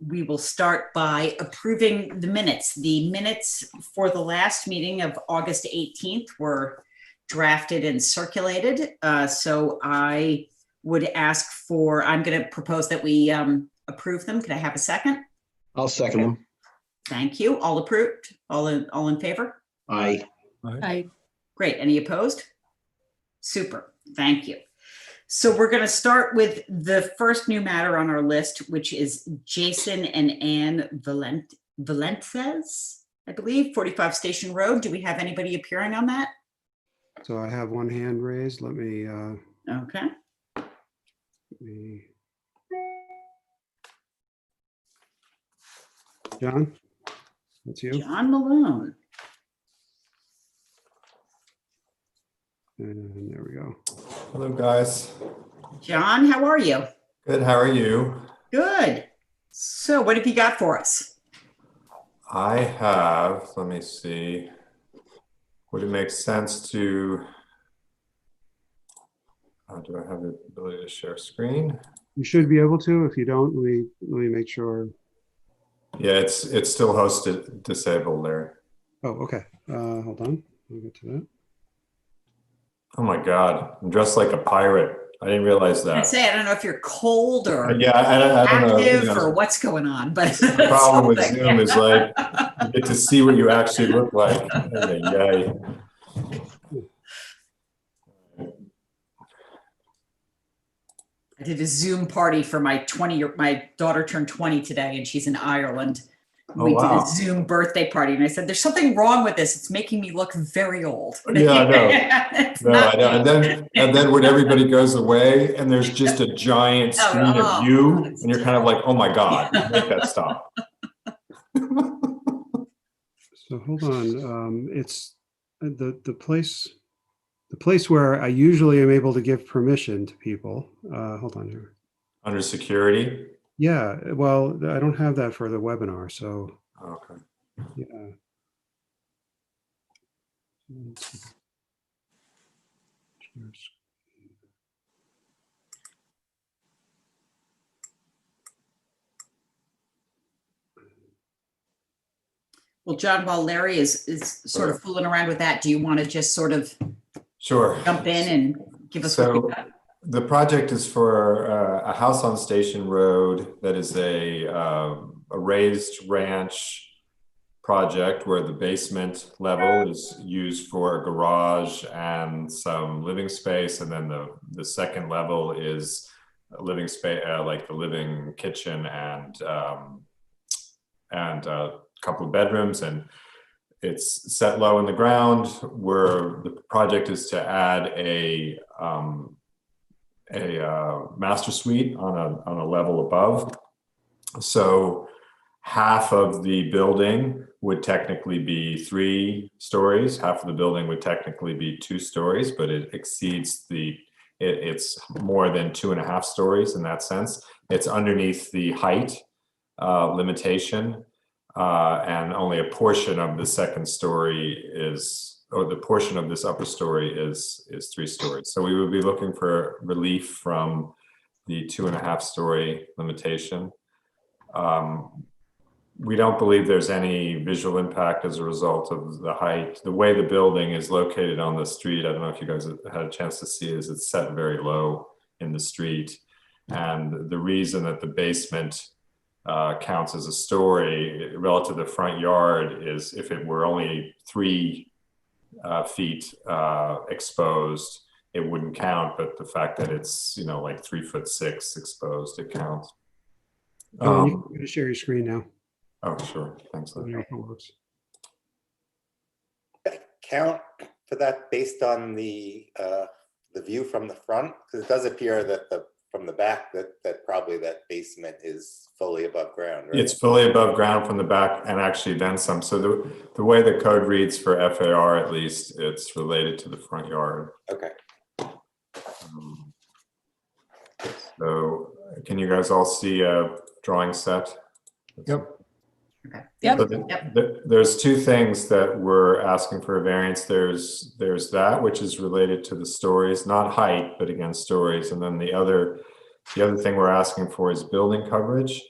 We will start by approving the minutes. The minutes for the last meeting of August 18th were drafted and circulated. So I would ask for, I'm going to propose that we approve them. Can I have a second? I'll second them. Thank you. All approved? All in favor? Aye. Aye. Great. Any opposed? Super. Thank you. So we're going to start with the first new matter on our list, which is Jason and Ann Valentes, I believe, 45 Station Road. Do we have anybody appearing on that? So I have one hand raised. Let me, Okay. John, that's you. John Malone. And there we go. Hello, guys. John, how are you? Good. How are you? Good. So what have you got for us? I have, let me see. Would it make sense to, do I have the ability to share screen? You should be able to. If you don't, let me make sure. Yeah, it's still hosted disabled there. Oh, okay. Hold on. I'll get to that. Oh my God, I'm dressed like a pirate. I didn't realize that. I'd say, I don't know if you're cold or Yeah, I don't know. active or what's going on, but The problem with Zoom is like, you get to see what you actually look like. Yay. I did a Zoom party for my my daughter turned 20 today and she's in Ireland. We did a Zoom birthday party and I said, there's something wrong with this. It's making me look very old. Yeah, I know. I know. And then when everybody goes away and there's just a giant screen of you and you're kind of like, oh my God, make that stop. So hold on. It's the place where I usually am able to give permission to people. Hold on here. Under security? Yeah, well, I don't have that for the webinar, so. Okay. Yeah. Well, John, while Larry is sort of fooling around with that, do you want to just sort of jump in and give us what you got? The project is for a house on Station Road that is a raised ranch project where the basement level is used for a garage and some living space, and then the second level is a living space, like the living kitchen and a couple of bedrooms, and it's set low in the ground. Where the project is to add a master suite on a level above. So half of the building would technically be 3 stories. Half of the building would technically be 2 stories, but it exceeds it's more than 2.5 stories in that sense. It's underneath the height limitation, and only a portion of the second story or the portion of this upper story is 3 stories. So we would be looking for relief from the 2.5 story limitation. We don't believe there's any visual impact as a result of the height. The way the building is located on the street, I don't know if you guys have had a chance to see it, is it's set very low in the street. And the reason that the basement counts as a story relative to the front yard is if it were only 3 feet exposed, it wouldn't count, but the fact that it's, like 3'6" exposed, it counts. You can share your screen now. Oh, sure. Thanks. Count for that based on the view from the front, because it does appear that from the back that probably that basement is fully above ground, right? It's fully above ground from the back and actually then some. So the way the code reads for FAR, at least, it's related to the front yard. Okay. So can you guys all see a drawing set? Yep. Okay. So there's 2 things that we're asking for a variance. There's that, which is related to the stories, not height, but again, stories. And then the other The other thing we're asking for is building coverage.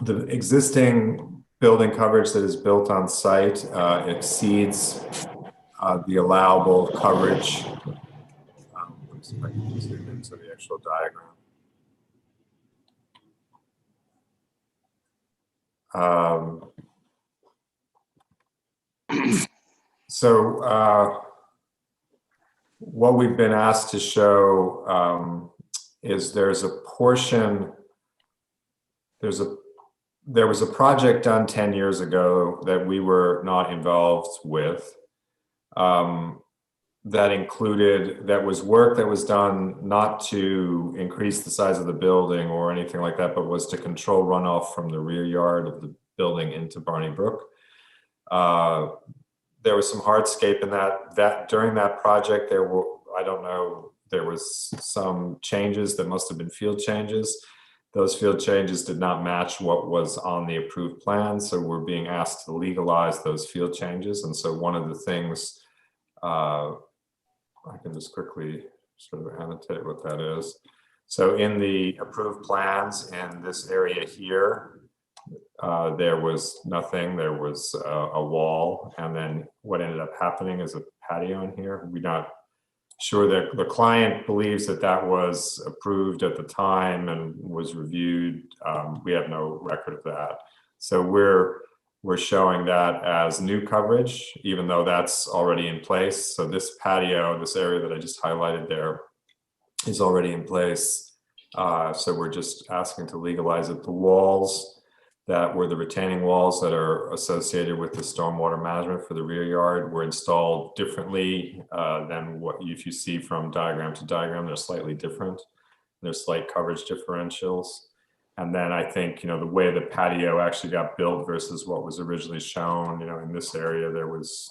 The existing building coverage that is built on site exceeds the allowable coverage. Let me see if I can zoom into the actual diagram. What we've been asked to show is there's a portion, there was a project done 10 years ago that we were not involved with. That was work that was done not to increase the size of the building or anything like that, but was to control runoff from the rear yard of the building into Barney Brook. There was some hardscape in that during that project, there was some changes that must have been field changes. Those field changes did not match what was on the approved plan. So we're being asked to legalize those field changes. And so one of the things, I can just quickly sort of annotate what that is. So in the approved plans in this area here, there was nothing, there was a wall. And then what ended up happening is a patio in here. We're not sure that the client believes that that was approved at the time and was reviewed. We have no record of that. So we're showing that as new coverage, even though that's already in place. So this patio, this area that I just highlighted there, is already in place. So we're just asking to legalize it. The walls that were the retaining walls that are associated with the stormwater management for the rear yard were installed differently than what if you see from diagram to diagram. They're slightly different. There's slight coverage differentials. And then I think, the way the patio actually got built versus what was originally shown, in this area, there was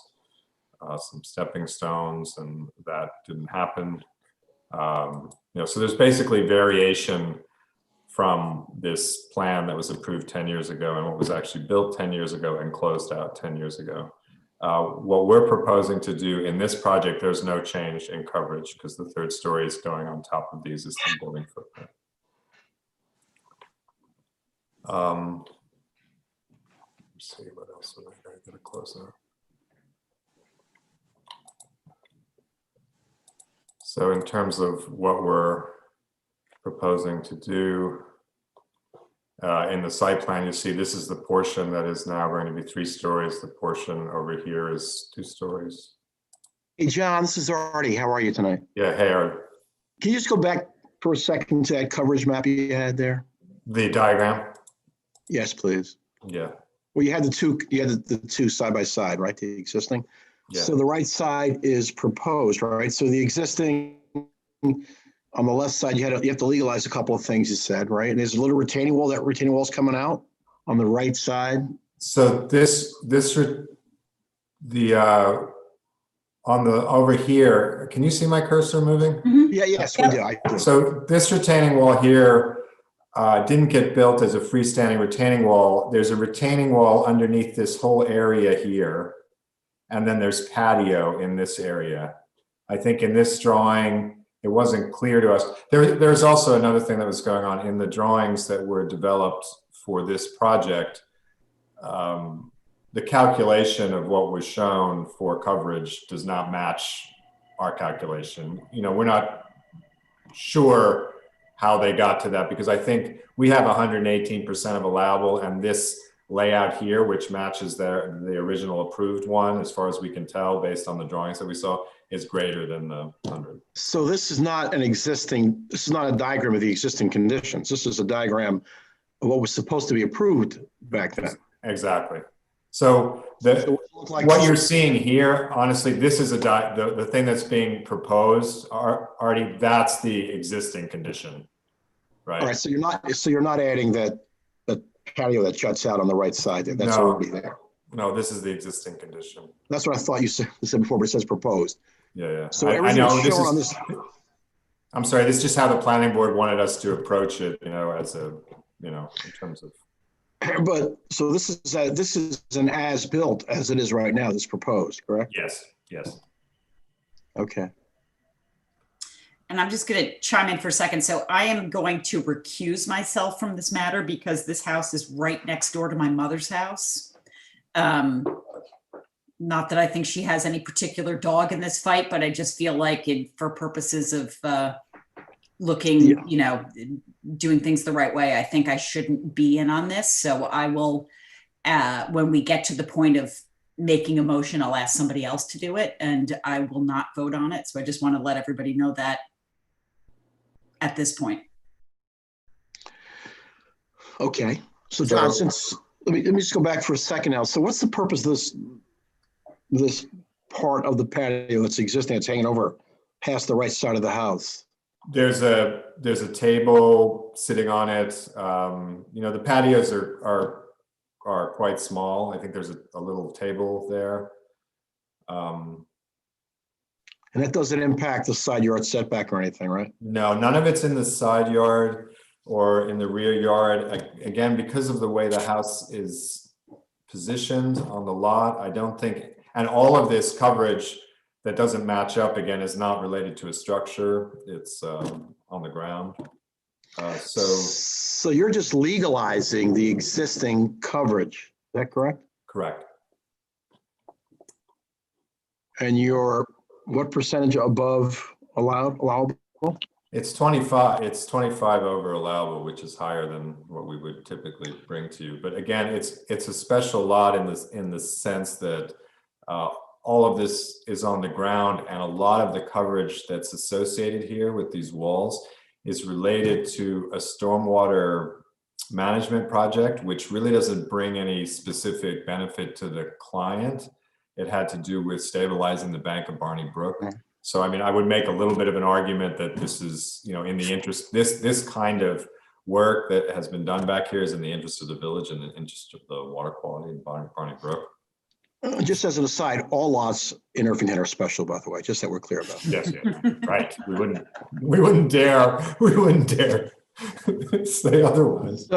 some stepping stones and that didn't happen. So there's basically variation from this plan that was approved 10 years ago and what was actually built 10 years ago and closed out 10 years ago. What we're proposing to do in this project, there's no change in coverage because the third story is going on top of the existing building footprint. Let's see what else would I get a close up. So in terms of what we're proposing to do in the site plan, you see this is the portion that is now going to be 3 stories. The portion over here is 2 stories. Hey, John, this is Artie. How are you tonight? Yeah, hey, Can you just go back for a second to that coverage map you had there? the diagram. Yes, please. Yeah, Well, you had the two side by side, right? The existing. yeah. So the right side is proposed, right? So the existing on the left side, you have to legalize a couple of things you said, right? And there's a little retaining wall. That retaining wall's coming out on the right side. So over here, can you see my cursor moving? Yeah, yes, we do. I do. So this retaining wall here didn't get built as a freestanding retaining wall. There's a retaining wall underneath this whole area here. And then there's patio in this area. I think in this drawing, it wasn't clear to us. There's also another thing that was going on in the drawings that were developed for this project. The calculation of what was shown for coverage does not match our calculation. We're not sure how they got to that because I think we have 118% of allowable, and this layout here, which matches the original approved one, as far as we can tell, based on the drawings that we saw, is greater than the 100. So this is not a diagram of the existing conditions. This is a diagram of what was supposed to be approved back then. Exactly. So what you're seeing here, honestly, this is the thing that's being proposed, Artie, that's the existing condition, right? All right, so you're not adding that patio that juts out on the right side there. That's already there. No, this is the existing condition. That's what I thought you said before, but it says proposed. Yeah. So everything is shown on this. I'm sorry, this is just how the planning board wanted us to approach it, as a, in terms of. But so this is an as-built as it is right now, this proposed, correct? Yes. Okay. and I'm just going to chime in for a second. So I am going to recuse myself from this matter because this house is right next door to my mother's house. Not that I think she has any particular dog in this fight, but I just feel like for purposes of looking, Yeah. you know, doing things the right way, I think I shouldn't be in on this. So I will, when we get to the point of making a motion, I'll ask somebody else to do it, and I will not vote on it. So I just want to let everybody know that at this point. Okay, so John, since, let me just go back for a second now. So what's the purpose of this part of the patio that's existing, that's hanging over past the right side of the house? There's a table sitting on it. You know, the patios are quite small. I think there's a little table there. And that doesn't impact the side yard setback or anything, right? No, none of it's in the side yard or in the rear yard. Again, because of the way the house is positioned on the lot, I don't think, and all of this coverage that doesn't match up, again, is not related to a structure. It's on the ground. So you're just legalizing the existing coverage, is that correct? Correct. And you're what percentage above allowable? It's 25. It's 25 over allowable, which is higher than what we would typically bring to you. But again, it's a special lot in the sense that all of this is on the ground, and a lot of the coverage that's associated here with these walls is related to a stormwater management project, which really doesn't bring any specific benefit to the client. It had to do with stabilizing the bank of Barney Brook. So, I mean, I would make a little bit of an argument that this is, you know, in the interest, this kind of work that has been done back here is in the interest of the village and the interest of the water quality in Barney Brook. Just as an aside, all lots in Irvington are special, by the way, just that we're clear about. Yes, right. We wouldn't dare say otherwise.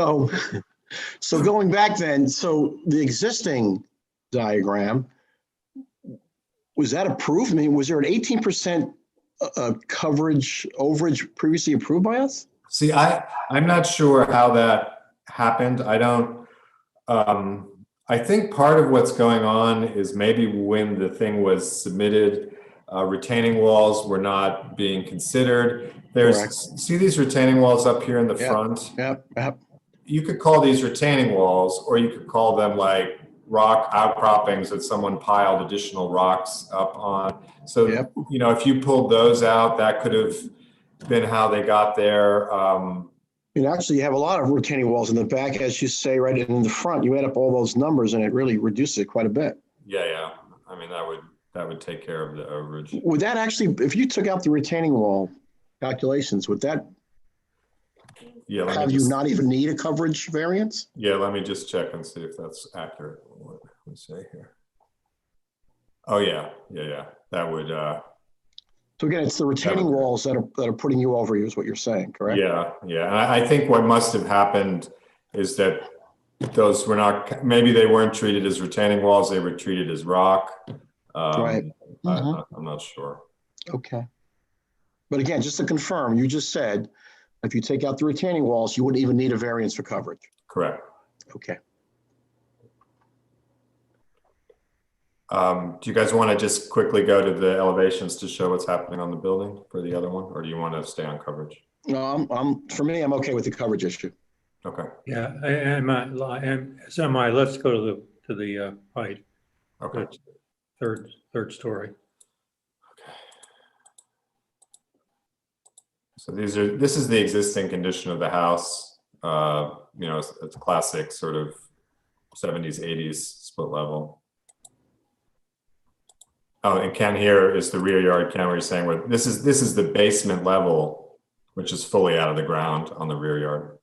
So going back then, so the existing diagram, was that approved? I mean, was there an 18% coverage overage previously approved by us? See, I'm not sure how that happened. I think part of what's going on is maybe when the thing was submitted, retaining walls were not being considered. Correct. See these retaining walls up here in the Yep. front? Yep. You could call these retaining walls, or you could call them like rock outcroppings that someone piled additional rocks up on. So, Yep. you know, if you pulled those out, that could have been how they got there. Actually, you have a lot of retaining walls in the back, as you say, right? And in the front, you add up all those numbers and it really reduces it quite a bit. Yeah. I mean, that would take care of the overage. Would that actually, if you took out the retaining wall calculations, would that Yeah, have you not even need a coverage variance? Yeah, let me just check and see if that's accurate. What we say here? Oh yeah. That would. So again, it's the retaining walls that are putting you over you, is what you're saying, correct? Yeah. And I think what must have happened is that those were not. Maybe they weren't treated as retaining walls; they were treated as rock. Right. I'm not sure. Okay. But again, just to confirm, you just said if you take out the retaining walls, you wouldn't even need a variance for coverage. Correct. Okay. Do you guys want to just quickly go to the elevations to show what's happening on the building for the other one, or do you want to stay on coverage? No, for me, I'm okay with the coverage issue. Okay. Yeah, and so let's go to the height, Okay. third story. So this is the existing condition of the house. You know, it's classic sort of 70s, 80s split level. Oh, and Ken, here is the rear yard. Ken, where you're saying where this is the basement level, which is fully out of the ground on the rear yard.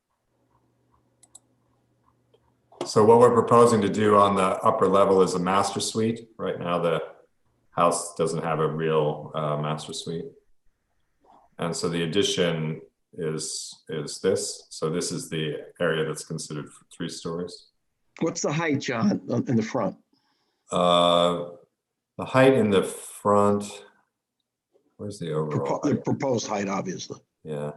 So what we're proposing to do on the upper level is a master suite. Right now, the house doesn't have a real master suite. And so the addition is this. So this is the area that's considered 3 stories. What's the height, John, in the front? The height in the front, Where's the overall? The proposed height, obviously. Yeah.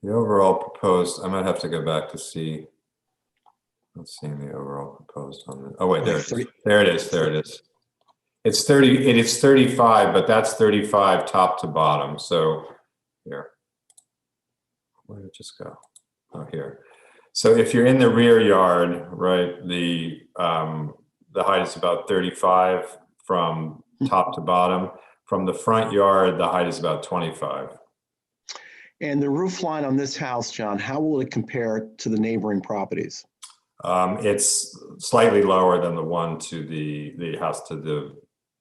The overall proposed, I might have to go back to see. Not seeing the overall proposed on the, oh wait, there it is. There it is, there it is. It's 30, it is 35, but that's 35 top to bottom. So here, where did it just go? Oh, here. So if you're in the rear yard, right, the height is about 35 from top to bottom. From the front yard, the height is about 25. And the roof line on this house, John, how will it compare to the neighboring properties? It's slightly lower than the one to the house to the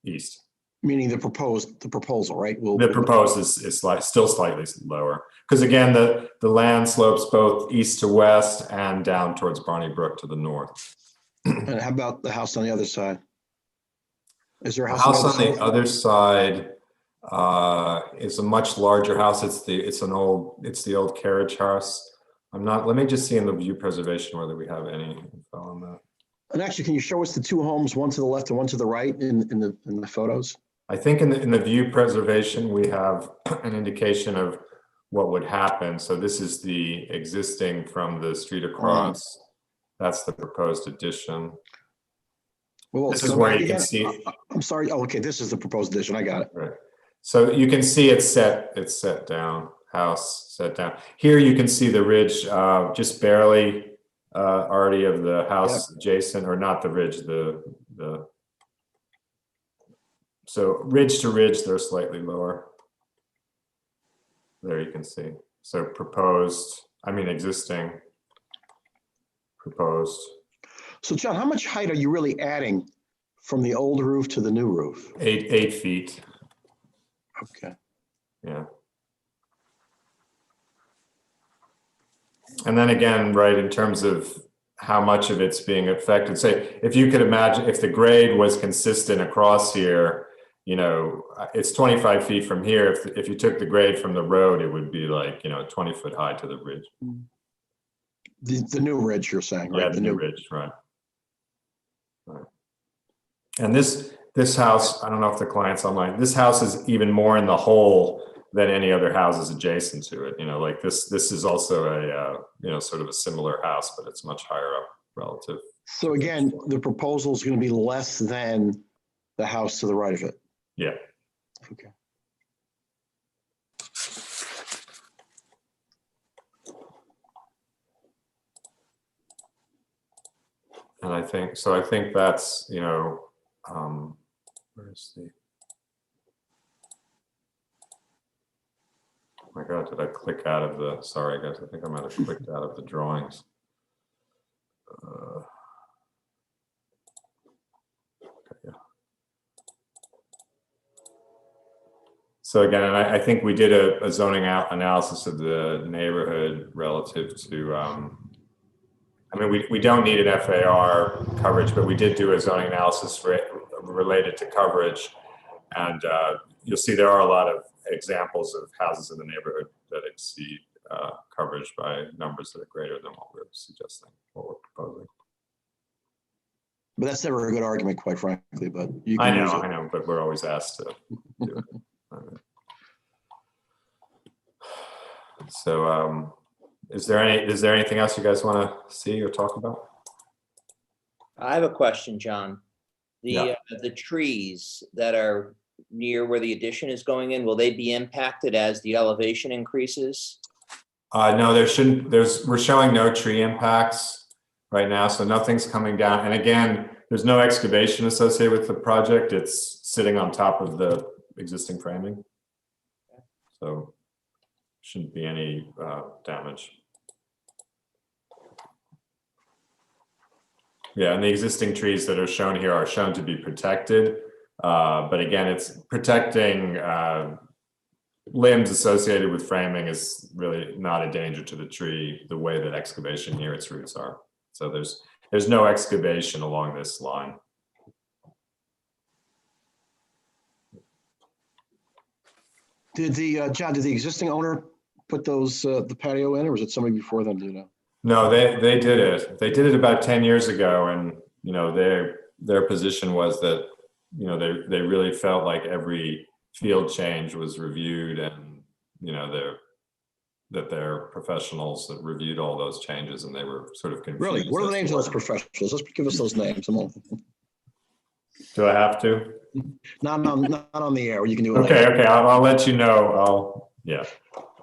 east. Meaning the proposal, right? The proposed is still slightly lower. Because again, the land slopes both east to west and down towards Barney Brook to the north. And how about the house on the other side? Is there a The house house on the other side is a much larger house. It's the old carriage house. Let me just see in the view preservation whether we have any info on that. And actually, can you show us the two homes, one to the left and one to the right in the photos? I think in the view preservation, we have an indication of what would happen. So this is the existing from the street across. That's the proposed addition. Well, This is where you can see. I'm sorry. Oh, okay. This is the proposed addition. I got it. Right. So you can see it's set down, house set down. Here you can see the ridge just barely already of the house adjacent, or not the ridge, so ridge to ridge, they're slightly lower. There you can see. So existing, proposed. So John, how much height are you really adding from the old roof to the new roof? 8 feet. Okay. Yeah. And then again, right, in terms of how much of it's being affected, say, if you could imagine if the grade was consistent across here, it's 25 feet from here. If you took the grade from the road, it would be like, 20 foot high to the ridge. The new ridge, you're saying, right? Yeah, the new ridge, right. Right. And this house, I don't know if the client's online, this house is even more in the hole than any other houses adjacent to it. Like this is also a, sort of a similar house, but it's much higher up relative. So again, the proposal is going to be less than the house to the right of it. Yeah. Okay. And I think that's, where's the, oh my God, did I click out of the, sorry guys, I think I might have clicked out of the drawings. Okay, yeah. So again, and I think we did a zoning out analysis of the neighborhood relative to, we don't need an FAR coverage, but we did do a zoning analysis related to coverage. And you'll see there are a lot of examples of houses in the neighborhood that exceed coverage by numbers that are greater than what we're suggesting, what we're proposing. But that's never a good argument, quite frankly, but you I can use it. know, but we're always asked to do it. So is there anything else you guys want to see or talk about? I have a question, John. The trees that are near where the addition is going in, will they be impacted as the elevation increases? No, we're showing no tree impacts right now, so nothing's coming down. And again, there's no excavation associated with the project. It's sitting on top of the existing framing. So shouldn't be any damage. Yeah, and the existing trees that are shown here are shown to be protected. But again, it's protecting limbs associated with framing is really not a danger to the tree the way that excavation near its roots are. So there's no excavation along this line. John, did the existing owner put the patio in, or was it somebody before them, do you know? No, they did it. They did it about 10 years ago, and their position was that they really felt like every field change was reviewed and, you know, they're professionals that reviewed all those changes and they were sort of confused. Really? What are the as to names of those whether- professionals? Let's give us those names. Do I have to? Not on the air. You can do it Okay, later. okay, I'll let you know.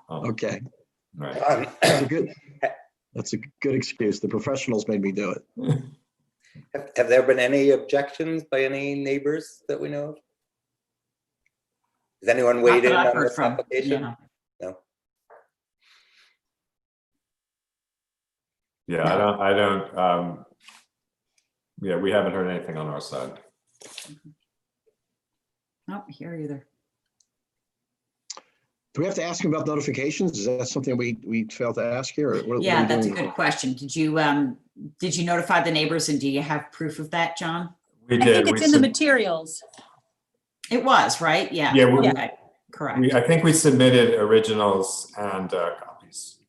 Okay. All right. That's a good excuse. The professionals made me do it. Have there been any objections by any neighbors that we know of? Has anyone Not weighed that in I've on heard this from. application? Yeah. No. Yeah, I don't, yeah, we haven't heard anything on our side. Not here either. Do we have to ask him about notifications? Is that something we failed to ask here? or what are we Yeah, that's a doing? good question. Did you notify the neighbors and do you have proof of that, John? We I did. think we it's in the sub- materials. It was, right? Yeah. Yeah, Okay, correct. I think we submitted originals and copies.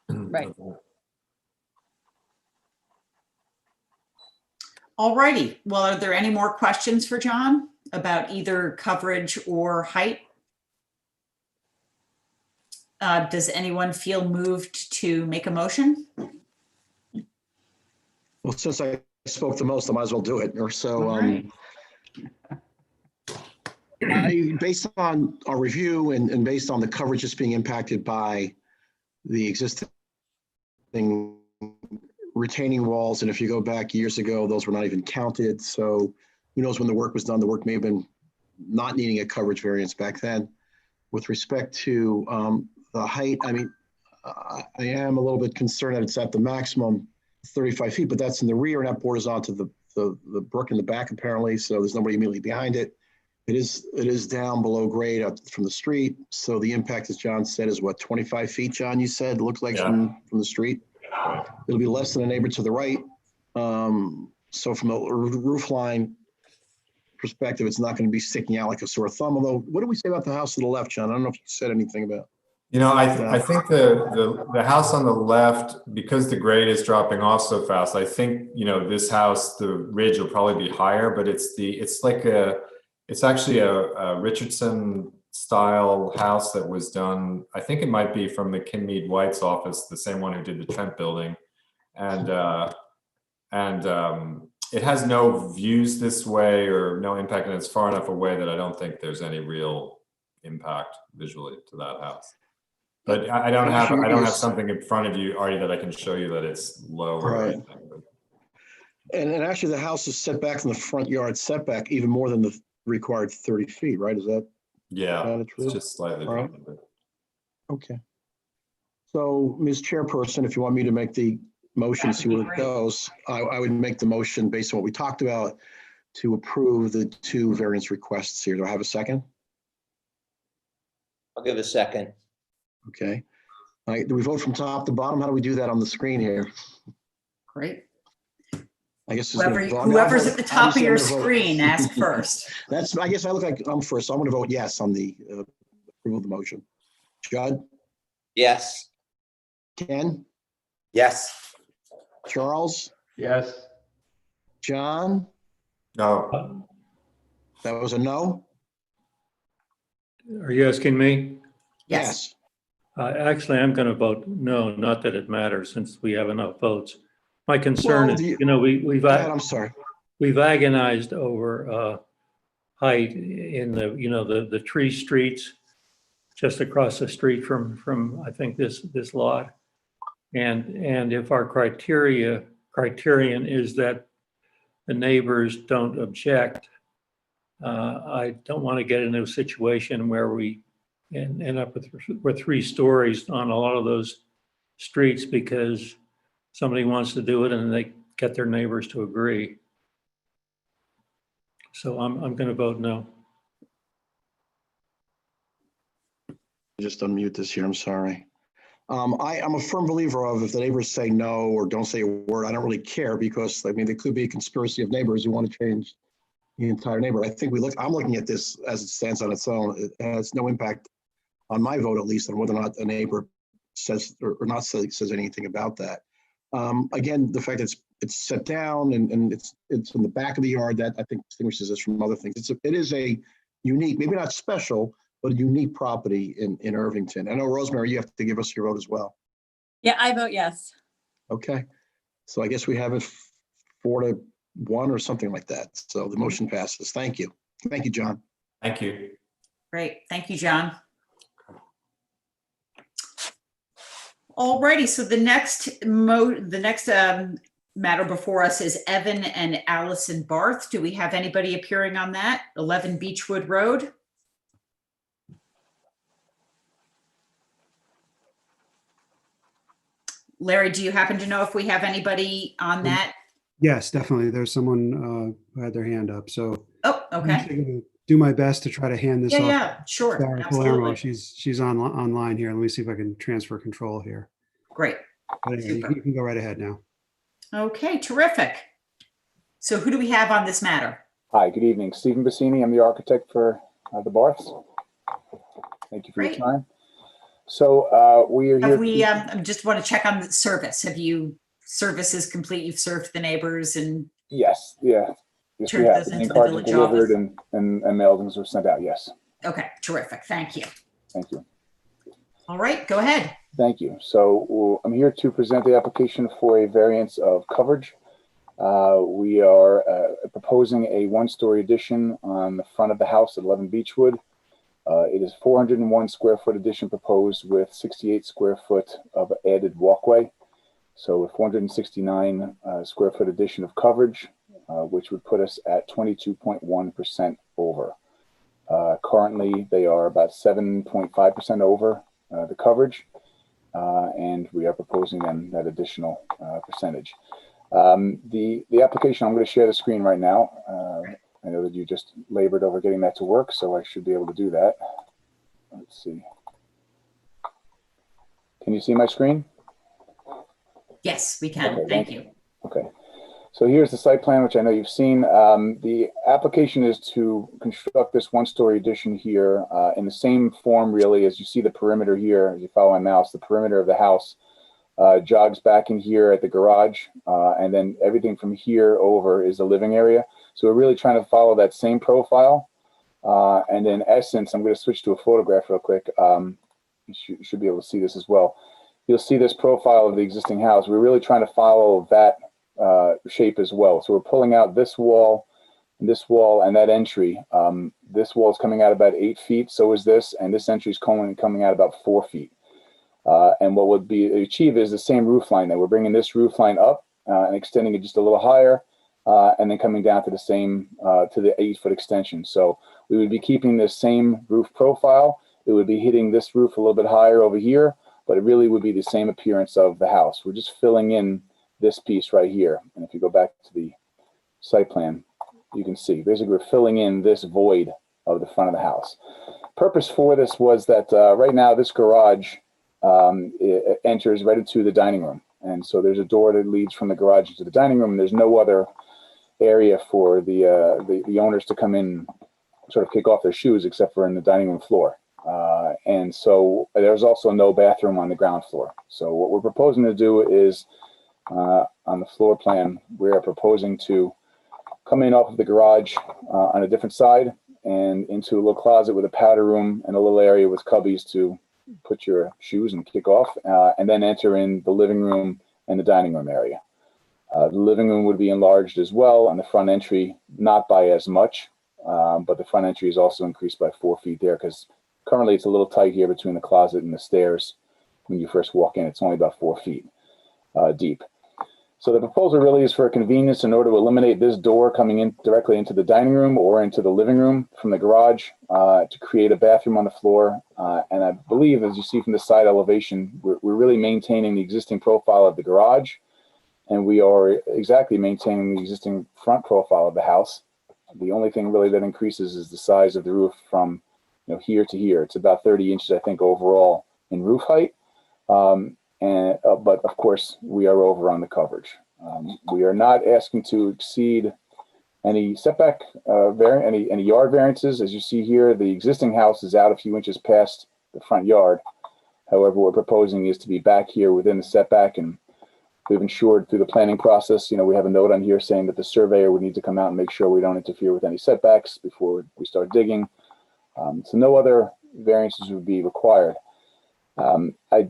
Right. All righty. Well, are there any more questions for John about either coverage or height? Does anyone feel moved to make a motion? Well, since I spoke the most, I might as well do it. Or so, All right. based on our review and based on the coverage that's being impacted by the existing retaining walls, and if you go back years ago, those were not even counted. So who knows when the work was done? The work may have been not needing a coverage variance back then. With respect to the height, I mean, I am a little bit concerned that it's at the maximum 35 feet, but that's in the rear and that borders onto the brook in the back apparently. So there's nobody immediately behind it. It is down below grade up from the street. So the impact, as John said, is what, 25 feet, John, you said, it looks like Yeah. from the street. It'll be less than a neighbor to the right. So from a roof line perspective, it's not going to be sticking out like a sore thumb. Although, what do we say about the house to the left, John? I don't know if you said anything about. You know, I think the house on the left, because the grade is dropping off so fast, I think, you know, this house, the ridge will probably be higher, but it's actually a Richardson style house that was done. I think it might be from the Kinmead White's office, the same one who did the Trent building. And it has no views this way or no impact, and it's far enough away that I don't think there's any real impact visually to that house. But I don't have something in front of you, Artie, that I can show you that it's low or Right. anything. But And actually, the house is set back from the front yard setback even more than the required 30 feet, right? Is that yeah, true? it's just slightly. All right. different, but- okay? So, Ms. Chairperson, if you want me to make the motion, That see would where be it great. goes, I would make the motion based on what we talked about to approve the two variance requests here. Do I have a second? I'll give a second. Okay. All right, do we vote from top to bottom? How do we do that on the screen here? Great. I guess. it's gonna Whoever, vote. I mean, whoever's I'll at the vote- top of obviously, your I'm gonna vote- screen, ask first. That's, I guess I look like I'm first, so I'm going to vote yes on the approval of the motion. Judd, Yes. Ken, Yes. Charles, Yes. John, No, that was a no? Are you asking me? Yes. Actually, I'm going to vote no, not that it matters since we have enough votes. My concern Well, is, do you- you know, we've Go ahead, I'm sorry. agonized over height in the tree streets just across the street from I think this lot. And if our criterion is that the neighbors don't object, I don't want to get into a situation where we end up with 3 stories on a lot of those streets because somebody wants to do it and they get their neighbors to agree. So I'm going to vote no. Just unmute this here, I'm sorry. I'm a firm believer of if the neighbors say no or don't say a word, I don't really care because, I mean, there could be a conspiracy of neighbors who want to change the entire neighborhood. I think I'm looking at this as it stands on its own. It has no impact on my vote, at least, on whether or not a neighbor says or not says anything about that. Again, the fact that it's set down and it's in the back of the yard, that I think distinguishes us from other things. It is a unique, maybe not special, but a unique property in Irvington. I know, Rosemary, you have to give us your vote as well. Yeah, I vote yes. Okay. So I guess we have it 4-1 or something like that. So the motion passes. Thank you. Thank you, John. Thank you. Great. Thank you, John. All righty. So the next matter before us is Evan and Allison Barth. Do we have anybody appearing on that? 11 Beechwood Road? Larry, do you happen to know if we have anybody on that? Yes, definitely. There's someone who had their hand up. So Oh, I'm okay. actually gonna do my best to try to hand this Yeah, off. yeah, sure. Sarah Palermo. Absolutely. She's online here. Let me see if I can transfer control here. Great. But anyway, Super. you can go right ahead now. Okay, terrific. So who do we have on this matter? Hi, good evening. Stephen Bassini. I'm the architect for the Barths. Thank you for Great. your time. So we are here. Have we, I just want to check on the service. Have you, service is complete? You've served the neighbors and Yes, yeah. Yes, we turned have. those The into the cards are village delivered office? and mailings were sent out. Yes. Okay, terrific. Thank you. Thank you. All right, go ahead. Thank you. So I'm here to present the application for a variance of coverage. We are proposing a one-story addition on the front of the house at 11 Beechwood. It is 401 square foot addition proposed with 68 square foot of added walkway. So a 469 square foot addition of coverage, which would put us at 22.1% over. Currently, they are about 7.5% over the coverage, and we are proposing them that additional percentage. The application, I'm going to share the screen right now. I know that you just labored over getting that to work, so I should be able to do that. Let's see. Can you see my screen? Yes, we can. Okay, Thank you. Okay. So here's the site plan, which I know you've seen. The application is to construct this one-story addition here in the same form, really, as you see the perimeter here. As you follow my mouse, the perimeter of the house jogs back in here at the garage, and then everything from here over is the living area. So we're really trying to follow that same profile. And in essence, I'm going to switch to a photograph real quick. You should be able to see this as well. You'll see this profile of the existing house. We're really trying to follow that shape as well. So we're pulling out this wall, and that entry. This wall is coming out about 8 feet. So is this, and this entry is coming out about 4 feet. And what would be achieved is the same roof line. That we're bringing this roof line up and extending it just a little higher, and then coming down to the same to the 8-foot extension. So we would be keeping this same roof profile. It would be hitting this roof a little bit higher over here, but it really would be the same appearance of the house. We're just filling in this piece right here. And if you go back to the site plan, you can see basically we're filling in this void of the front of the house. Purpose for this was that right now this garage it enters right into the dining room. And so there's a door that leads from the garage into the dining room, and there's no other area for the owners to come in, sort of kick off their shoes, except for in the dining room floor. And so there's also no bathroom on the ground floor. So what we're proposing to do is, on the floor plan, we are proposing to come in off of the garage on a different side and into a little closet with a powder room and a little area with cubbies to put your shoes and kick off, and then enter in the living room and the dining room area. The living room would be enlarged as well, and the front entry not by as much, but the front entry is also increased by 4 feet there, because currently it's a little tight here between the closet and the stairs. When you first walk in, it's only about 4 feet deep. So the proposal really is for convenience in order to eliminate this door coming in directly into the dining room or into the living room from the garage, to create a bathroom on the floor. And I believe, as you see from the side elevation, we're really maintaining the existing profile of the garage, and we are exactly maintaining the existing front profile of the house. The only thing really that increases is the size of the roof from here to here. It's about 30 inches, I think, overall in roof height. But of course, we are over on the coverage. We are not asking to exceed any setback, any yard variances. As you see here, the existing house is out a few inches past the front yard. However, what we're proposing is to be back here within the setback, and we've ensured through the planning process, we have a note on here saying that the surveyor would need to come out and make sure we don't interfere with any setbacks before we start digging. So no other variances would be required. I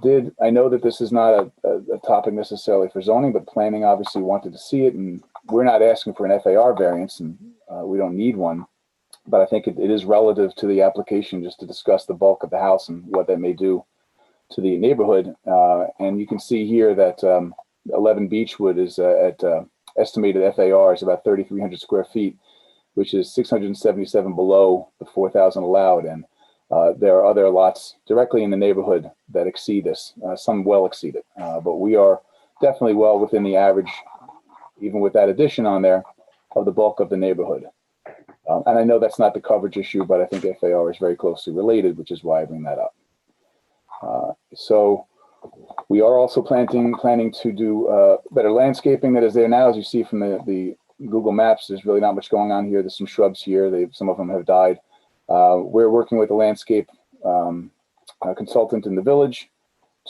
know that this is not a topic necessarily for zoning, but planning obviously wanted to see it, and we're not asking for an FAR variance, and we don't need one. But I think it is relative to the application just to discuss the bulk of the house and what that may do to the neighborhood. And you can see here that 11 Beechwood is at estimated FAR is about 3,300 square feet, which is 677 below the 4,000 allowed. And there are other lots directly in the neighborhood that exceed this, some well exceed it. But we are definitely well within the average, even with that addition on there, of the bulk of the neighborhood. And I know that's not the coverage issue, but I think FAR is very closely related, which is why I bring that up. So we are also planning to do better landscaping that is there now. As you see from the Google Maps, there's really not much going on here. There's some shrubs here. Some of them have died. We're working with a landscape consultant in the village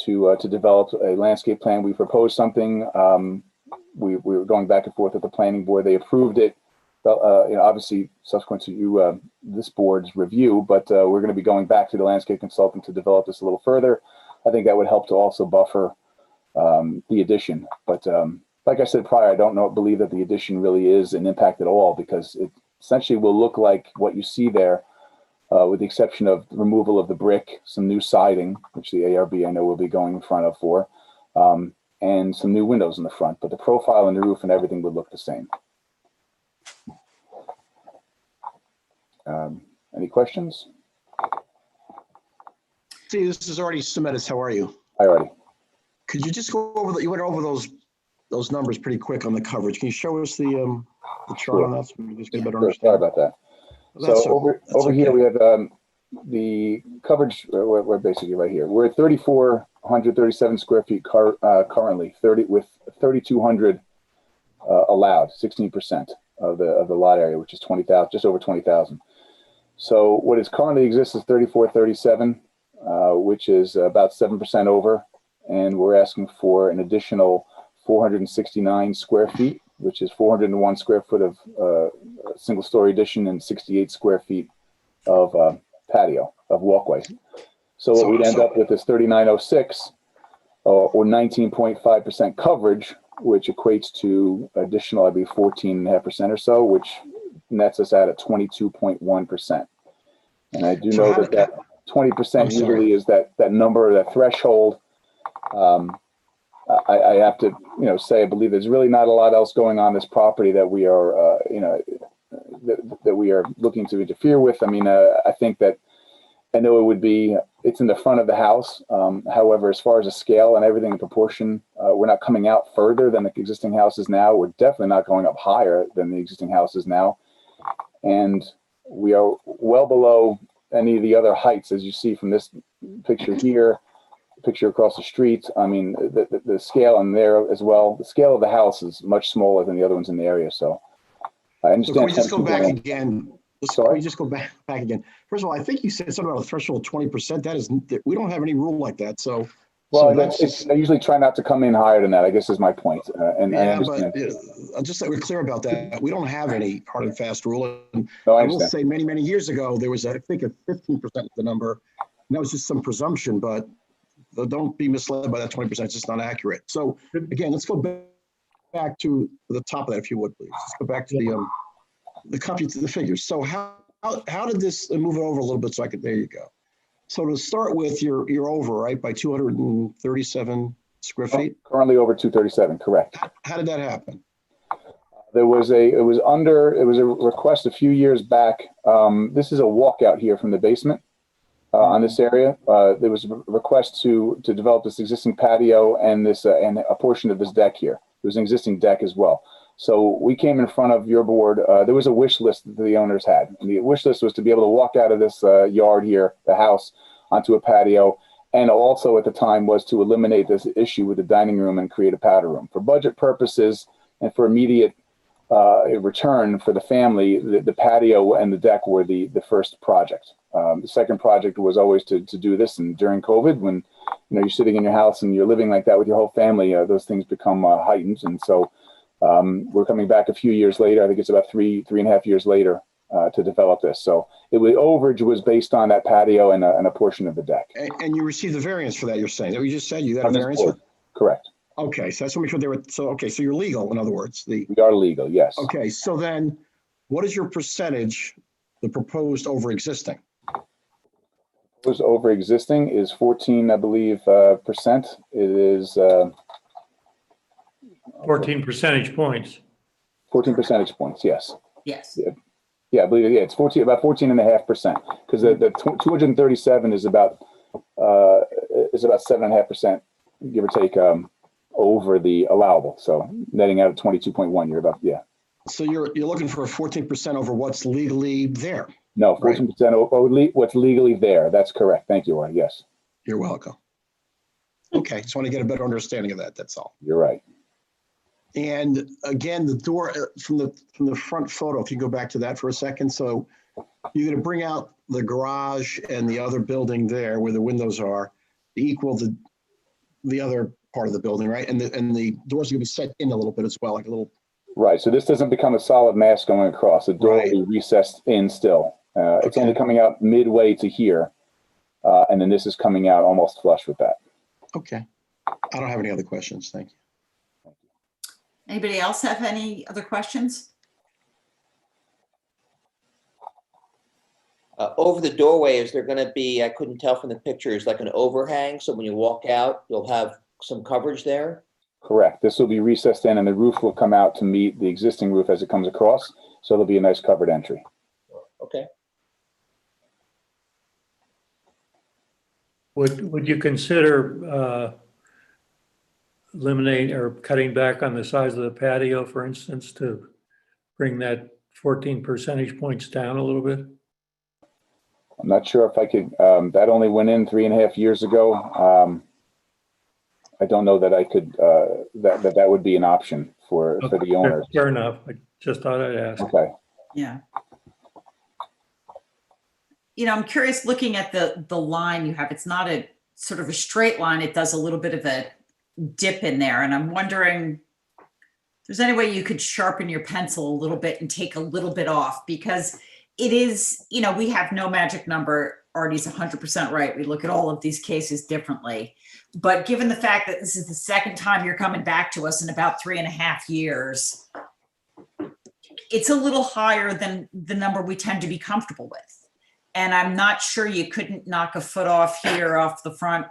to develop a landscape plan. We proposed something. We were going back and forth with the planning board. They approved it. Obviously subsequent to this board's review, but we're going to be going back to the landscape consultant to develop this a little further. I think that would help to also buffer the addition. But like I said prior, I don't believe that the addition really is an impact at all, because it essentially will look like what you see there, with the exception of the removal of the brick, some new siding, which the ARB I know will be going in front of for, and some new windows in the front. But the profile and the roof and everything would look the same. Any questions? See, this is already submitted. How are you? Hi, Artie. Could you just go over you went over those numbers pretty quick on the coverage. Can you show us the chart on that so we can just get a better Sorry understanding? about that. That's So over okay. here, we have the coverage. We're basically right here. We're at 3,437 square feet currently, with 3,200 allowed, 16% of the lot area, which is 20,000, just over 20,000. So what is currently exists is 3,437, which is about 7% over, and we're asking for an additional 469 square feet, which is 401 square foot of single story addition and 68 square feet of patio, of walkway. So what we'd end up with is 3,906 or 19.5% coverage, which equates to additional, I believe, 14.5% or so, which nets us out at 22.1%. And I do know that 20% usually is that number, that threshold. I have to, say I believe there's really not a lot else going on this property that we are, that we are looking to interfere with. I mean, I think that I know it's in the front of the house. However, as far as the scale and everything in proportion, we're not coming out further than the existing houses now. We're definitely not going up higher than the existing houses now. And we are well below any of the other heights, as you see from this picture here, picture across the street. I mean, the scale in there as well. The scale of the house is much smaller than the other ones in the area. So I understand. So can we just go back again? Sorry? Can we just go back again? First of all, I think you said something about a threshold of 20%. We don't have any rule like that. So, well, I usually try not to come in higher than that, I guess is my point. And I understand. But just so we're clear about that, we don't have any hard and fast rule. And No, I will say many, many years ago, there was, I think, a 15% was the number. And that was just some presumption, but don't be misled by that 20%. It's just not accurate. So again, let's go back to the top of that, if you would, please. Let's go back to the copy to the figures. So how did this move it over a little bit so I could, there you go. So to start with, you're over, right, by 237 square feet? Currently over 237, correct. How did that happen? It was a request a few years back. This is a walkout here from the basement on this area. There was a request to develop this existing patio and and a portion of this deck here. There was an existing deck as well. So we came in front of your board. There was a wish list that the owners had. And the wish list was to be able to walk out of this yard here, the house, onto a patio. And also at the time was to eliminate this issue with the dining room and create a powder room. For budget purposes and for immediate return for the family, the patio and the deck were the first project. The second project was always to do this. And during COVID, when you're sitting in your house and you're living like that with your whole family, those things become heightened. And so we're coming back a few years later. I think it's about three and a half years later to develop this. So overage was based on that patio and a portion of the deck. And you received the variance for that, you're saying? That what you just said? You got a On this variance? board, correct. Okay, so that's what make sure they were, so, okay, so you're legal, in other words, We are legal, yes. okay, so then what is your percentage, the proposed over existing? Was over existing is 14, I believe, percent. It is 14 percentage points. 14 percentage points, yes. Yes. Yeah, I believe it. Yeah, it's 14.5%, because the 237 is about 7.5%, give or take, over the allowable. So netting out at 22.1, you're about, yeah. So you're looking for a 14% over what's legally there? No, 14% over what's legally there. That's correct. Thank you, Warren. Yes, You're welcome. Okay, just want to get a better understanding of that, that's all. you're right. And again, the door from the front photo, if you go back to that for a second, so you're going to bring out the garage and the other building there where the windows are to equal the other part of the building, right? And the doors are going to be set in a little bit as well, like a little. Right. So this doesn't become a solid mass going across. The door Right. will be recessed in still. It's only Okay. coming out midway to here. And then this is coming out almost flush with that. Okay. I don't have any other questions. Thank you. Anybody else have any other questions? Over the doorway, is there going to be, I couldn't tell from the pictures, like an overhang? So when you walk out, you'll have some coverage there? Correct. This will be recessed in and the roof will come out to meet the existing roof as it comes across. So there'll be a nice covered entry. Okay. Would you consider eliminating or cutting back on the size of the patio, for instance, to bring that 14 percentage points down a little bit? I'm not sure if I could, that only went in 3.5 years ago. I don't know that I could, that would be an option for the owners. Fair enough. I just thought I'd ask. Okay. Yeah. You know, I'm curious, looking at the line you have, it's not a sort of a straight line. It does a little bit of a dip in there. And I'm wondering if there's any way you could sharpen your pencil a little bit and take a little bit off, because it is, you know, we have no magic number. Artie's 100% right. We look at all of these cases differently. But given the fact that this is the second time you're coming back to us in about 3.5 years, it's a little higher than the number we tend to be comfortable with. And I'm not sure you couldn't knock a foot off here off the front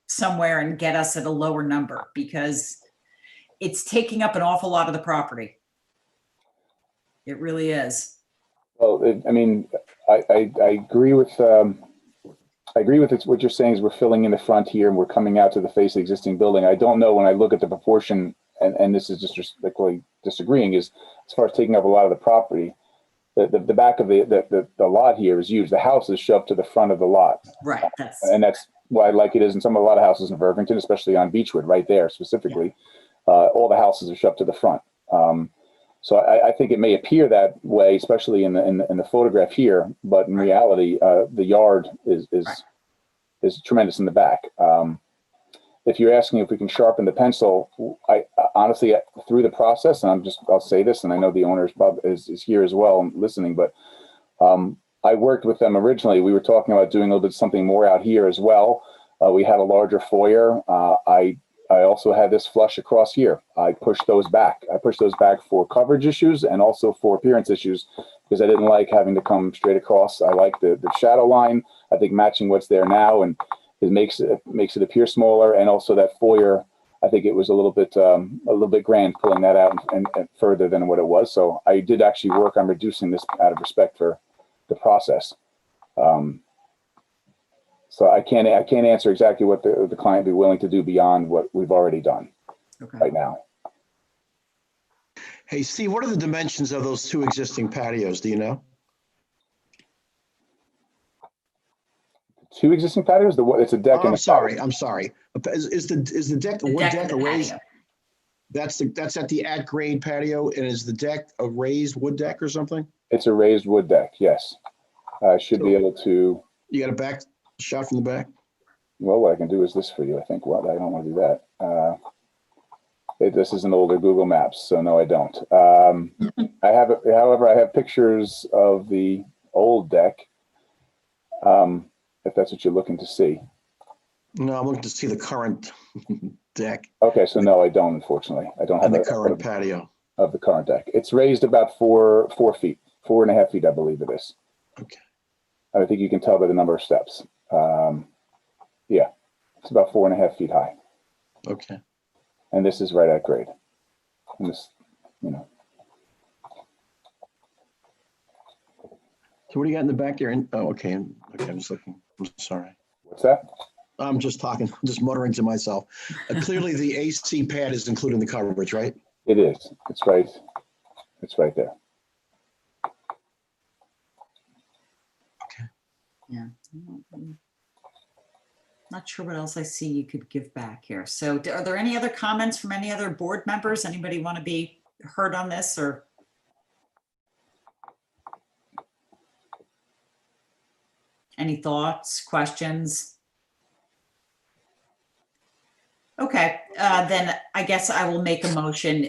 somewhere and get us at a lower number, because it's taking up an awful lot of the property. It really is. Well, I mean, I agree with what you're saying is we're filling in the front here and we're coming out to the face of the existing building. I don't know when I look at the proportion, and this is just respectfully disagreeing, is as far as taking up a lot of the property, the back of the lot here is used. The house is shoved to the front of the lot. Right. And that's why, like it is in a lot of houses in Irvington, especially on Beechwood, right there specifically, all the houses are shoved to the front. So I think it may appear that way, especially in the photograph here, but in reality, the yard is tremendous in the back. If you're asking if we can sharpen the pencil, I honestly, through the process, and I'll say this, and I know the owner is here as well and listening, but I worked with them originally. We were talking about doing a little bit something more out here as well. We had a larger foyer. I also had this flush across here. I pushed those back. I pushed those back for coverage issues and also for appearance issues, because I didn't like having to come straight across. I like the shadow line. I think matching what's there now, and it makes it appear smaller. And also that foyer, I think it was a little bit grand pulling that out and further than what it was. So I did actually work on reducing this out of respect for the process. So I can't answer exactly what the client be willing to do beyond what we've already done right now. Hey, Steve, what are the dimensions of those two existing patios? Do you know? Two existing patios? It's a deck. I'm sorry. Is the deck, the wood deck, a raised? That's at the at-grade patio, and is the deck a raised wood deck or something? It's a raised wood deck. Yes, I should be able to. You got a back shot from the back? Well, what I can do is this for you. I think. Well, I don't want to do that. This is an older Google Maps, so no, I don't. However, I have pictures of the old deck, if that's what you're looking to see. No, I'm looking to see the current deck Okay, so no, I don't, unfortunately. I don't have and the a current patio. of the current deck. It's raised about 4 feet, 4.5 feet, I believe it is. Okay. I think you can tell by the number of steps. Yeah, it's about 4.5 feet high. Okay. And this is right at grade. And this, you know, So what do you got in the back there? Oh, okay. Okay, I'm just looking. I'm sorry. what's that? I'm just talking, just muttering to myself. Clearly, the AC pad is included in the coverage, right? It is. It's right there. Yeah. Not sure what else I see you could give back here. So are there any other comments from any other board members? Anybody want to be heard on this or? Any thoughts, questions? Okay, then I guess I will make a motion.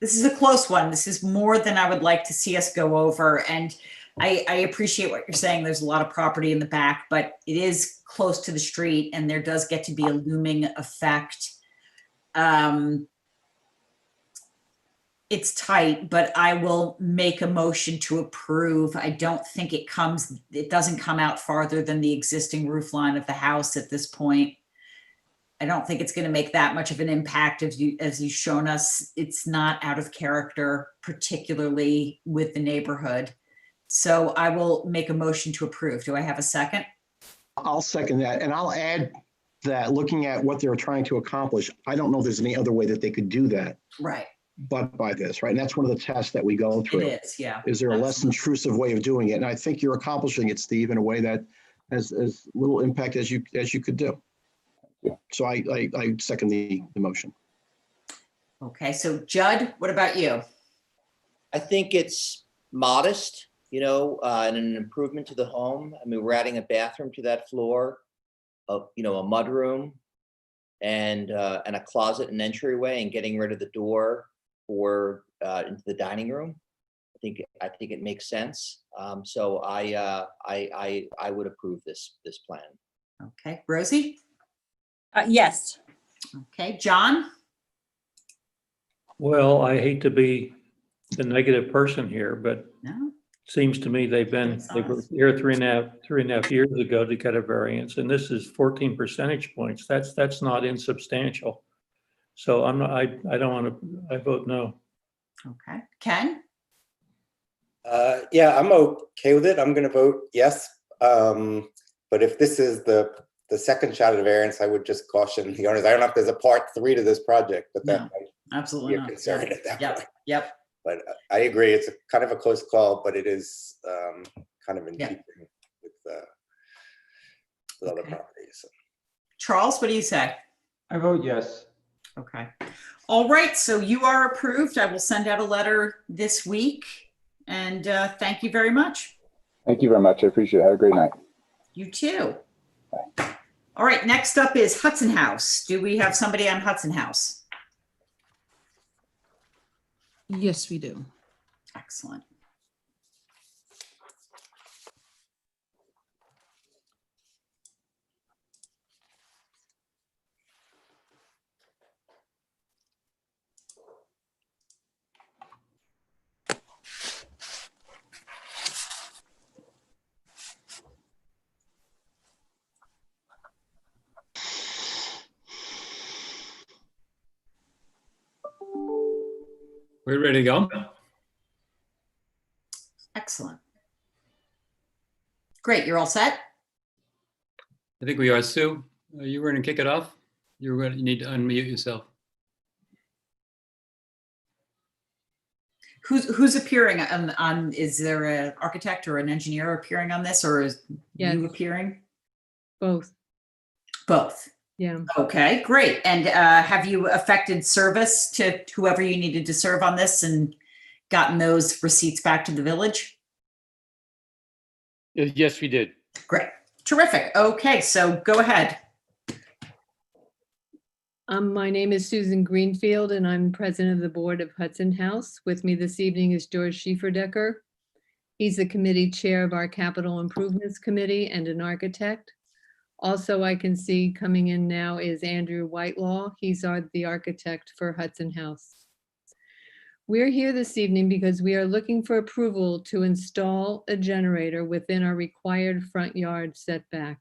This is a close one. This is more than I would like to see us go over. And I appreciate what you're saying. There's a lot of property in the back, but it is close to the street and there does get to be a looming effect. It's tight, but I will make a motion to approve. I don't think it doesn't come out farther than the existing roof line of the house at this point. I don't think it's going to make that much of an impact as you've shown us. It's not out of character, particularly with the neighborhood. So I will make a motion to approve. Do I have a second? I'll second that. And I'll add that looking at what they're trying to accomplish, I don't know if there's any other way that they could do that, Right. but by this, right? And that's one of the tests that we go through. It is, yeah. Is there a less Absolutely. intrusive way of doing it? And I think you're accomplishing it, Steve, in a way that has as little impact as you could do. Yeah. So I second the motion. Okay, so Judd, what about you? I think it's modest, and an improvement to the home. I mean, we're adding a bathroom to that floor, a mudroom, and a closet and entryway, and getting rid of the door for into the dining room. I think it makes sense. So I would approve this plan. Okay, Rosie? Yes. Okay, John? Well, I hate to be the negative person here, but No? seems to me they were here three and a half years ago to get a variance, and this is 14 percentage points. That's not insubstantial. So I don't want to, I vote no. Okay, Ken? Yeah, I'm okay with it. I'm going to vote yes. But if this is the second shot of the variance, I would just caution the owners. I don't know if there's a part 3 to this project, but that No, might absolutely be a not. concern at that point. Yep. But I agree, it's kind of a close call, but it is kind of in Yeah. keeping with other Okay. properties. Charles, what do you say? I vote yes. Okay. All right, so you are approved. I will send out a letter this week. And thank you very much. Thank you very much. I appreciate it. Have a great night. You too. All right, next up is Hudson House. Do we have somebody on Hudson House? Yes, we do. Excellent. We're ready to go. Excellent. Great, you're all set? I think we are. Sue, you were going to kick it off. You need to unmute yourself. Who's appearing on, is there an architect or an engineer appearing on this, or is you appearing? Both. Both. Yeah. Okay, great. And have you affected service to whoever you needed to serve on this and gotten those receipts back to the village? Yes, we did. Great. Terrific. Okay, so go ahead. My name is Susan Greenfield, and I'm president of the board of Hudson House. With me this evening is George Schieferdecker. He's the committee chair of our Capital Improvements Committee and an architect. Also, I can see coming in now is Andrew Whitelaw. He's the architect for Hudson House. We're here this evening because we are looking for approval to install a generator within our required front yard setback.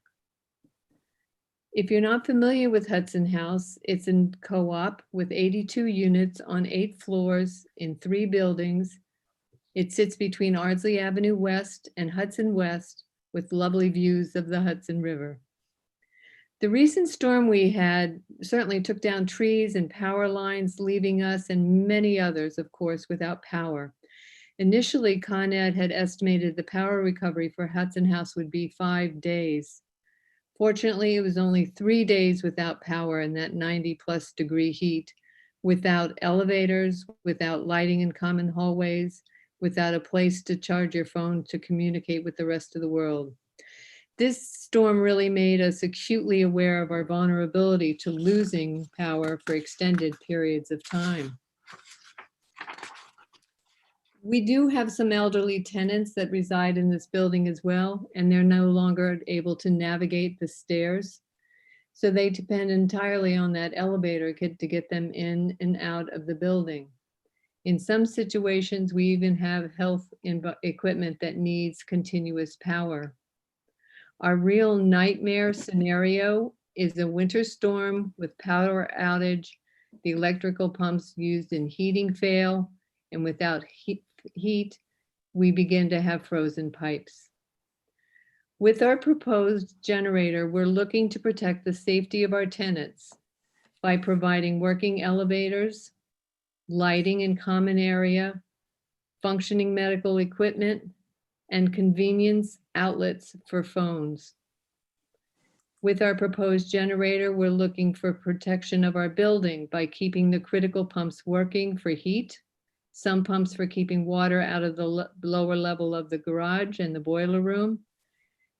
If you're not familiar with Hudson House, it's a co-op with 82 units on 8 floors in 3 buildings. It sits between Ardsley Avenue West and Hudson West with lovely views of the Hudson River. The recent storm we had certainly took down trees and power lines, leaving us and many others, of course, without power. Initially, Con Ed had estimated the power recovery for Hudson House would be 5 days. Fortunately, it was only 3 days without power in that 90+ degree heat, without elevators, without lighting in common hallways, without a place to charge your phone to communicate with the rest of the world. This storm really made us acutely aware of our vulnerability to losing power for extended periods of time. We do have some elderly tenants that reside in this building as well, and they're no longer able to navigate the stairs. So they depend entirely on that elevator to get them in and out of the building. In some situations, we even have health equipment that needs continuous power. Our real nightmare scenario is a winter storm with power outage, the electrical pumps used in heating fail, and without heat, we begin to have frozen pipes. With our proposed generator, we're looking to protect the safety of our tenants by providing working elevators, lighting in common area, functioning medical equipment, and convenience outlets for phones. With our proposed generator, we're looking for protection of our building by keeping the critical pumps working for heat, some pumps for keeping water out of the lower level of the garage and the boiler room.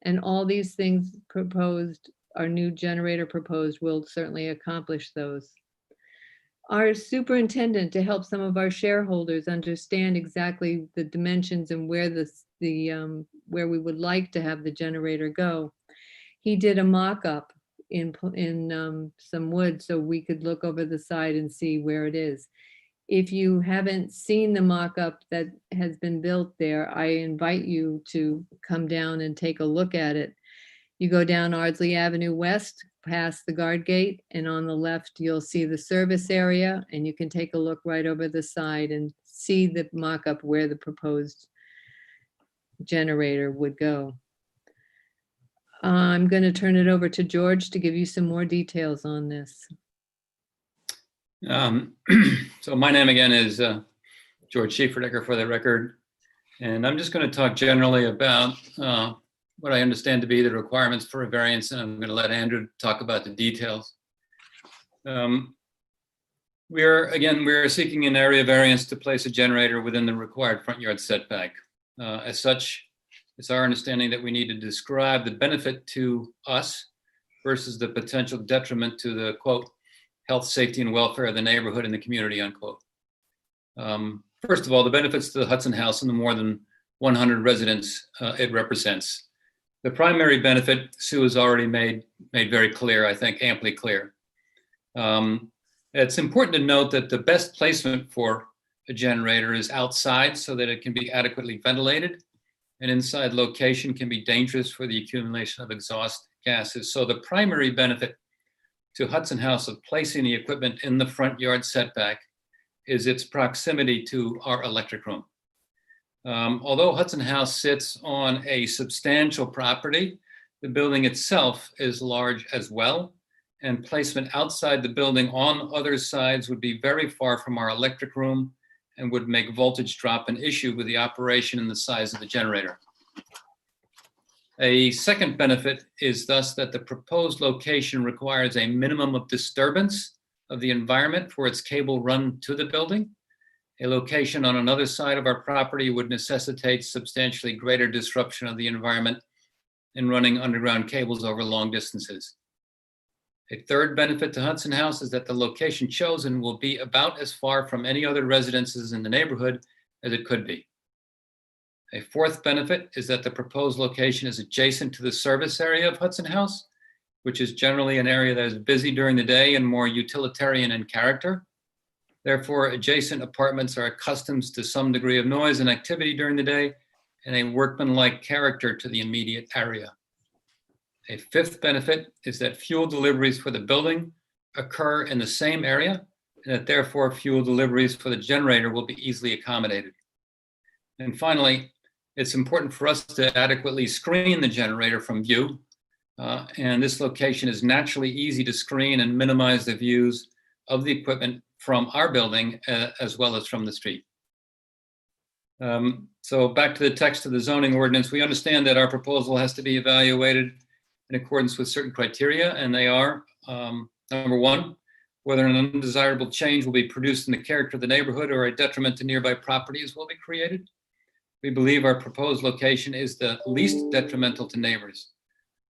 And all these things proposed, our new generator proposed, will certainly accomplish those. Our superintendent, to help some of our shareholders understand exactly the dimensions and where where we would like to have the generator go, he did a mock-up in some wood so we could look over the side and see where it is. If you haven't seen the mock-up that has been built there, I invite you to come down and take a look at it. You go down Ardsley Avenue West, past the guard gate, and on the left, you'll see the service area, and you can take a look right over the side and see the mock-up where the proposed generator would go. I'm going to turn it over to George to give you some more details on this. So my name again is George Schieferdecker, for the record, and I'm just going to talk generally about what I understand to be the requirements for a variance, and I'm going to let Andrew talk about the details. We're seeking an area variance to place a generator within the required front yard setback. As such, it's our understanding that we need to describe the benefit to us versus the potential detriment to the, quote, health, safety, and welfare of the neighborhood and the community, unquote. First of all, the benefits to the Hudson House and the more than 100 residents it represents. The primary benefit Sue has already made very clear, I think amply clear. It's important to note that the best placement for a generator is outside so that it can be adequately ventilated. An inside location can be dangerous for the accumulation of exhaust gases. So the primary benefit to Hudson House of placing the equipment in the front yard setback is its proximity to our electric room. Although Hudson House sits on a substantial property, the building itself is large as well, and placement outside the building on other sides would be very far from our electric room and would make voltage drop an issue with the operation and the size of the generator. A second benefit is thus that the proposed location requires a minimum of disturbance of the environment for its cable run to the building. A location on another side of our property would necessitate substantially greater disruption of the environment in running underground cables over long distances. A third benefit to Hudson House is that the location chosen will be about as far from any other residences in the neighborhood as it could be. A fourth benefit is that the proposed location is adjacent to the service area of Hudson House, which is generally an area that is busy during the day and more utilitarian in character. Therefore, adjacent apartments are accustomed to some degree of noise and activity during the day and a workmanlike character to the immediate area. A fifth benefit is that fuel deliveries for the building occur in the same area, and that therefore fuel deliveries for the generator will be easily accommodated. And finally, it's important for us to adequately screen the generator from view. And this location is naturally easy to screen and minimize the views of the equipment from our building as well as from the street. So back to the text of the zoning ordinance, we understand that our proposal has to be evaluated in accordance with certain criteria, and they are, number one, whether an undesirable change will be produced in the character of the neighborhood or a detriment to nearby properties will be created. We believe our proposed location is the least detrimental to neighbors.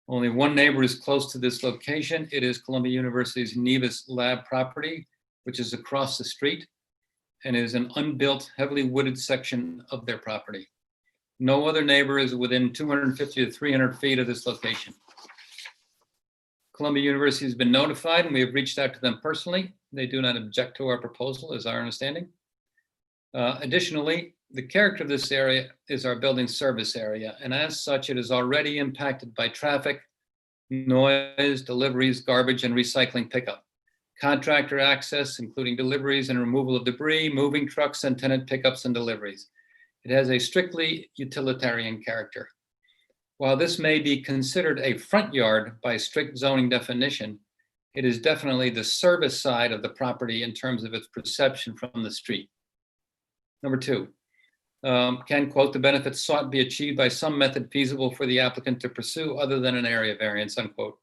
Only one neighbor is close to this location. It is Columbia University's Nevis Lab property, which is across the street and is an unbuilt, heavily wooded section of their property. No other neighbor is within 250 to 300 feet of this location. Columbia University has been notified and we have reached out to them personally. They do not object to our proposal, is our understanding. Additionally, the character of this area is our building service area, and as such, it is already impacted by traffic, noise, deliveries, garbage, and recycling pickup. Contractor access, including deliveries and removal of debris, moving trucks, and tenant pickups and deliveries. It has a strictly utilitarian character. While this may be considered a front yard by strict zoning definition, it is definitely the service side of the property in terms of its perception from the street. Number two, can, quote, the benefits sought be achieved by some method feasible for the applicant to pursue other than an area variance, unquote.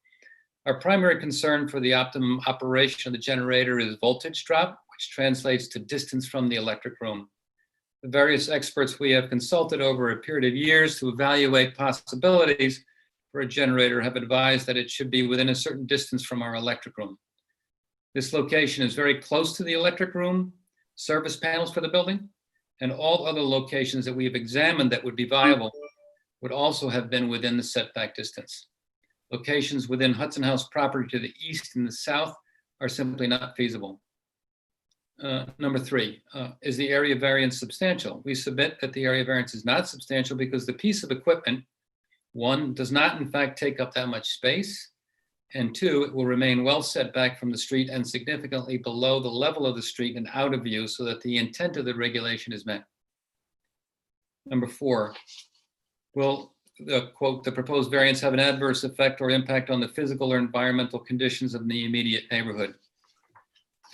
Our primary concern for the optimum operation of the generator is voltage drop, which translates to distance from the electric room. The various experts we have consulted over a period of years to evaluate possibilities for a generator have advised that it should be within a certain distance from our electric room. This location is very close to the electric room, service panels for the building, and all other locations that we have examined that would be viable would also have been within the setback distance. Locations within Hudson House property to the east and the south are simply not feasible. Number three, is the area variance substantial? We submit that the area variance is not substantial because the piece of equipment, one, does not in fact take up that much space, and two, it will remain well set back from the street and significantly below the level of the street and out of view so that the intent of the regulation is met. Number four, will quote, the proposed variance have an adverse effect or impact on the physical or environmental conditions of the immediate neighborhood?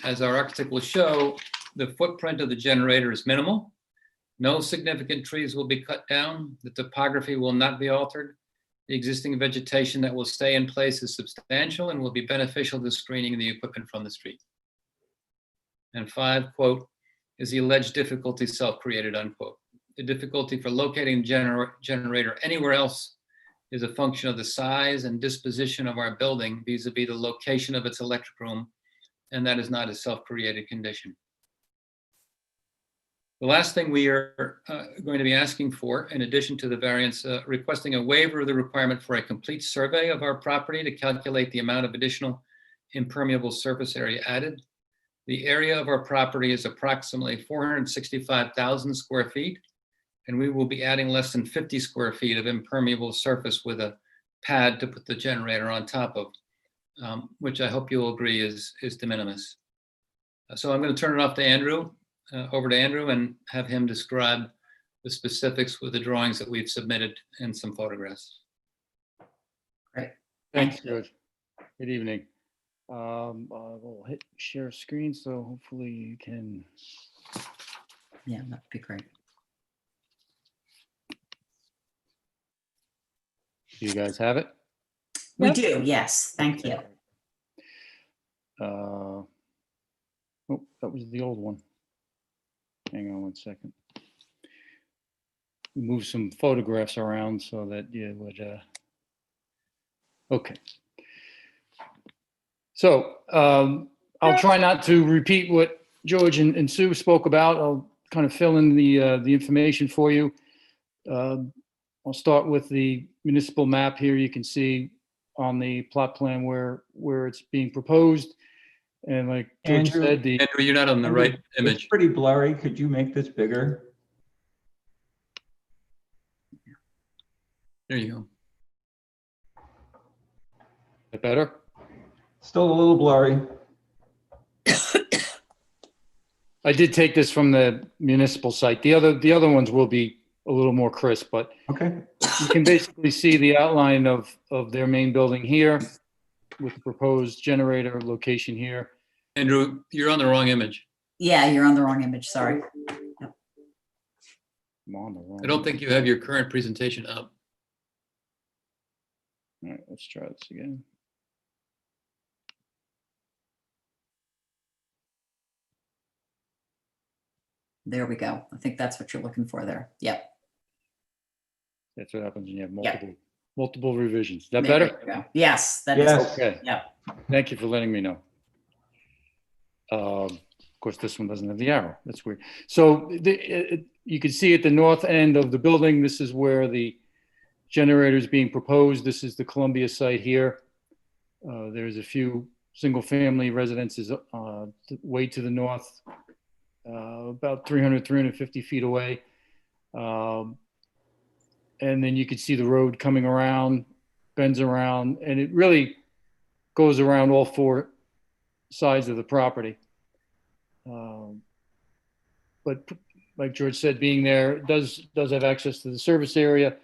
As our architect will show, the footprint of the generator is minimal. No significant trees will be cut down. The topography will not be altered. The existing vegetation that will stay in place is substantial and will be beneficial to screening the equipment from the street. And five, quote, is the alleged difficulty self-created, unquote. The difficulty for locating generator anywhere else is a function of the size and disposition of our building vis-a-vis the location of its electric room, and that is not a self-created condition. The last thing we are going to be asking for, in addition to the variance, requesting a waiver of the requirement for a complete survey of our property to calculate the amount of additional impermeable surface area added. The area of our property is approximately 465,000 square feet, and we will be adding less than 50 square feet of impermeable surface with a pad to put the generator on top of, which I hope you'll agree is de minimis. So I'm going to turn it off to Andrew. Over to Andrew and have him describe the specifics with the drawings that we've submitted and some photographs. Great. Thanks, George. Good evening. We'll hit share screen, so hopefully you can. Yeah, that'd be great. Do you guys have it? We Yep. do, yes, thank you. Oh, that was the old one. Hang on one second. Move some photographs around so that you would, okay. So I'll try not to repeat what George and Sue spoke about. I'll kind of fill in the information for you. I'll start with the municipal map here. You can see on the plot plan where it's being proposed. And like George Andrew? said, Andrew, you're not on the right It's image. pretty blurry. Could you make this bigger? There you go. Is that better? Still a little blurry. I did take this from the municipal site. The other ones will be a little more crisp, but Okay. you can basically see the outline of their main building here with the proposed generator location here. Andrew, you're on the wrong image. Yeah, you're on the wrong image, sorry. I'm on the wrong I don't think you have your current presentation up. All right, let's try this again. There we go. I think that's what you're looking for there. Yep. That's what happens when you have Yeah. multiple revisions. Is that There better? we go. Yes, that is. Yes. Okay. Yeah. Thank you for letting me know. Of course, this one doesn't have the arrow. That's weird. So you can see at the north end of the building, this is where the generator is being proposed. This is the Columbia site here. There's a few single-family residences way to the north, about 350 feet away. And then you can see the road coming around, bends around, and it really goes around all four sides of the property. But like George said, being there does have access to the service area.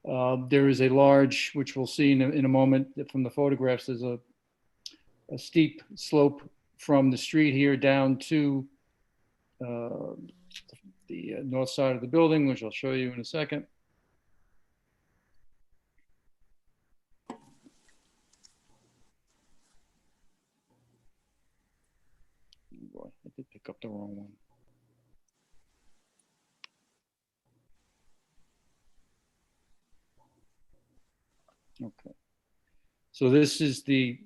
There is a large, which we'll see in a moment from the photographs, there's a steep slope from the street here down to the north side of the building, which I'll show you in a second. Boy, I did pick up the wrong one. Okay. So this is the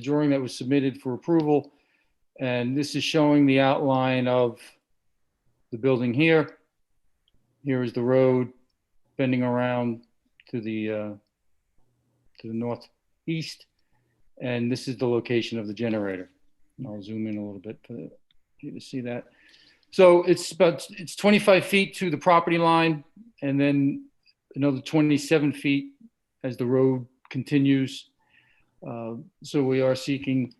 drawing that was submitted for approval. And this is showing the outline of the building here. Here is the road bending around to the northeast. And this is the location of the generator. I'll zoom in a little bit for you to see that. So it's 25 feet to the property line, and then another 27 feet as the road continues. So we are seeking,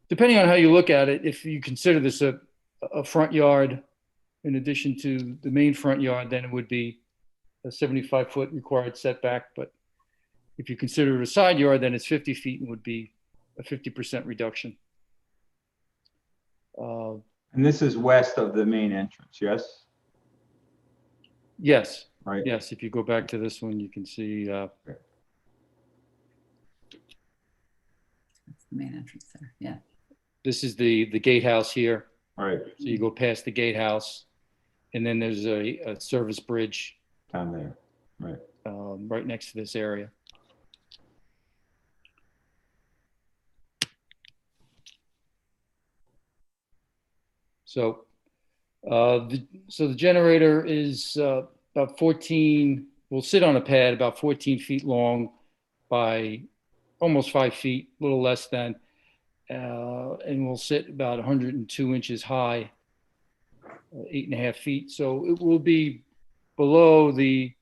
depending on how you look at it, if you consider this a front yard in addition to the main front yard, then it would be a 75-foot required setback. But if you consider it a side yard, then it's 50 feet and would be a 50% reduction. And this is west of the main entrance, yes? Yes. Right. Yes, if you go back to this one, you can see. That's the main entrance there. Yeah. This is the gatehouse here. All right. So you go past the gatehouse, and then there's a service bridge Down there, right. right next to this area. So, the generator is about 14. Will sit on a pad about 14 feet long by almost 5 feet, a little less than, and will sit about 102 inches high, 8.5 feet. So it will be below the.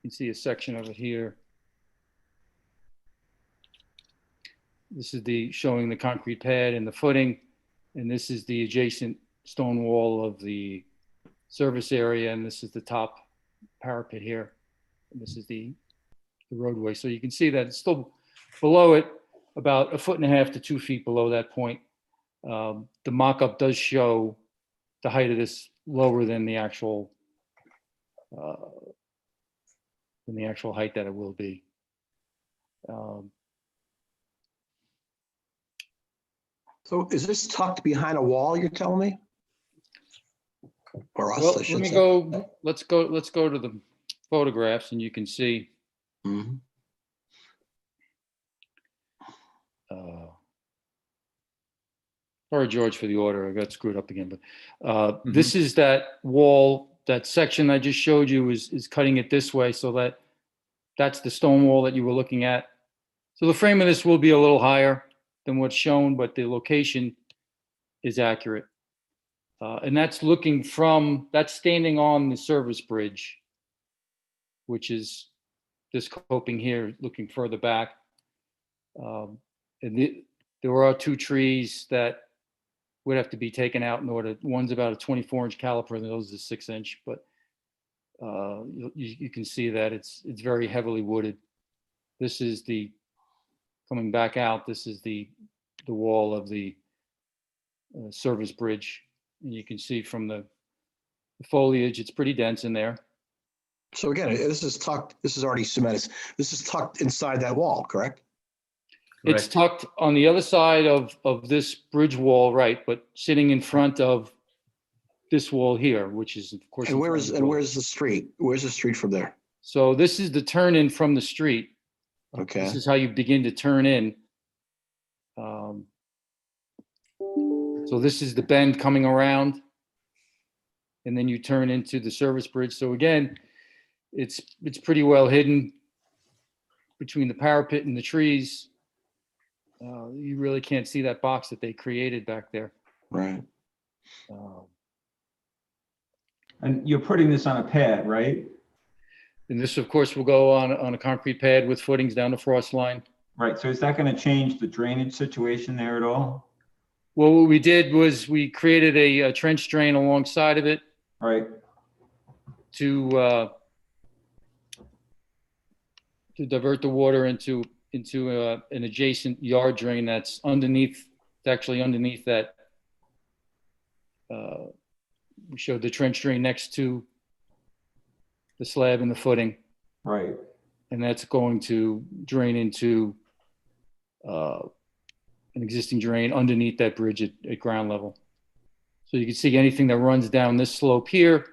You can see a section of it here. This is showing the concrete pad and the footing. And this is the adjacent stone wall of the service area. And this is the top parapet here. And this is the roadway. So you can see that it's still below it, about 1.5 feet to 2 feet below that point. The mock-up does show the height of this lower than the actual height that it will be. So is this tucked behind a wall, you're telling me? Or us, Well, I let should me say. go, let's go to the photographs and you can see. Mhm. Sorry, George, for the order. I got screwed up again, but this is that wall, that section I just showed you is cutting it this way, so that's the stone wall that you were looking at. So the frame of this will be a little higher than what's shown, but the location is accurate. And that's that's standing on the service bridge, which is this coping here, looking further back. There are 2 trees that would have to be taken out in order. One's about a 24-inch caliper, and the other's a 6-inch. But you can see that it's very heavily wooded. This is coming back out. This is the wall of the service bridge, and you can see from the foliage, it's pretty dense in there. So again, this is already cemented. This is tucked inside that wall, correct? It's tucked on the other side of this bridge wall, right, but sitting in front of this wall here, which is of course. And where's the street? Where's the street from there? So this is the turn in from the street. Okay. This is how you begin to turn in. So this is the bend coming around, and then you turn into the service bridge. So again, it's pretty well hidden between the parapet and the trees. You really can't see that box that they created back there. Right. And you're putting this on a pad, right? And this, of course, will go on a concrete pad with footings down the frost line. Right, so is that going to change the drainage situation there at all? Well, what we did was we created a trench drain alongside of it. Right. To divert the water into an adjacent yard drain that's actually underneath that. We showed the trench drain next to the slab and the footing. Right. And that's going to drain into an existing drain underneath that bridge at ground level. So you can see anything that runs down this slope here,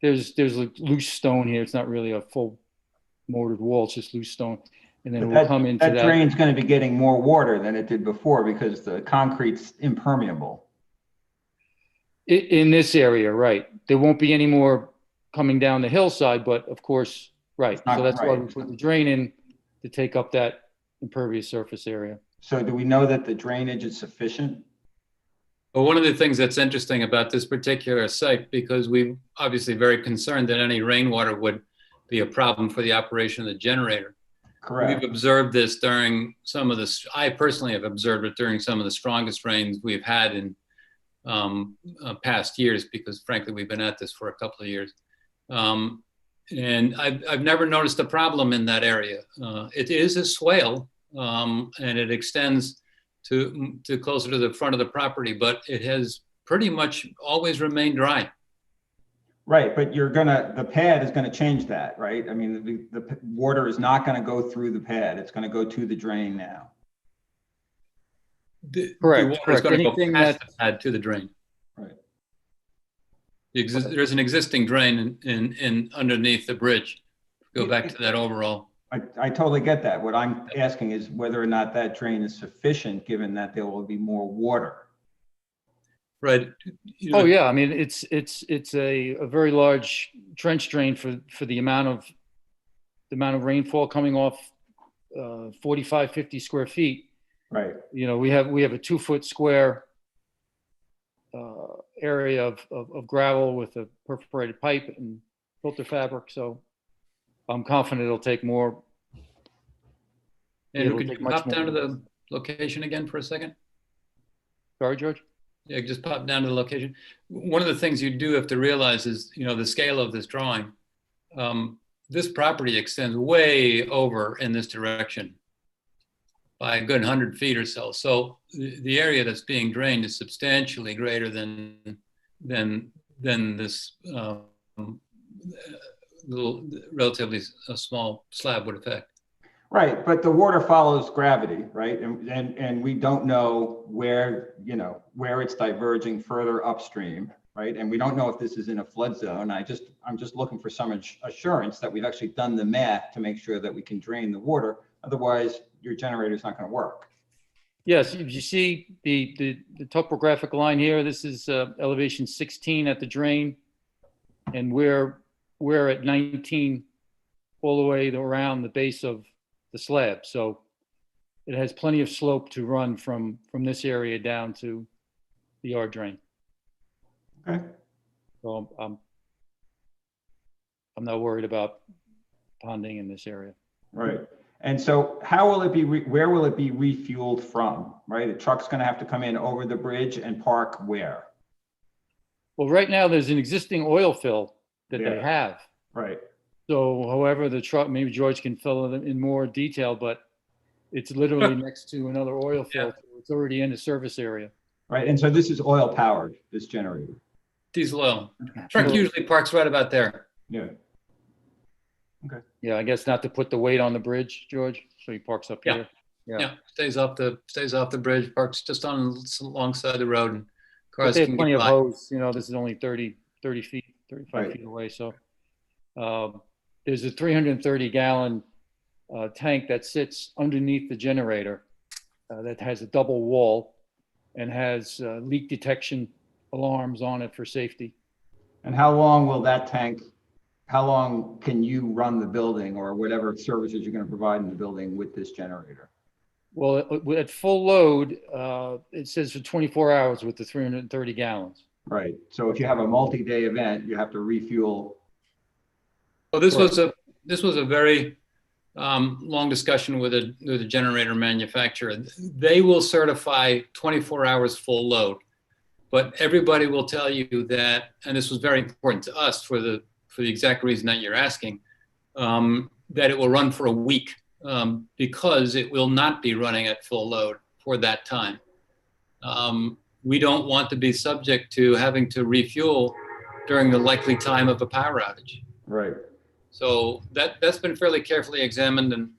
there's a loose stone here. It's not really a full mortared wall, it's just loose stone. And then it will come into that. That drain's going to be getting more water than it did before because the concrete's impermeable. In this area, right. There won't be any more coming down the hillside, but of course, right. So that's why we put the drain in to take up that impervious surface area. So do we know that the drainage is sufficient? Well, one of the things that's interesting about this particular site, because we're obviously very concerned that any rainwater would be a problem for the operation of the generator. Correct. We've observed this during I personally have observed it during some of the strongest rains we've had in past years, because frankly, we've been at this for a couple of years. And I've never noticed a problem in that area. It is a swale, and it extends to closer to the front of the property, but it has pretty much always remained dry. Right, but the pad is gonna change that, right? I mean, the water is not gonna go through the pad. It's gonna go to the drain now. Correct. The water is going to go past the pad to the drain. Right. There's an existing drain in underneath the bridge. Go back to that overall. I totally get that. What I'm asking is whether or not that drain is sufficient, given that there will be more water. Right. Oh yeah, I mean it's a very large trench drain for the amount of rainfall coming off 45, 50 square feet. Right. You know, we have a 2-foot square area of gravel with a perforated pipe and filter fabric. So I'm confident it'll take more. And could you pop down to the location again for a second? Sorry, George? Yeah, just pop down to the location. One of the things you do have to realize is, the scale of this drawing. This property extends way over in this direction by a good 100 feet or so. So the area that's being drained is substantially greater than this little, relatively small slab would affect. Right, but the water follows gravity, right? And we don't know where it's diverging further upstream, right? And we don't know if this is in a flood zone. I'm just looking for some assurance that we've actually done the math to make sure that we can drain the water. Otherwise, your generator is not going to work. Yes, if you see the topographic line here, this is elevation 16 at the drain. And we're at 19 all the way around the base of the slab. So it has plenty of slope to run from this area down to the yard drain. Okay. So I'm not worried about ponding in this area. Right. And so how will it be, where will it be refueled from, right? The truck's going to have to come in over the bridge and park where? Well, right now there's an existing oil fill that they Yeah. have. Right. So however, the truck, maybe George can fill it in more detail, but it's literally next to another oil fill. Yeah. So it's already in the service area. Right. And so this is oil powered, this generator. Diesel oil. Truck usually parks right about there. Yeah. Yeah, I guess not to put the weight on the bridge, George. So he parks up Yeah. here. Yeah, stays off the bridge, parks just alongside the road, and But cars they have can plenty get of by. hose, this is only 30 feet, 35 Right. feet away. So there's a 330 gallon tank that sits underneath the generator that has a double wall and has leak detection alarms on it for safety. And how long will that tank, how long can you run the building or whatever services you're going to provide in the building with this generator? Well, at full load, it says for 24 hours with the 330 gallons. Right. So if you have a multi-day event, you have to refuel. Well, this was a very long discussion with a generator manufacturer. They will certify 24 hours full load, but everybody will tell you that, and this was very important to us for the exact reason that you're asking, that it will run for a week because it will not be running at full load for that time. We don't want to be subject to having to refuel during the likely time of a power outage. Right. So that's been fairly carefully examined, and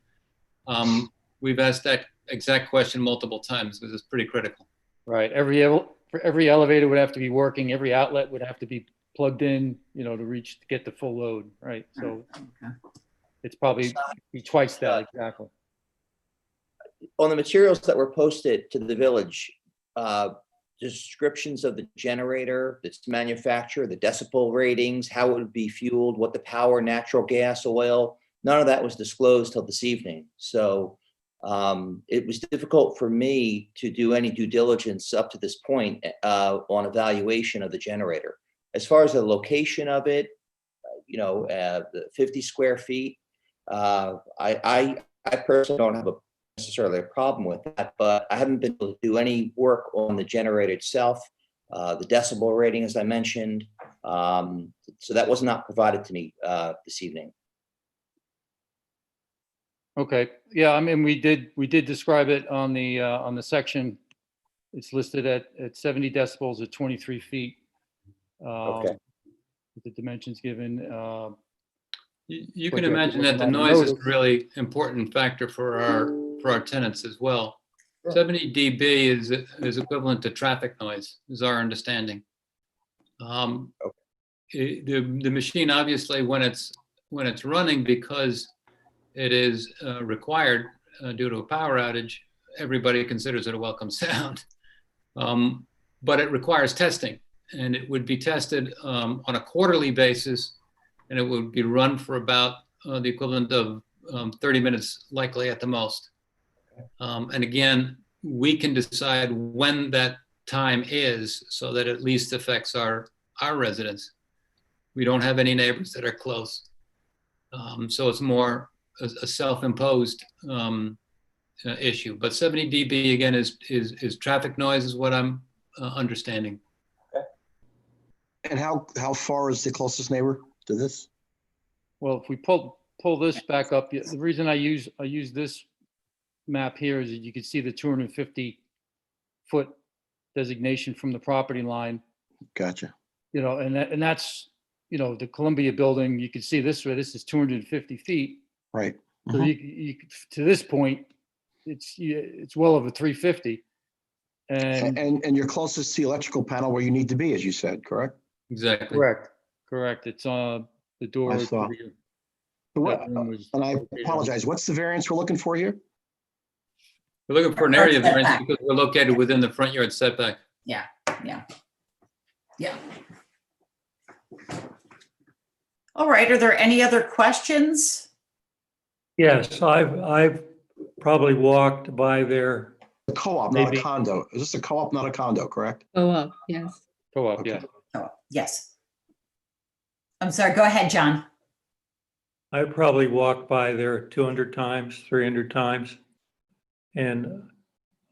we've asked that exact question multiple times because it's pretty critical. Right. Every elevator would have to be working. Every outlet would have to be plugged in, to get the full load. Right. So it's probably be twice that exactly. On the materials that were posted to the village, descriptions of the generator, its manufacturer, the decibel ratings, how it would be fueled, what the power, natural gas, oil, none of that was disclosed till this evening. So it was difficult for me to do any due diligence up to this point on evaluation of the generator. As far as the location of it, the 50 square feet, I personally don't have necessarily a problem with that, but I haven't been able to do any work on the generator itself, the decibel rating, as I mentioned. So that was not provided to me this evening. Okay. Yeah. I mean, we did describe it on the section. It's listed at 70 decibels at 23 feet. Okay. With the dimensions given. You can imagine that the noise is a really important factor for our tenants as well. 70 dB is equivalent to traffic noise, is our understanding. The machine, obviously, when it's running, because it is required due to a power outage, everybody considers it a welcome sound. But it requires testing, and it would be tested on a quarterly basis, and it would be run for about the equivalent of 30 minutes, likely at the most. And again, we can decide when that time is so that at least affects our residents. We don't have any neighbors that are close. So it's more a self-imposed issue. But 70 dB, again, is traffic noise is what I'm understanding. And how far is the closest neighbor to this? Well, if we pull this back up, the reason I use this map here is that you can see the 250-foot designation from the property line. Gotcha. And that's, the Columbia building, you can see this way, this is 250 feet. Right. So you to this point, it's well over 350. And you're closest to the electrical panel where you need to be, as you said, correct? Exactly. Correct. It's on the door. I saw. And I apologize. What's the variance we're looking for here? We're looking for an area Setback. variance because we're located within the front yard setback. Yeah. All right, are there any other questions? Yes, I've probably walked by there. A co-op, not a Maybe. condo. Is this a co-op, not a condo, correct? Go up, yes. Go up, Okay. yeah. Oh, yes. I'm sorry, go ahead, John. I probably walked by there 200 times, 300 times. And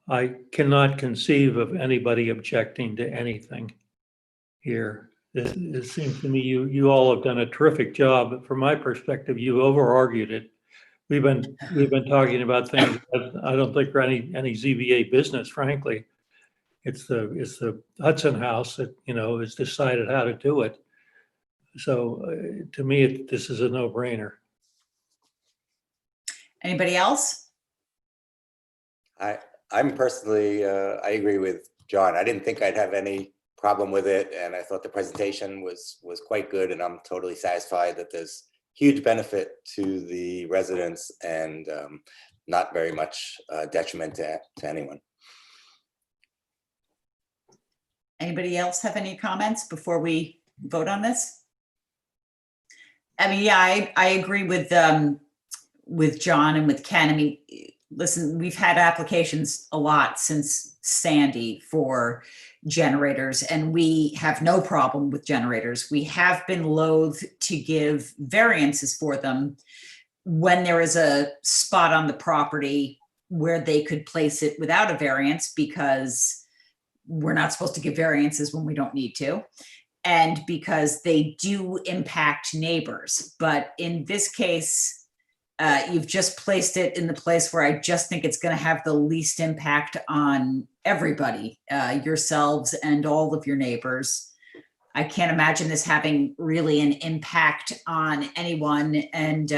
I cannot conceive of anybody objecting to anything here. It seems to me you all have done a terrific job, but from my perspective, you over-argued it. We've been talking about things that I don't think are any ZBA business, frankly. It's the Hudson House that, has decided how to do it. So to me, this is a no-brainer. Anybody else? I'm personally, I agree with John. I didn't think I'd have any problem with it, and I thought the presentation was quite good, and I'm totally satisfied that there's huge benefit to the residents and not very much detriment to anyone. Anybody else have any comments before we vote on this? I mean, yeah, I agree with John and with Ken. I mean, listen, we've had applications a lot since Sandy for generators, and we have no problem with generators. We have been loath to give variances for them when there is a spot on the property where they could place it without a variance, because we're not supposed to give variances when we don't need to, and because they do impact neighbors. But in this case, you've just placed it in the place where I just think it's going to have the least impact on everybody, yourselves and all of your neighbors. I can't imagine this having really an impact on anyone. And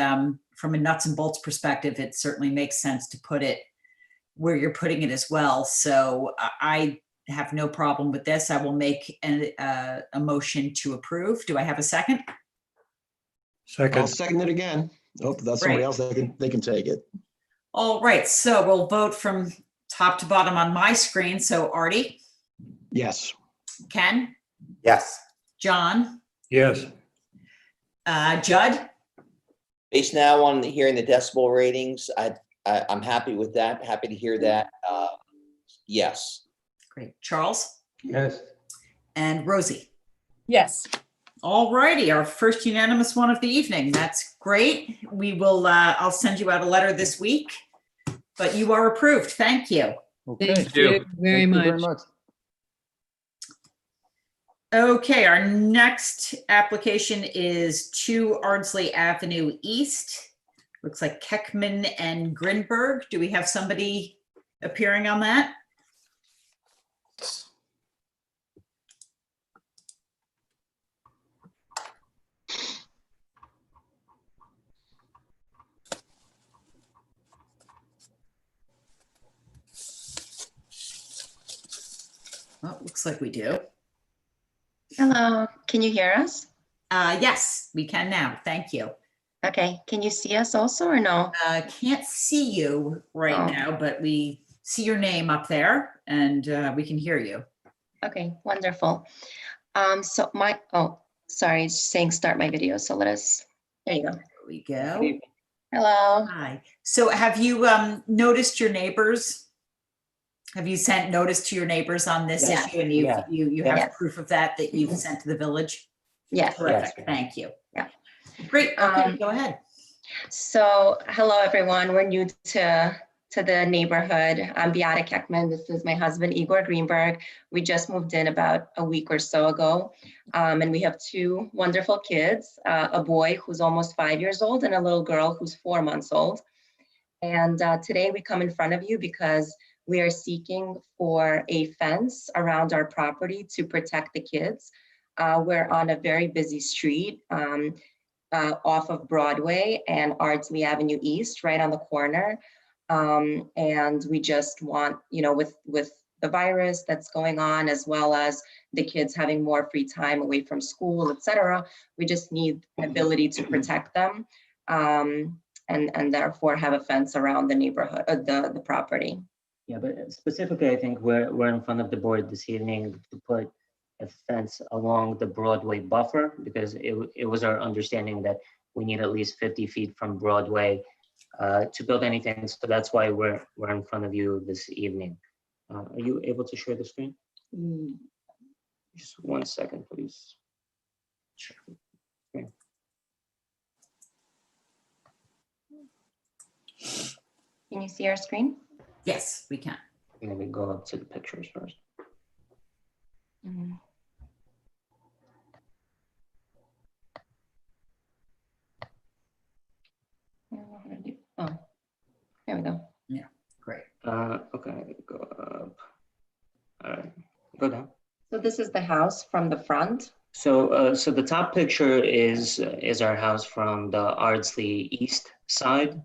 from a nuts and bolts perspective, it certainly makes sense to put it where you're putting it as well. So I have no problem with this. I will make a motion to approve. Do I have a second? I'll Second. second it again. Oh, that's somebody Great. else. They can take it. All right, so we'll vote from top to bottom on my screen. So Artie, Yes. Ken, Yes. John, Yes. Judd, Based now on hearing the decibel ratings, I'm happy with that, happy to hear that. Yes. great, Charles, Yes. and Rosie. Yes. All righty, our first unanimous one of the evening. That's great. We will, I'll send you out a letter this week, but you are approved. Thank you. Okay. Thank you. you very Thank you much. Okay, our next application is 2 Ardsley Avenue East. Looks like Keckman and Grinberg. Do we have somebody appearing on that? Well, looks like we do. Hello, can you hear us? Yes, we can now. Thank you. Okay, can you see us also or no? Can't see you right Oh. now, but we see your name up there and we can hear you. Okay, wonderful. Sorry, it's saying start my video, so there you go. There we go. Hello. Hi. So have you noticed your neighbors? Have you sent notice to your neighbors on this Yeah. issue, and Yeah. you have Yes. proof of that you've sent to the village? Yes. Terrific. Thank you. Yeah. Great. Okay, Um, go ahead. So, hello everyone. We're new to the neighborhood. I'm Beata Keckman. This is my husband, Igor Greenberg. We just moved in about a week or so ago. And we have 2 wonderful kids, a boy who's almost 5 years old and a little girl who's 4 months old. And today we come in front of you because we are seeking for a fence around our property to protect the kids. We're on a very busy street off of Broadway and Ardsley Avenue East, right on the corner. And we just want, with the virus that's going on, as well as the kids having more free time away from school, et cetera, we just need an ability to protect them and therefore have a fence around the neighborhood, the property. Yeah, but specifically, I think we're in front of the board this evening to put a fence along the Broadway buffer, because it was our understanding that we need at least 50 feet from Broadway to build anything. So that's why we're in front of you this evening. Are you able to share the screen? Just 1 second, please. Sure. Okay. Can you see our screen? Yes, we can. Let me go up to the pictures first. Mhm. Oh, there we go. Yeah, great. Okay, go up. All right, go down. So this is the house from the front. So, so the top picture is our house from the Ardsley East side.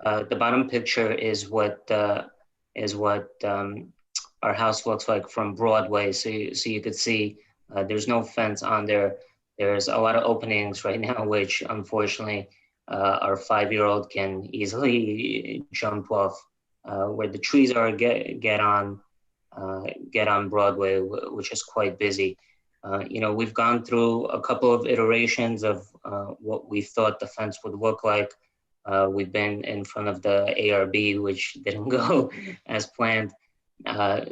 The bottom picture is what our house looks like from Broadway. So you could see there's no fence on there. There's a lot of openings right now, which unfortunately our 5-year-old can easily jump off. Where the trees are, get on Broadway, which is quite busy. You know, we've gone through a couple of iterations of what we thought the fence would look like. We've been in front of the ARB, which didn't go as planned.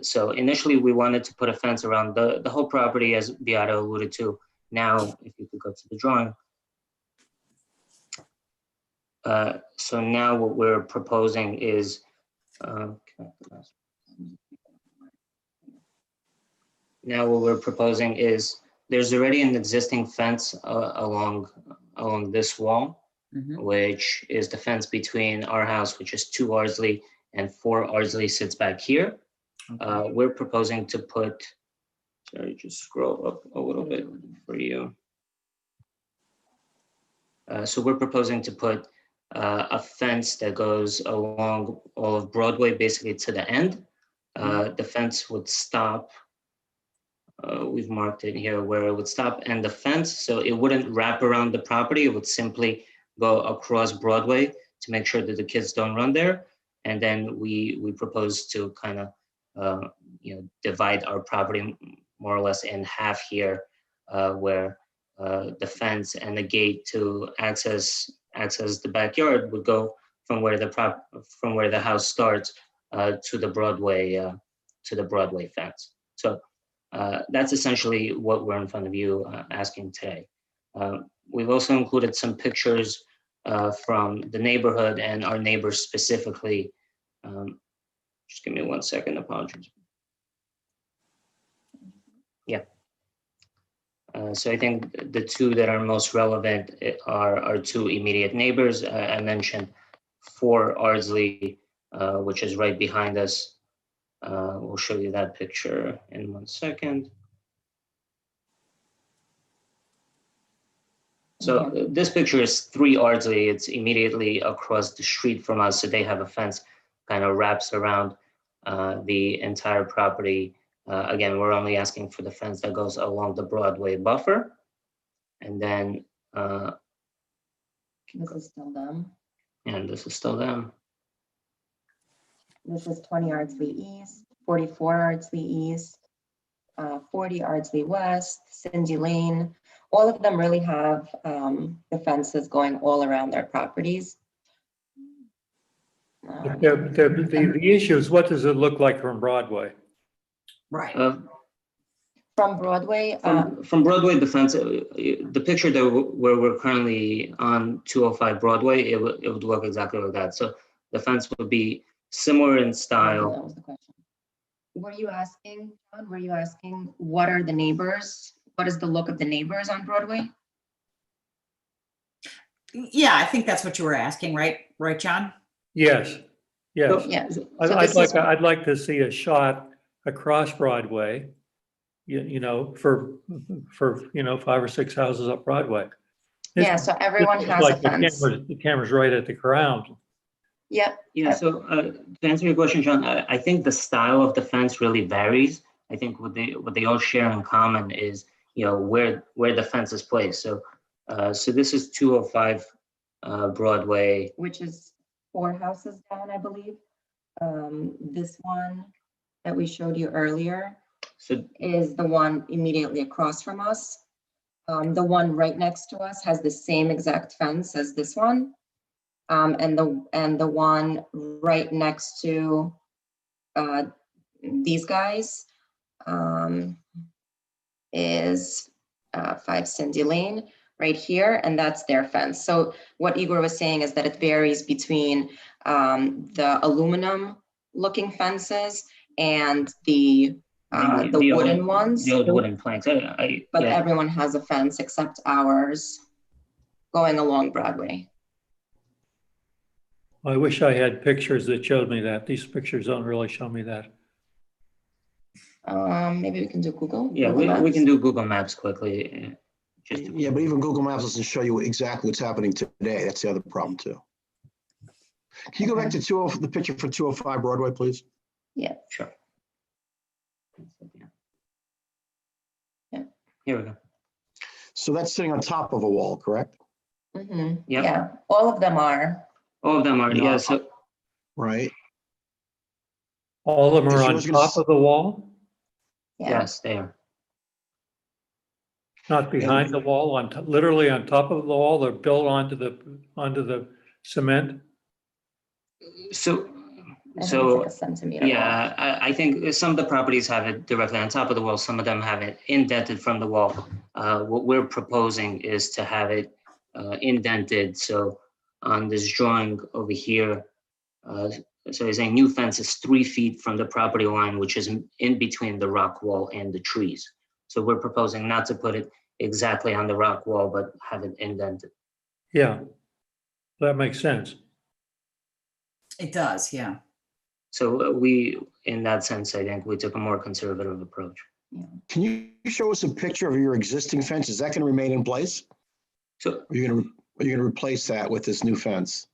So initially we wanted to put a fence around the whole property, as Beata alluded to. Now, if you could go to the drawing. So now what we're proposing is, there's already an existing fence along this wall, which is the fence between our house, which is 2 Ardsley, and 4 Ardsley sits back here. We're proposing to put, sorry, just scroll up a little bit for you. So we're proposing to put a fence that goes along all of Broadway, basically to the end. The fence would stop. We've marked it here where it would stop, and the fence, so it wouldn't wrap around the property. It would simply go across Broadway to make sure that the kids don't run there. And then we propose to kind of divide our property more or less in half here, where the fence and the gate to access the backyard would go from where the house starts to the Broadway fence. So that's essentially what we're in front of you asking today. We've also included some pictures from the neighborhood and our neighbors specifically. Just give me 1 second, apologies. Yeah. So I think the two that are most relevant are our 2 immediate neighbors. I mentioned 4 Ardsley, which is right behind us. We'll show you that picture in 1 second. So this picture is 3 Ardsley. It's immediately across the street from us. So they have a fence kind of wraps around the entire property. Again, we're only asking for the fence that goes along the Broadway buffer. And then This is still them. and this is still them. This is 20 Ardsley East, 44 Ardsley East, 40 Ardsley West, Cindy Lane. All of them really have the fences going all around their properties. The issue is, what does it look like from Broadway? Right. From Broadway, From Broadway, the fence, the picture that where we're currently on 205 Broadway, it would look exactly like that. So the fence would be similar in that style. was the question. Were you asking, John, what are the neighbors? What is the look of the neighbors on Broadway? Yeah, I think that's what you were asking, right? Right, John? Yes, yes. Yeah. So I'd this I'd like to see a shot across Broadway, you know, for 5 or 6 houses up Broadway. Yeah, so everyone It's has a like fence. the camera's right at the ground. Yep. Yeah, so to answer your question, John, I think the style of the fence really varies. I think what they all share in common is, where the fence is placed. So so this is 205 Broadway. Which is 4 houses down, I believe. This one that we showed you earlier So is the one immediately across from us. The one right next to us has the same exact fence as this one. And the one right next to these guys is 5 Cindy Lane right here, and that's their fence. So what Igor was saying is that it varies between the aluminum looking fences and the wooden ones. The old wooden planks. But Yeah. everyone has a fence except ours going along Broadway. I wish I had pictures that showed me that. These pictures don't really show me that. Maybe we can do Google. Yeah, Google we Maps. can do Google Maps quickly. Yeah, but even Google Maps doesn't show you exactly what's happening today. That's the other problem too. Can you go back to the picture for 205 Broadway, please? Yeah. Sure. Yeah. Here we go. So that's sitting on top of a wall, correct? Mm-hmm. Yep. Yeah, all of them are. All of them are, yeah, so Right. All of them If are you on was gonna top of the wall, Yeah. yes, they are. not behind the wall, literally on top of the wall. They're built onto the cement. So, I think it's so like a centimeter. yeah, I think some of the properties have it directly on top of the wall. Some of them have it indented from the wall. What we're proposing is to have it indented. So on this drawing over here, so he's saying new fence is 3 feet from the property line, which is in between the rock wall and the trees. So we're proposing not to put it exactly on the rock wall, but have it indented. Yeah, that makes sense. It does, yeah. So we, in that sense, I think we took a more conservative approach. Can you show us a picture of your existing fence? Is that going to remain in place? So Are you going to replace that with this new fence?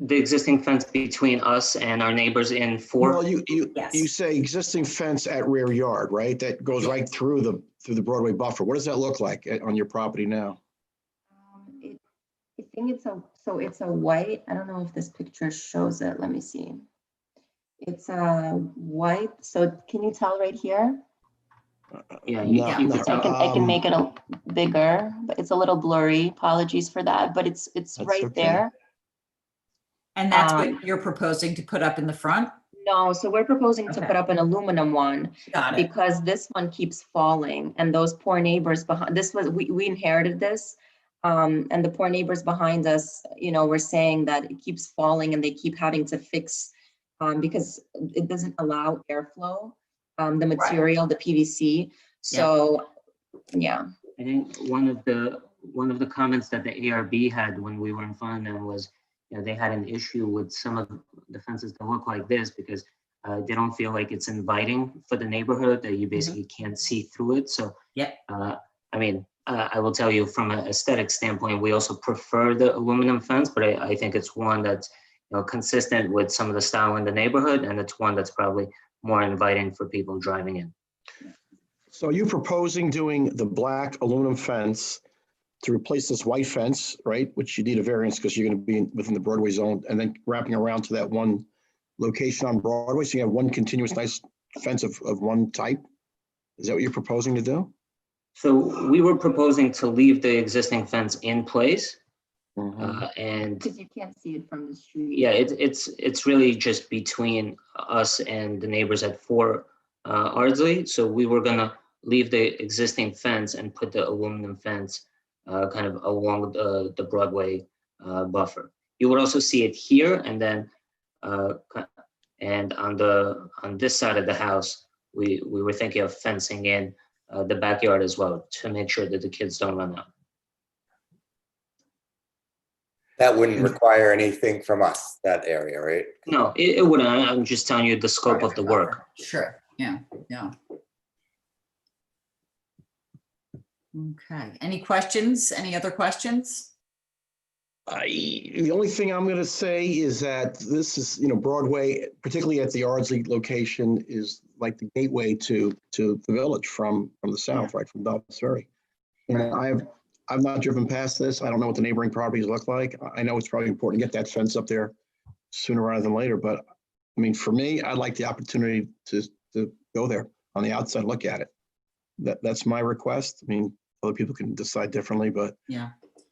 the existing fence between us and our neighbors in 4. Well, you Yes. say existing fence at rear yard, right? That goes right through the Broadway buffer. What does that look like on your property now? I think it's a white. I don't know if this picture shows it. Let me see. It's a white. So can you tell right here? Yeah, No, you no. can tell. I can make it a bigger, but it's a little blurry. Apologies for that, but it's right okay. there. And that's what you're proposing to put up in the front? No, so we're proposing to Okay. put up an aluminum one Got it. because this one keeps falling, and those poor neighbors behind, we inherited this. And the poor neighbors behind us, were saying that it keeps falling and they keep having to fix, because it doesn't allow airflow, the material, the PVC. So, yeah. I think one of the comments that the ARB had when we were in front of them was, they had an issue with some of the fences that look like this because they don't feel like it's inviting for the neighborhood, that you basically can't see through it. So, I will tell you from an aesthetic standpoint, we also prefer the aluminum fence, but I think it's one that's consistent with some of the style in the neighborhood, and it's one that's probably more inviting for people driving in. So are you proposing doing the black aluminum fence to replace this white fence, right? Which you need a variance because you're going to be within the Broadway zone, and then wrapping around to that one location on Broadway. So you have one continuous nice fence of one type. Is that what you're proposing to do? So we were proposing to leave the existing fence in place. And Because you can't see it from the street. yeah, it's really just between us and the neighbors at 4 Ardsley. So we were gonna leave the existing fence and put the aluminum fence kind of along the Broadway buffer. You would also see it here, and then and on this side of the house, we were thinking of fencing in the backyard as well to make sure that the kids don't run out. That wouldn't require anything from us, that area, right? No, it wouldn't. I'm just telling you the scope of the work. Sure, yeah. Okay, any questions? Any other questions? The only thing I'm going to say is that this is, Broadway, particularly at the Ardsley location, is like the gateway to the village from the south, right, from Dobbs Ferry. And I've not driven past this. I don't know what the neighboring properties look like. I know it's probably important to get that fence up there sooner rather than later, but I mean, for me, I'd like the opportunity to go there on the outside, look at it. That's my request. I mean, other people can decide differently, but Yeah.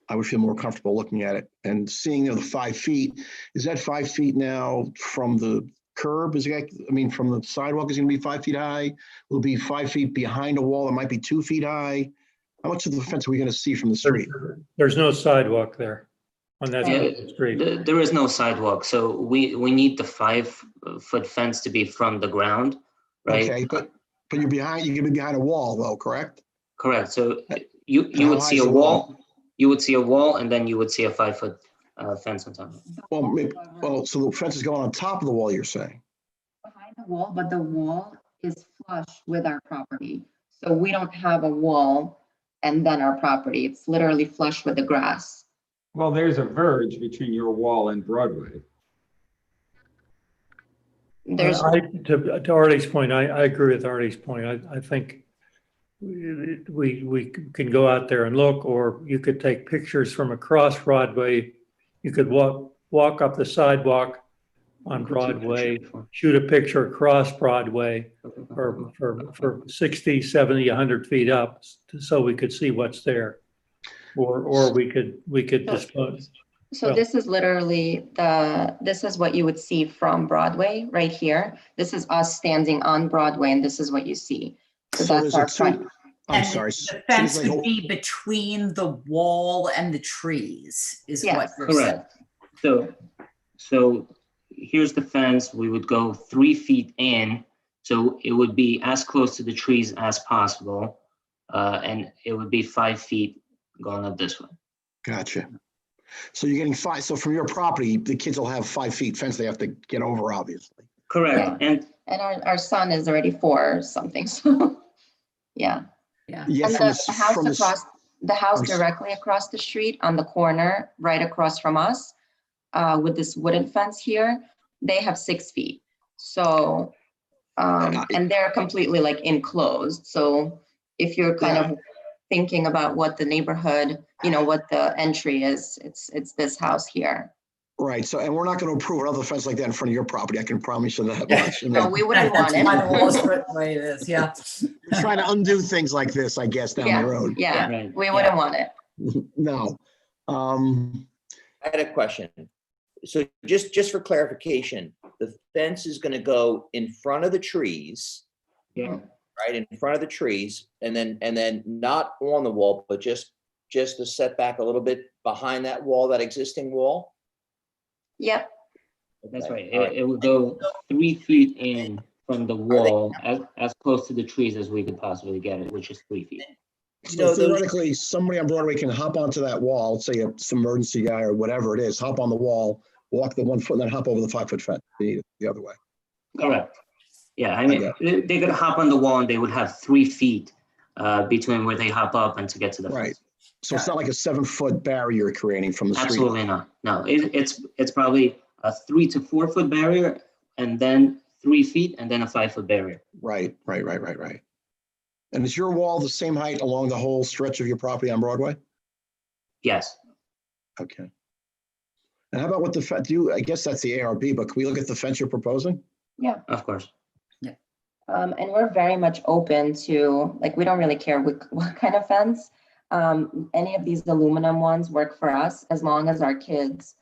I would feel more comfortable looking at it and seeing the 5 feet. Is that 5 feet now from the curb? From the sidewalk is going to be 5 feet high? Will it be 5 feet behind a wall that might be 2 feet high? How much of the fence are we going to see from the street? There's no sidewalk there on that Yeah, side of the street. there is no sidewalk, so we need the 5-foot fence to be from the ground, right? Okay, but you're going to be behind a wall though, correct? Correct. So you How would high see is a the wall, you would see a wall, and then you would see a 5-foot fence on top of it. Well, so the fence is going on top of the wall, you're saying? Behind the wall, but the wall is flush with our property. So we don't have a wall and then our property. It's literally flush with the grass. Well, there's a verge between your wall and Broadway. There's, To Artie's point, I agree with Artie's point. I think we can go out there and look, or you could take pictures from across Broadway. You could walk up the sidewalk on Broadway, shoot a picture across Broadway for 60, 70, 100 feet up, so we could see what's there. Or we could dispose. so well- this is literally this is what you would see from Broadway right here. This is us standing on Broadway and this is what you see. So that's there's our a front. I'm And sorry. the fence seems like would be between the wall and the trees is what Yes. you're saying. Correct. So here's the fence. We would go 3 feet in, so it would be as close to the trees as possible, and it would be 5 feet going up this way. Gotcha. So you're getting 5. So from your property, the kids will have 5 feet fence they have to get over, obviously. Correct. And our son is already 4 or something. So yeah. Yeah. Yeah, And from the house from across, the house I'm s- directly across the street on the corner, right across from us, with this wooden fence here, they have 6 feet. So, and they're completely like enclosed. So if you're kind of thinking about what the neighborhood, what the entry is, it's this house here. Right. So, and we're not going to approve another fence like that in front of your property. I can promise you that much. I No, mean, we wouldn't want That's why the wall is it. the way it is, yeah. we're trying to undo things like this, I guess, down Yeah, the road. yeah, Right. we wouldn't want it. No. I had a question. So just for clarification, the fence is gonna go in front of the trees, yeah, right, in front of the trees, and then not on the wall, but just to set back a little bit behind that wall, that existing wall? Yep. that's right. All right. It would go 3 feet in from the wall, as close to the trees as we could possibly get it, which is 3 feet. So theoretically, somebody on Broadway can hop onto that wall, say a emergency guy or whatever it is, hop on the wall, walk the 1 foot, and then hop over the 5-foot fence. They need it the other way. Correct. Yeah, I mean, they could hop on the wall and they would have 3 feet between where they hop up and to get to the Right. fence. So it's not like a 7-foot barrier you're creating from the street. Absolutely not. No, it's probably a 3 to 4 foot barrier, and then 3 feet, and then a 5-foot barrier. Right. And is your wall the same height along the whole stretch of your property on Broadway? Yes. Okay. And how about what the fence, I guess that's the ARB, but can we look at the fence you're proposing? Yeah. Of course. And we're very much open to, like, we don't really care what kind of fence. Any of these aluminum ones work for us as long as our kids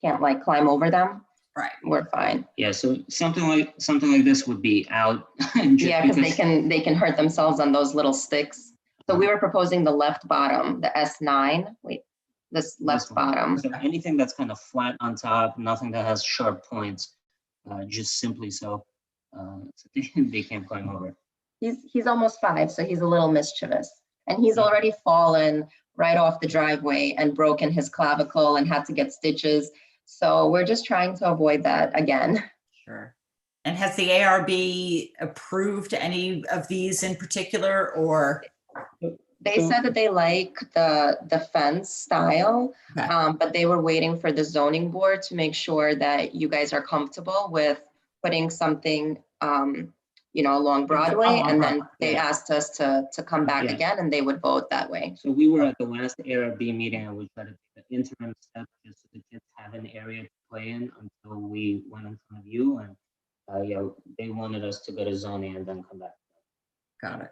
can't like climb over them. Right. We're fine. Yeah. So something like this would be out. Yeah, because they can hurt themselves on those little sticks. So we were proposing the left bottom, the S9. Wait, this left bottom. So anything that's kind of flat on top, nothing that has sharp points, just simply so they can't climb over. He's almost 5, so he's a little mischievous. And he's already fallen right off the driveway and broken his clavicle and had to get stitches. So we're just trying to avoid that again. Sure. And has the ARB approved any of these in particular, or? They said that they like the fence style, Okay. but they were waiting for the zoning board to make sure that you guys are comfortable with putting something, along Broadway. And then they asked us to come back Yeah. again and they would vote that way. So we were at the last ARB meeting and we tried to take an interim step just so the kids have an area to play in until we went in front of you. And Yeah, they wanted us to go to zoning and then come back. Got it.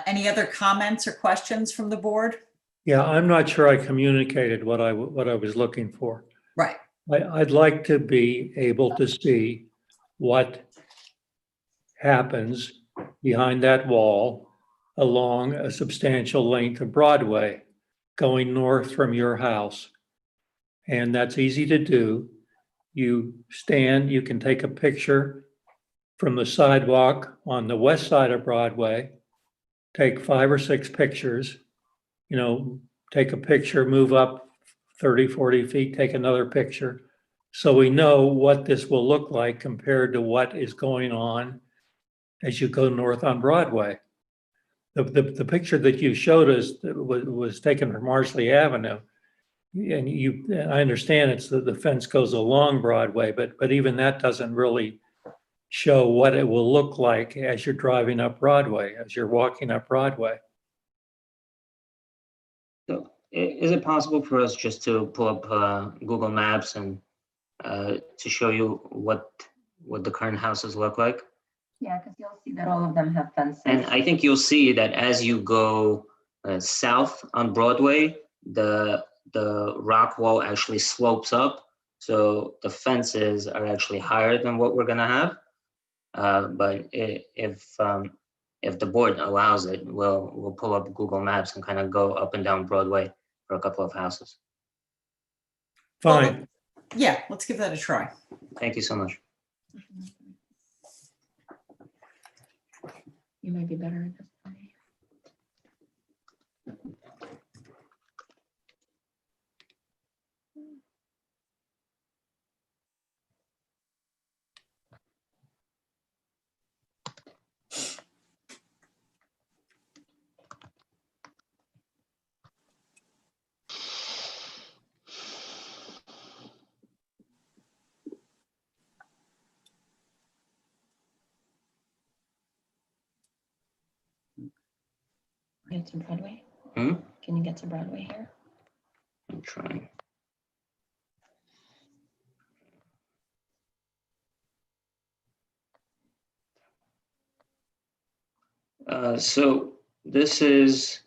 Any other comments or questions from the board? Yeah, I'm not sure I communicated what I was looking for. Right. I'd like to be able to see what happens behind that wall along a substantial length of Broadway going north from your house. And that's easy to do. You stand, you can take a picture from the sidewalk on the west side of Broadway, take 5 or 6 pictures, take a picture, move up 30, 40 feet, take another picture. So we know what this will look like compared to what is going on as you go north on Broadway. The picture that you showed us was taken from Marsley Avenue. And I understand it's the fence goes along Broadway, but even that doesn't really show what it will look like as you're driving up Broadway, as you're walking up Broadway. So is it possible for us just to pull up Google Maps and to show you what the current houses look like? Yeah, because you'll see that all of them have fences. And I think you'll see that as you go south on Broadway, the rock wall actually slopes up. So the fences are actually higher than what we're gonna have. But if the board allows it, we'll pull up Google Maps and kind of go up and down Broadway for a couple of houses. Fine. Yeah, let's give that a try. Thank you so much. You might be better at this. Get to Broadway? Hmm? Can you get to Broadway here? I'm trying. So this is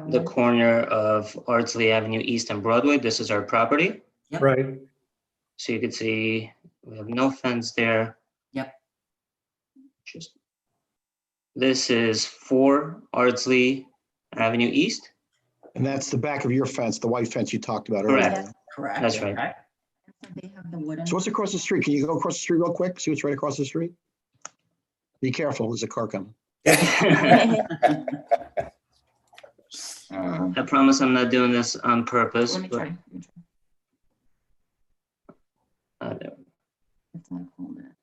the corner of Ardsley Avenue East and Broadway. This is our property. Yep. Right. So you can see we have no fence there. Yep. This is 4 Ardsley Avenue East. And that's the back of your fence, the white fence you talked about earlier. Correct. Correct. That's right. Okay. They have the wooden. So what's across the street? Can you go across the street real quick? See what's right across the street? Be careful, there's a car coming. I promise I'm not doing this on purpose. Let me but- try. there. It's not cool, man.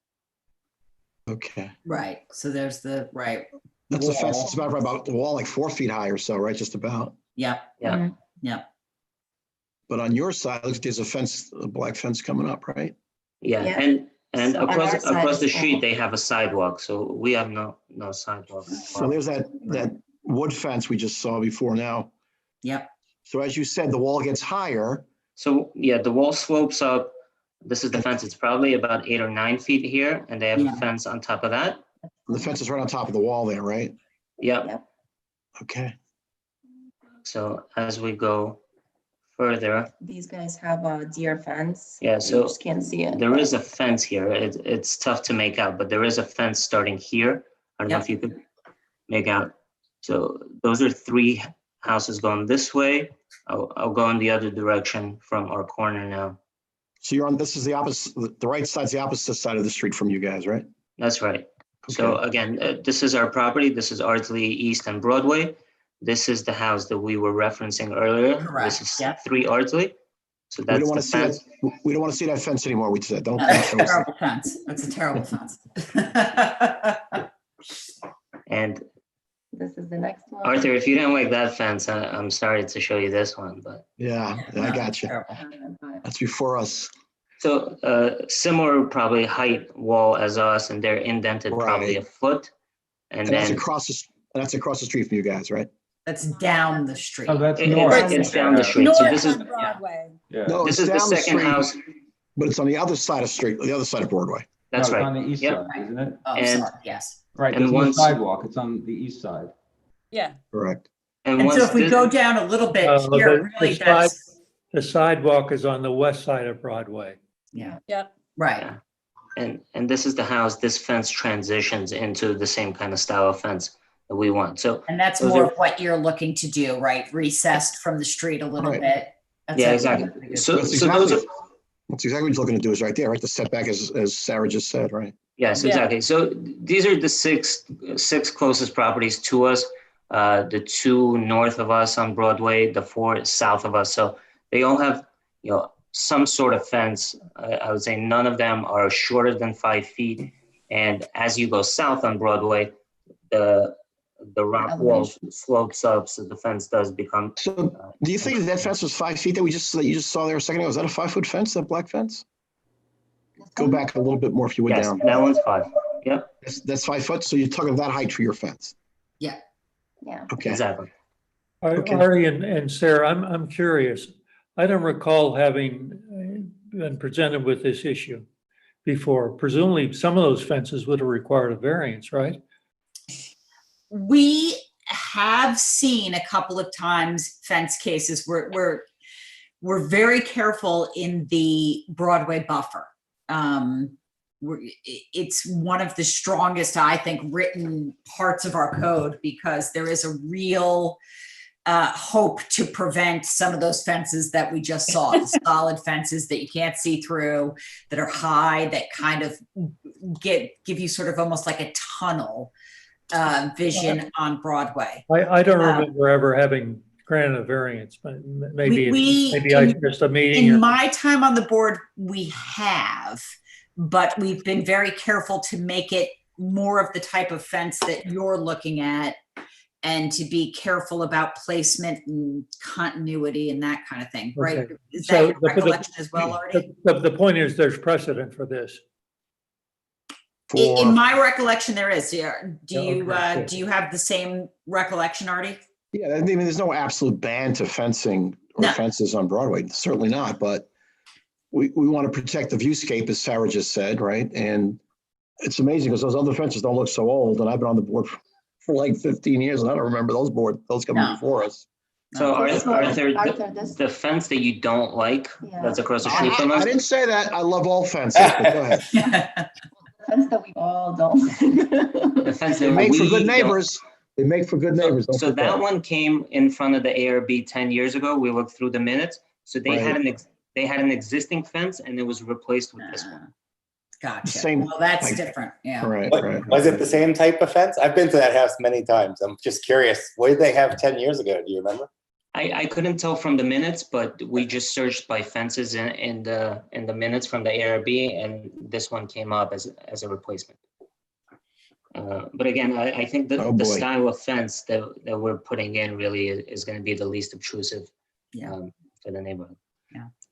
Okay. Right. So there's the right. That's the fence. wall. It's about the wall, like 4 feet high or so, right? Just about. Yep. Yeah. Yep. But on your side, looks like there's a fence, a black fence coming up, right? Yeah, Yeah. and So on across our side across the is street, all- they have a sidewalk, so we have no sidewalk. So there's that wood fence we just saw before now. Yep. So as you said, the wall gets higher. So yeah, the wall slopes up. This is the fence. It's probably about 8 or 9 feet here, and they have Yeah. a fence on top of that. The fence is right on top of the wall there, right? Yep. Okay. So as we go further, These guys have a deer fence. yeah, You so just can't see it. there is a fence here. It's tough to make out, but there is a fence starting here. I don't know Yep. if you could make out. So those are 3 houses going this way. I'll go in the other direction from our corner now. So you're on, this is the opposite, the right side's the opposite side of the street from you guys, right? That's right. So Okay. again, this is our property. This is Ardsley East and Broadway. This is the house that we were referencing earlier. Correct, This is yep. 3 Ardsley. So We don't that's want the to see fence. that, we don't want to see that fence anymore, we said. Don't. That's show a us. terrible fence. That's a terrible fence. And This is the next one. Arthur, if you didn't like that fence, I'm sorry to show you this one, but. Yeah, I got you. Terrible. That's before us. So similar probably height wall as us, and they're indented probably Right. a foot. And And that's then that's across the street from you guys, right? That's down the street. Oh, that's it- north. it's down the street. So this is, Broadway. Yeah. No, this it's is the down second street, house. but it's on the other side of street, the other side of Broadway. That's No, it's right. on the east Yep. side, isn't it? Oh, And- sorry, yes. Right, And there's no once- sidewalk. It's on the east side. Yeah. Correct. And And so once if we thi- go down a little bit The- here, the really, side- that's, The sidewalk is on the west side of Broadway. yeah, Yep. right. And this is the house, this fence transitions into the same kind of style of fence that we want. So And that's those more are- of what you're looking to do, right? Recessed from the street a little Right. bit. That's yeah, actually exactly. pretty good. So That's so those are exactly, that's exactly what you're looking to do is right there, right? The setback as Sarah just said, right? yes, Yeah. exactly. So these are the six closest properties to us. The 2 north of us on Broadway, the 4 south of us. So they all have, some sort of fence. I would say none of them are shorter than 5 feet. And as you go south on Broadway, the rock wall slopes up, so the fence does become. So do you think that fence was 5 feet that you just saw there a second ago? Is that a 5-foot fence, that black fence? Go back a little bit more if you would Yes, down. that one's 5. Yep, That's 5 foot, so you're talking that height for your fence. Yeah. Okay. exactly. Okay. Ari and Sarah, I'm curious. I don't recall having been presented with this issue before. Presumably, some of those fences would have required a variance, right? We have seen a couple of times fence cases where we're very careful in the Broadway buffer. It's one of the strongest, I think, written parts of our code because there is a real hope to prevent some of those fences that we just saw, the solid fences that you can't see through, that are high, that kind of give you sort of almost like a tunnel vision on Broadway. I don't remember ever having granted a variance, but maybe I missed a meeting. In my time on the board, we have, but we've been very careful to make it more of the type of fence that you're looking at and to be careful about placement and continuity and that kind of thing, right? Okay. Is that So your recollection as well, Artie? The point is there's precedent for this. In my recollection, there is. Yeah. Do okay, you have the same recollection, Artie? Yeah, I mean, there's no absolute ban to fencing or No. fences on Broadway, certainly not, but we want to protect the viewscape, as Sarah just said, right? And it's amazing because those other fences don't look so old, and I've been on the board for like 15 years, and I don't remember those coming No. before us. So So, Arthur, Arthur, this- the fence that you don't like, Yeah. that's across the street from I us, didn't say that. I love all fences, but go ahead. fence that we all don't. the fence They that make for we good don't- neighbors. They make for good neighbors. don't So forget. that one came in front of the ARB 10 years ago. We looked through the minutes. So they had they had an existing fence and it was replaced with this one. Gotcha. Same- Well, that's like- different. Yeah. Right, What- right. Was it the same type of fence? I've been to that house many times. I'm just curious. What did they have 10 years ago? Do you remember? I couldn't tell from the minutes, but we just searched by fences in the minutes from the ARB, and this one came up as a replacement. But again, I think Oh, the boy. style of fence that we're putting in really is going to be the least obtrusive Yeah. for the neighborhood.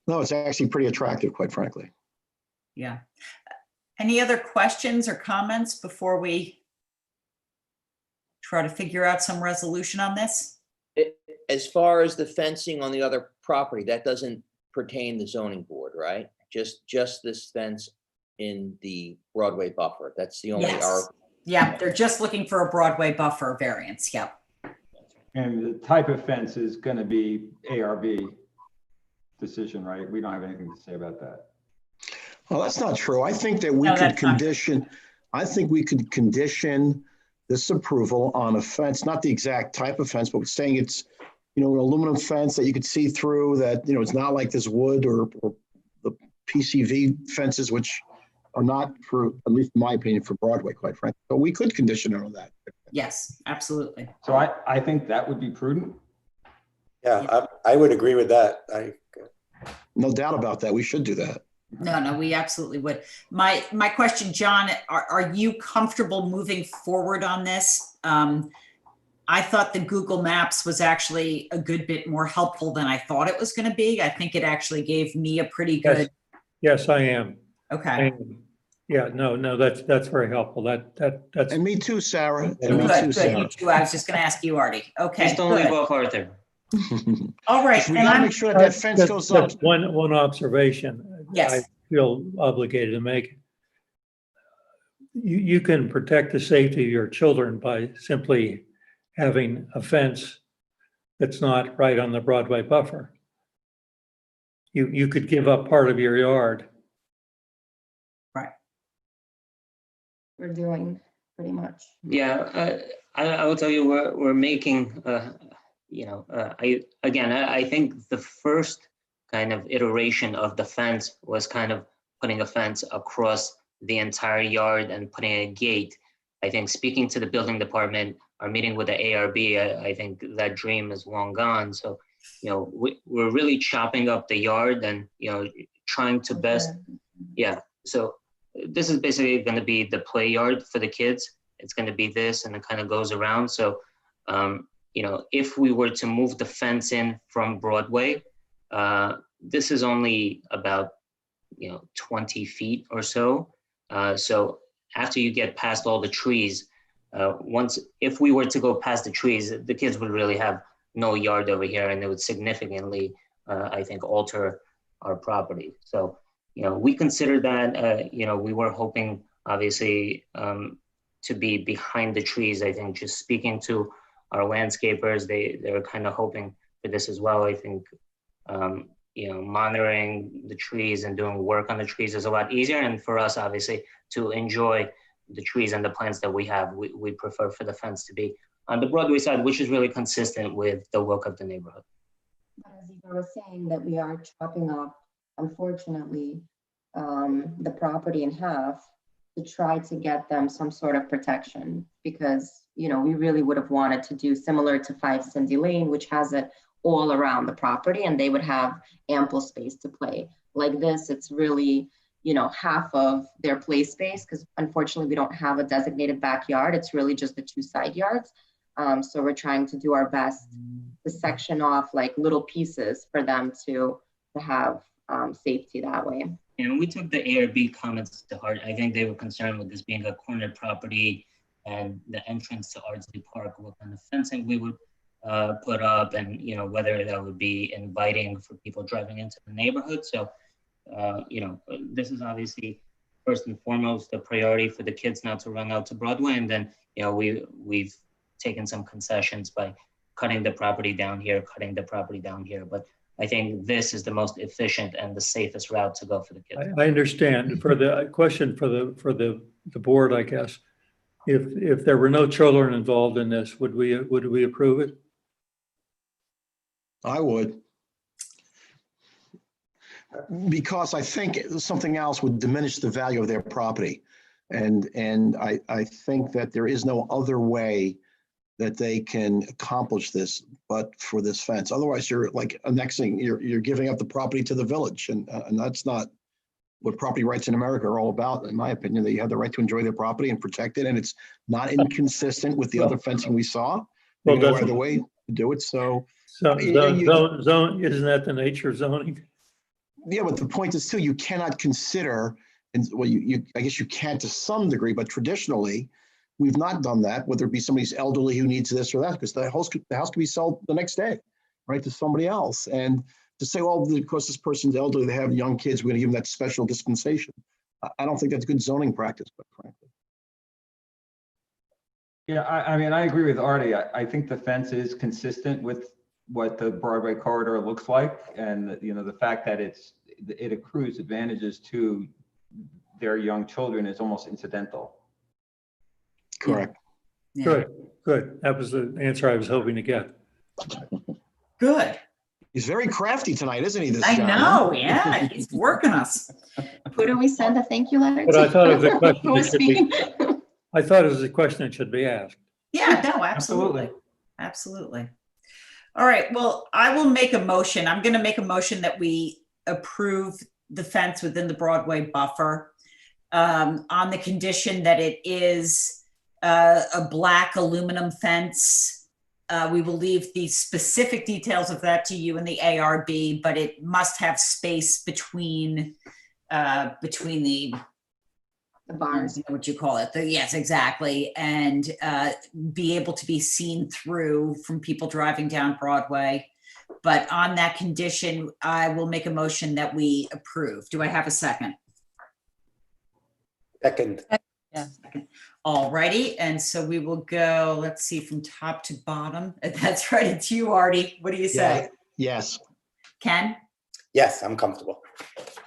No, it's actually pretty attractive, quite frankly. Yeah. Any other questions or comments before we try to figure out some resolution on this? As far as the fencing on the other property, that doesn't pertain to zoning board, right? Just this fence in the Broadway buffer. That's the only, Yes. Yeah, they're just looking for a Broadway buffer variance. Yep. And the type of fence is going to be ARB decision, right? We don't have anything to say about that. Well, that's not true. I think that we No, could that's not true. condition, I think we could condition this approval on a fence, not the exact type of fence, but saying it's, an aluminum fence that you could see through, that, it's not like this wood or the PCV fences, which are not, for, at least in my opinion, for Broadway, quite frankly. So we could condition it on that. Yes, absolutely. So I think that would be prudent. Yeah, I would agree with that. No doubt about that. We should do that. No, we absolutely would. My question, John, are you comfortable moving forward on this? I thought the Google Maps was actually a good bit more helpful than I thought it was going to be. I think it actually gave me a pretty good. Yes, I am. Okay. Yeah, no, that's very helpful. That's. And me too, Sarah. And me too, Good. Sarah. You too. I was just going to ask you, Artie. Okay. Just don't leave Good. off Arthur. All right. We And gotta I'm make sure that fence goes up. That's one observation. Yes. I feel obligated to make. you can protect the safety of your children by simply having a fence that's not right on the Broadway buffer. You could give up part of your yard. We're doing pretty much. Yeah, I will tell you, we're making, I think the first kind of iteration of the fence was kind of putting a fence across the entire yard and putting a gate. I think speaking to the building department, our meeting with the ARB, I think that dream is long gone. So, we're really chopping up the yard and, trying to best, So this is basically going to be the play yard for the kids. It's going to be this, and it kind of goes around. So, if we were to move the fence in from Broadway, this is only about, 20 feet or so. So after you get past all the trees, if we were to go past the trees, the kids would really have no yard over here, and it would significantly, I think, alter our property. So, we consider that, we were hoping, obviously, to be behind the trees. I think just speaking to our landscapers, they were kind of hoping for this as well. I think, monitoring the trees and doing work on the trees is a lot easier. And for us, obviously, to enjoy the trees and the plants that we have, we prefer for the fence to be on the Broadway side, which is really consistent with the look of the neighborhood. As Igor was saying, that we are chopping up, unfortunately, the property in half to try to get them some sort of protection, because, we really would have wanted to do similar to 5 Cindy Lane, which has it all around the property, and they would have ample space to play. Like this, it's really, half of their play space, because unfortunately we don't have a designated backyard. It's really just the 2 side yards. So we're trying to do our best to section off like little pieces for them to have safety that way. And we took the ARB comments to heart. I think they were concerned with this being a corner property and the entrance to Ardsley Park, what kind of fencing we would put up, and whether that would be inviting for people driving into the neighborhood. So, this is obviously first and foremost a priority for the kids not to run out to Broadway, and then we've taken some concessions by cutting the property down here, but I think this is the most efficient and the safest route to go for the kids. I understand. For the question for the board, I guess, if there were no children involved in this, would we approve it? I would. Because I think something else would diminish the value of their property. And I think that there is no other way that they can accomplish this but for this fence. Otherwise, you're like annexing, you're giving up the property to the village. And that's not what property rights in America are all about, in my opinion. That you have the right to enjoy their property and protect it. And it's not inconsistent with the other fencing we saw. Well, no other way to do it. So zone, isn't that the nature of zoning? Yeah, but the point is too, you cannot consider, and well, I guess you can to some degree, but traditionally, we've not done that, whether it be somebody's elderly who needs this or that, because the house could be sold the next day, right, to somebody else. And to say, well, because this person's elderly, they have young kids, we're gonna give them that special dispensation. I don't think that's good zoning practice, quite frankly. Yeah, I mean, I agree with Artie. I think the fence is consistent with what the Broadway corridor looks like. And, the fact that it accrues advantages to their young children is almost incidental. Correct. Yeah. Good. That was the answer I was hoping to get. Good. He's very crafty tonight, isn't he? I know, yeah, he's working us. Who do we send a thank you letter to? But I thought it was a question. Who was speaking? I thought it was a question that should be asked. Yeah, no, absolutely. Absolutely. All right, well, I will make a motion. I'm going to make a motion that we approve the fence within the Broadway buffer on the condition that it is a black aluminum fence. We will leave the specific details of that to you in the ARB, but it must have space between the bars, what you call it. Yes, exactly. And be able to be seen through from people driving down Broadway. But on that condition, I will make a motion that we approve. Do I have a second? Second. Yeah. All righty, and so we will go, let's see, from top to bottom. That's right, it's you, Artie. What do you say? Yes. Ken, Yes, I'm comfortable.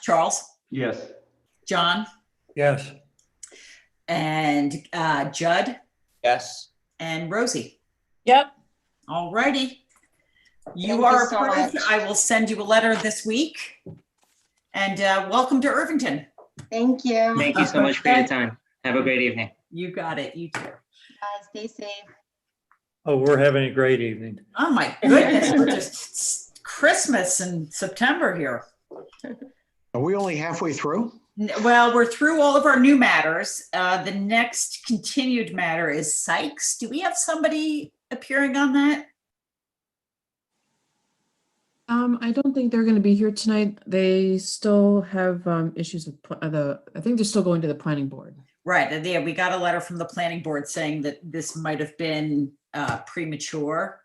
Charles, Yes. John, Yes. and Judd, Yes. and Rosie. Yep. All righty. You Thank are you so approved. much. I will send you a letter this week. And welcome to Irvington. Thank you. Thank you so much for your time. Have a great evening. You got it. You too. Bye, stay safe. Oh, we're having a great evening. Oh my goodness, we're just Christmas in September here. Are we only halfway through? Well, we're through all of our new matters. The next continued matter is Sykes. Do we have somebody appearing on that? I don't think they're going to be here tonight. They still have issues with I think they're still going to the planning board. Right. And yeah, we got a letter from the planning board saying that this might have been premature.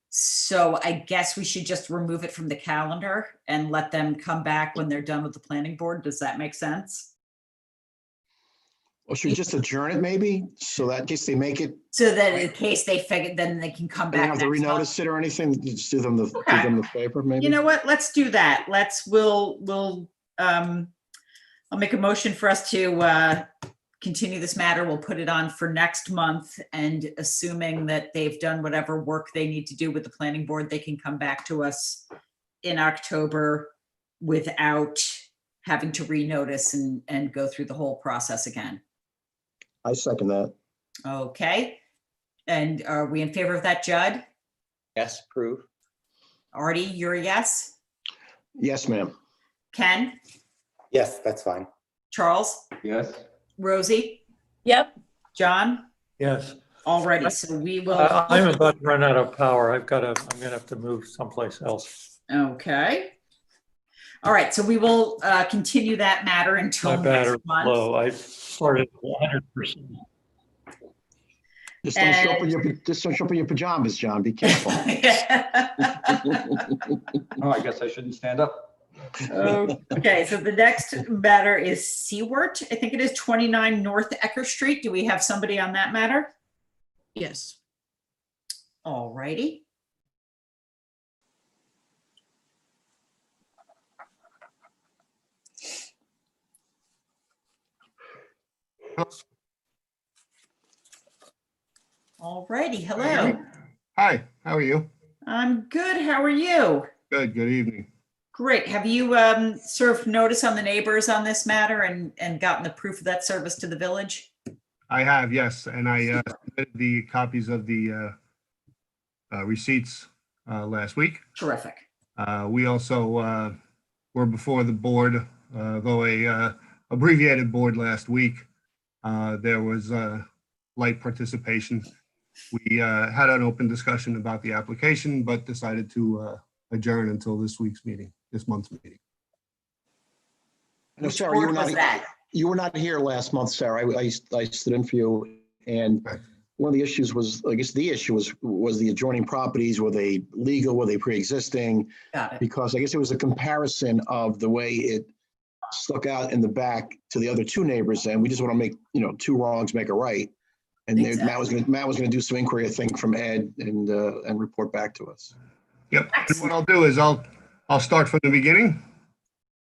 So I guess we should just remove it from the calendar and let them come back when they're done with the planning board. Does that make sense? Or should we just adjourn it maybe? So that in case they make it, So that in case they figure, then they can come they don't back. have to next month. renotice it or anything, just do them the favor maybe? You know what? Let's do that. We'll I'll make a motion for us to continue this matter. We'll put it on for next month, and assuming that they've done whatever work they need to do with the planning board, they can come back to us in October without having to renotice and go through the whole process again. I second that. Okay. And are we in favor of that, Judd? Yes, approve. Artie, you're a yes? Yes, ma'am. Ken? Yes, that's fine. Charles? Yes. Rosie? Yep. John? Yes. Alrighty, so we will. I'm about to run out of power. I'm gonna have to move someplace else. Okay. All right, so we will continue that matter until My battery's next month. low. I started 100%. Just don't show up in your pajamas, John. Be careful. Oh, I guess I shouldn't stand up. Okay, so the next matter is Sewart. I think it is 29 North Ecker Street. Do we have somebody on that matter? Yes. All righty. All righty, hello. Hi, how are you? I'm good. How are you? Good evening. Great. Have you served notice on the neighbors on this matter and gotten the proof of that service to the village? I have, yes, and I submitted the copies of the receipts last week. Terrific. We also were before the board, though a abbreviated board last week. There was light participation. We had an open discussion about the application, but decided to adjourn until this week's meeting, this month's meeting. No, Which Sarah, board was that? you were not here last month, Sarah. I stood in for you. And one of the issues was, I guess the issue was the adjoining properties. Were they legal? Were they pre-existing? Got it. Because I guess it was a comparison of the way it stuck out in the back to the other two neighbors. And we just want to make, two wrongs make a right. And Exactly. Matt was going to do some inquiry, I think, from Ed and report back to us. Yep, and what I'll do is I'll start from the beginning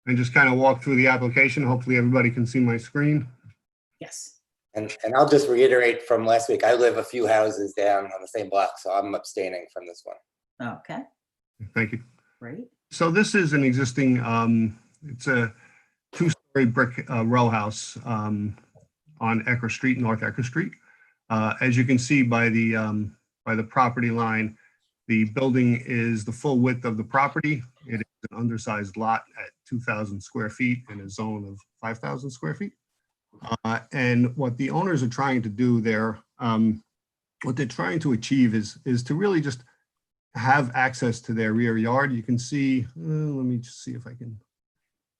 and just kind of walk through the application. Hopefully everybody can see my screen. Yes. And I'll just reiterate from last week, I live a few houses down on the same block, so I'm abstaining from this one. Okay. Thank you. Great. So this is an existing, it's a two-story brick row house on Ecker Street, North Ecker Street. As you can see by the property line, the building is the full width of the property. It is an undersized lot at 2,000 square feet in a zone of 5,000 square feet. And what the owners are trying to do there, what they're trying to achieve is to really just have access to their rear yard. You can see, let me just see if I can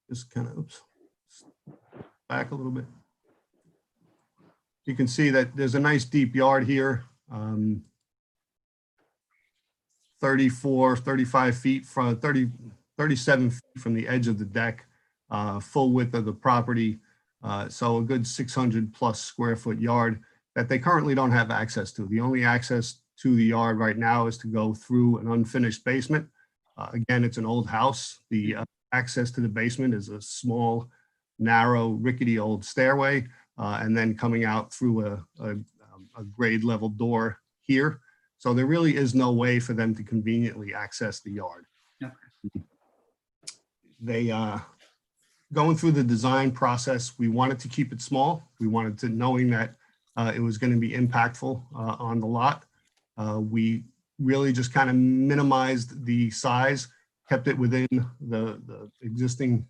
just kind of, oops, back a little bit. You can see that there's a nice deep yard here, 34, 35 feet from 37 feet from the edge of the deck, full width of the property. So a good 600 plus square foot yard that they currently don't have access to. The only access to the yard right now is to go through an unfinished basement. Again, it's an old house. The access to the basement is a small, narrow, rickety old stairway, and then coming out through a grade level door here. So there really is no way for them to conveniently access the yard. They, going through the design process, we wanted to keep it small. We wanted to, knowing that it was going to be impactful on the lot. We really just kind of minimized the size, kept it within the existing,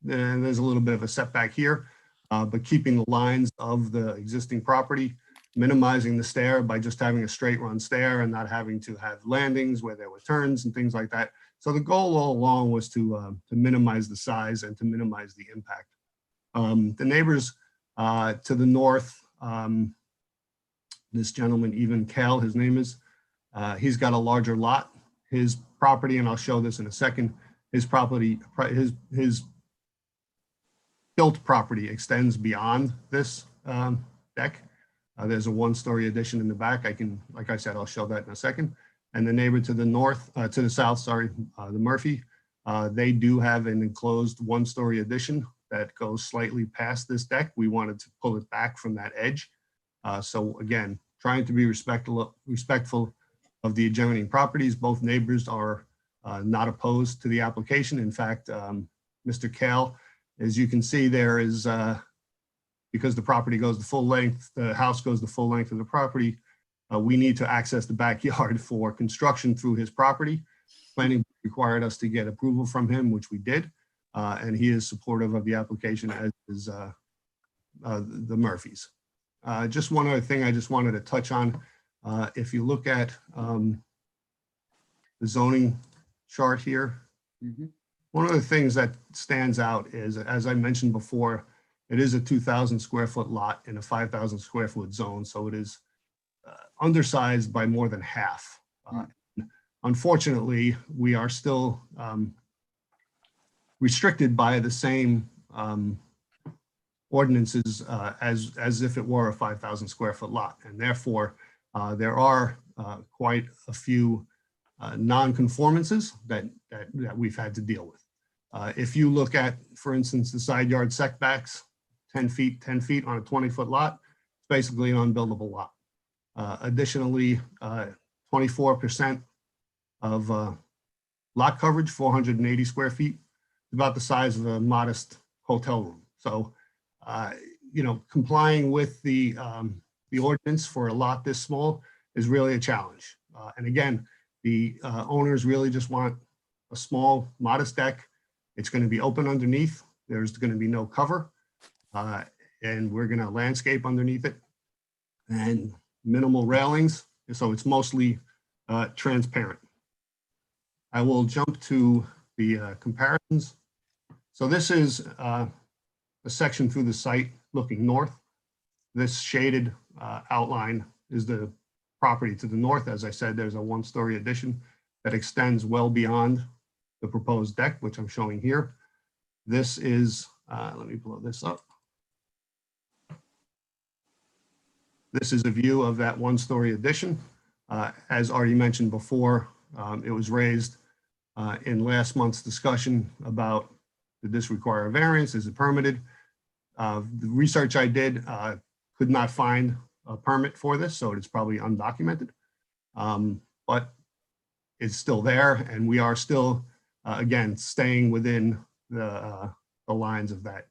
and there's a little bit of a setback here, but keeping the lines of the existing property, minimizing the stair by just having a straight run stair and not having to have landings where there were turns and things like that. So the goal all along was to minimize the size and to minimize the impact. The neighbors to the north, this gentleman, Even Kale, his name is, he's got a larger lot. His property, and I'll show this in a second, his property, his built property extends beyond this deck. There's a one-story addition in the back. I can, like I said, I'll show that in a second. And the neighbor to the north, to the south, sorry, the Murphy, they do have an enclosed one-story addition that goes slightly past this deck. We wanted to pull it back from that edge. So again, trying to be respectful of the adjoining properties. Both neighbors are not opposed to the application. In fact, Mr. Kale, as you can see, there is, because the property goes the full length, the house goes the full length of the property, we need to access the backyard for construction through his property. Planning required us to get approval from him, which we did, and he is supportive of the application, as is the Murphys. Just one other thing I just wanted to touch on. If you look at the zoning chart here, one of the things that stands out is, as I mentioned before, it is a 2,000 square foot lot in a 5,000 square foot zone. So it is undersized by more than half. Unfortunately, we are still restricted by the same ordinances as if it were a 5,000 square foot lot. And therefore, there are quite a few non-conformances that we've had to deal with. If you look at, for instance, the side yard setbacks, 10 feet on a 20-foot lot, it's basically an unbuildable lot. Additionally, 24% of lot coverage, 480 square feet, about the size of a modest hotel room. So, you know, complying with the ordinance for a lot this small is really a challenge. And again, the owners really just want a small, modest deck. It's going to be open underneath. There's going to be no cover. And we're going to landscape underneath it and minimal railings. So it's mostly transparent. I will jump to the comparisons. So this is a section through the site looking north. This shaded outline is the property to the north. As I said, there's a one-story addition that extends well beyond the proposed deck, which I'm showing here. This is, let me blow this up. This is a view of that one-story addition. As already mentioned before, it was raised in last month's discussion about, did this require a variance? Is it permitted? The research I did could not find a permit for this, so it's probably undocumented. But it's still there, and we are still, again, staying within the lines of that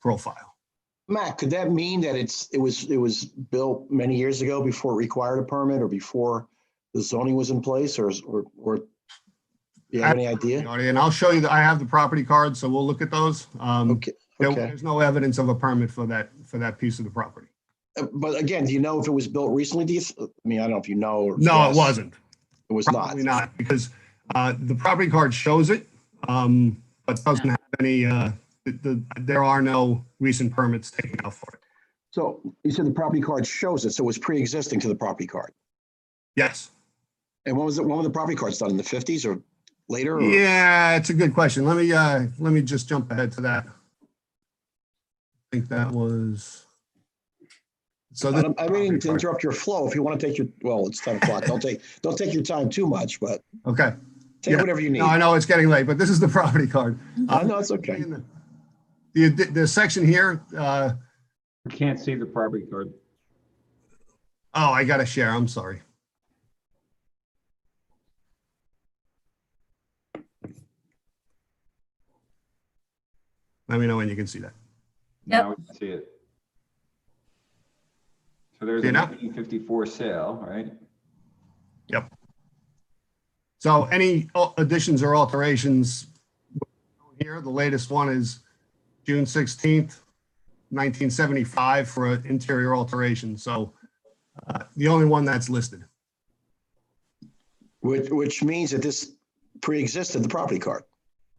profile. Matt, could that mean that it was built many years ago before it required a permit or before the zoning was in place, or do you have any idea? And I'll show you that I have the property cards, so we'll look at those. Okay. There's no evidence of a permit for that piece of the property. But again, do you know if it was built recently? I mean, I don't know if you know. Or No, yes. it wasn't. It was Probably not, because the property card shows it, but doesn't have any, there are no recent permits taken out for it. So you said the property card shows it, so it was pre-existing to the property card. Yes. And when was the property cards done, in the 50s or later? Or? Yeah, it's a good question. Let me just jump ahead to that. think that was. So this, I mean, to interrupt your flow, if you want to take your, well, it's 10 o'clock. Don't take your time too much, but okay. take whatever you need. No, I know it's getting late, but this is the property card. No, it's okay. The section here, I can't see the property card. oh, I got to share. I'm sorry. Let me know when you can see that. Now we can see it. So there's See a it now? 1954 sale, right? Yep. So any additions or alterations here, the latest one is June 16th, 1975 for an interior alteration. So the only one that's listed. Which means that this pre-existed the property card.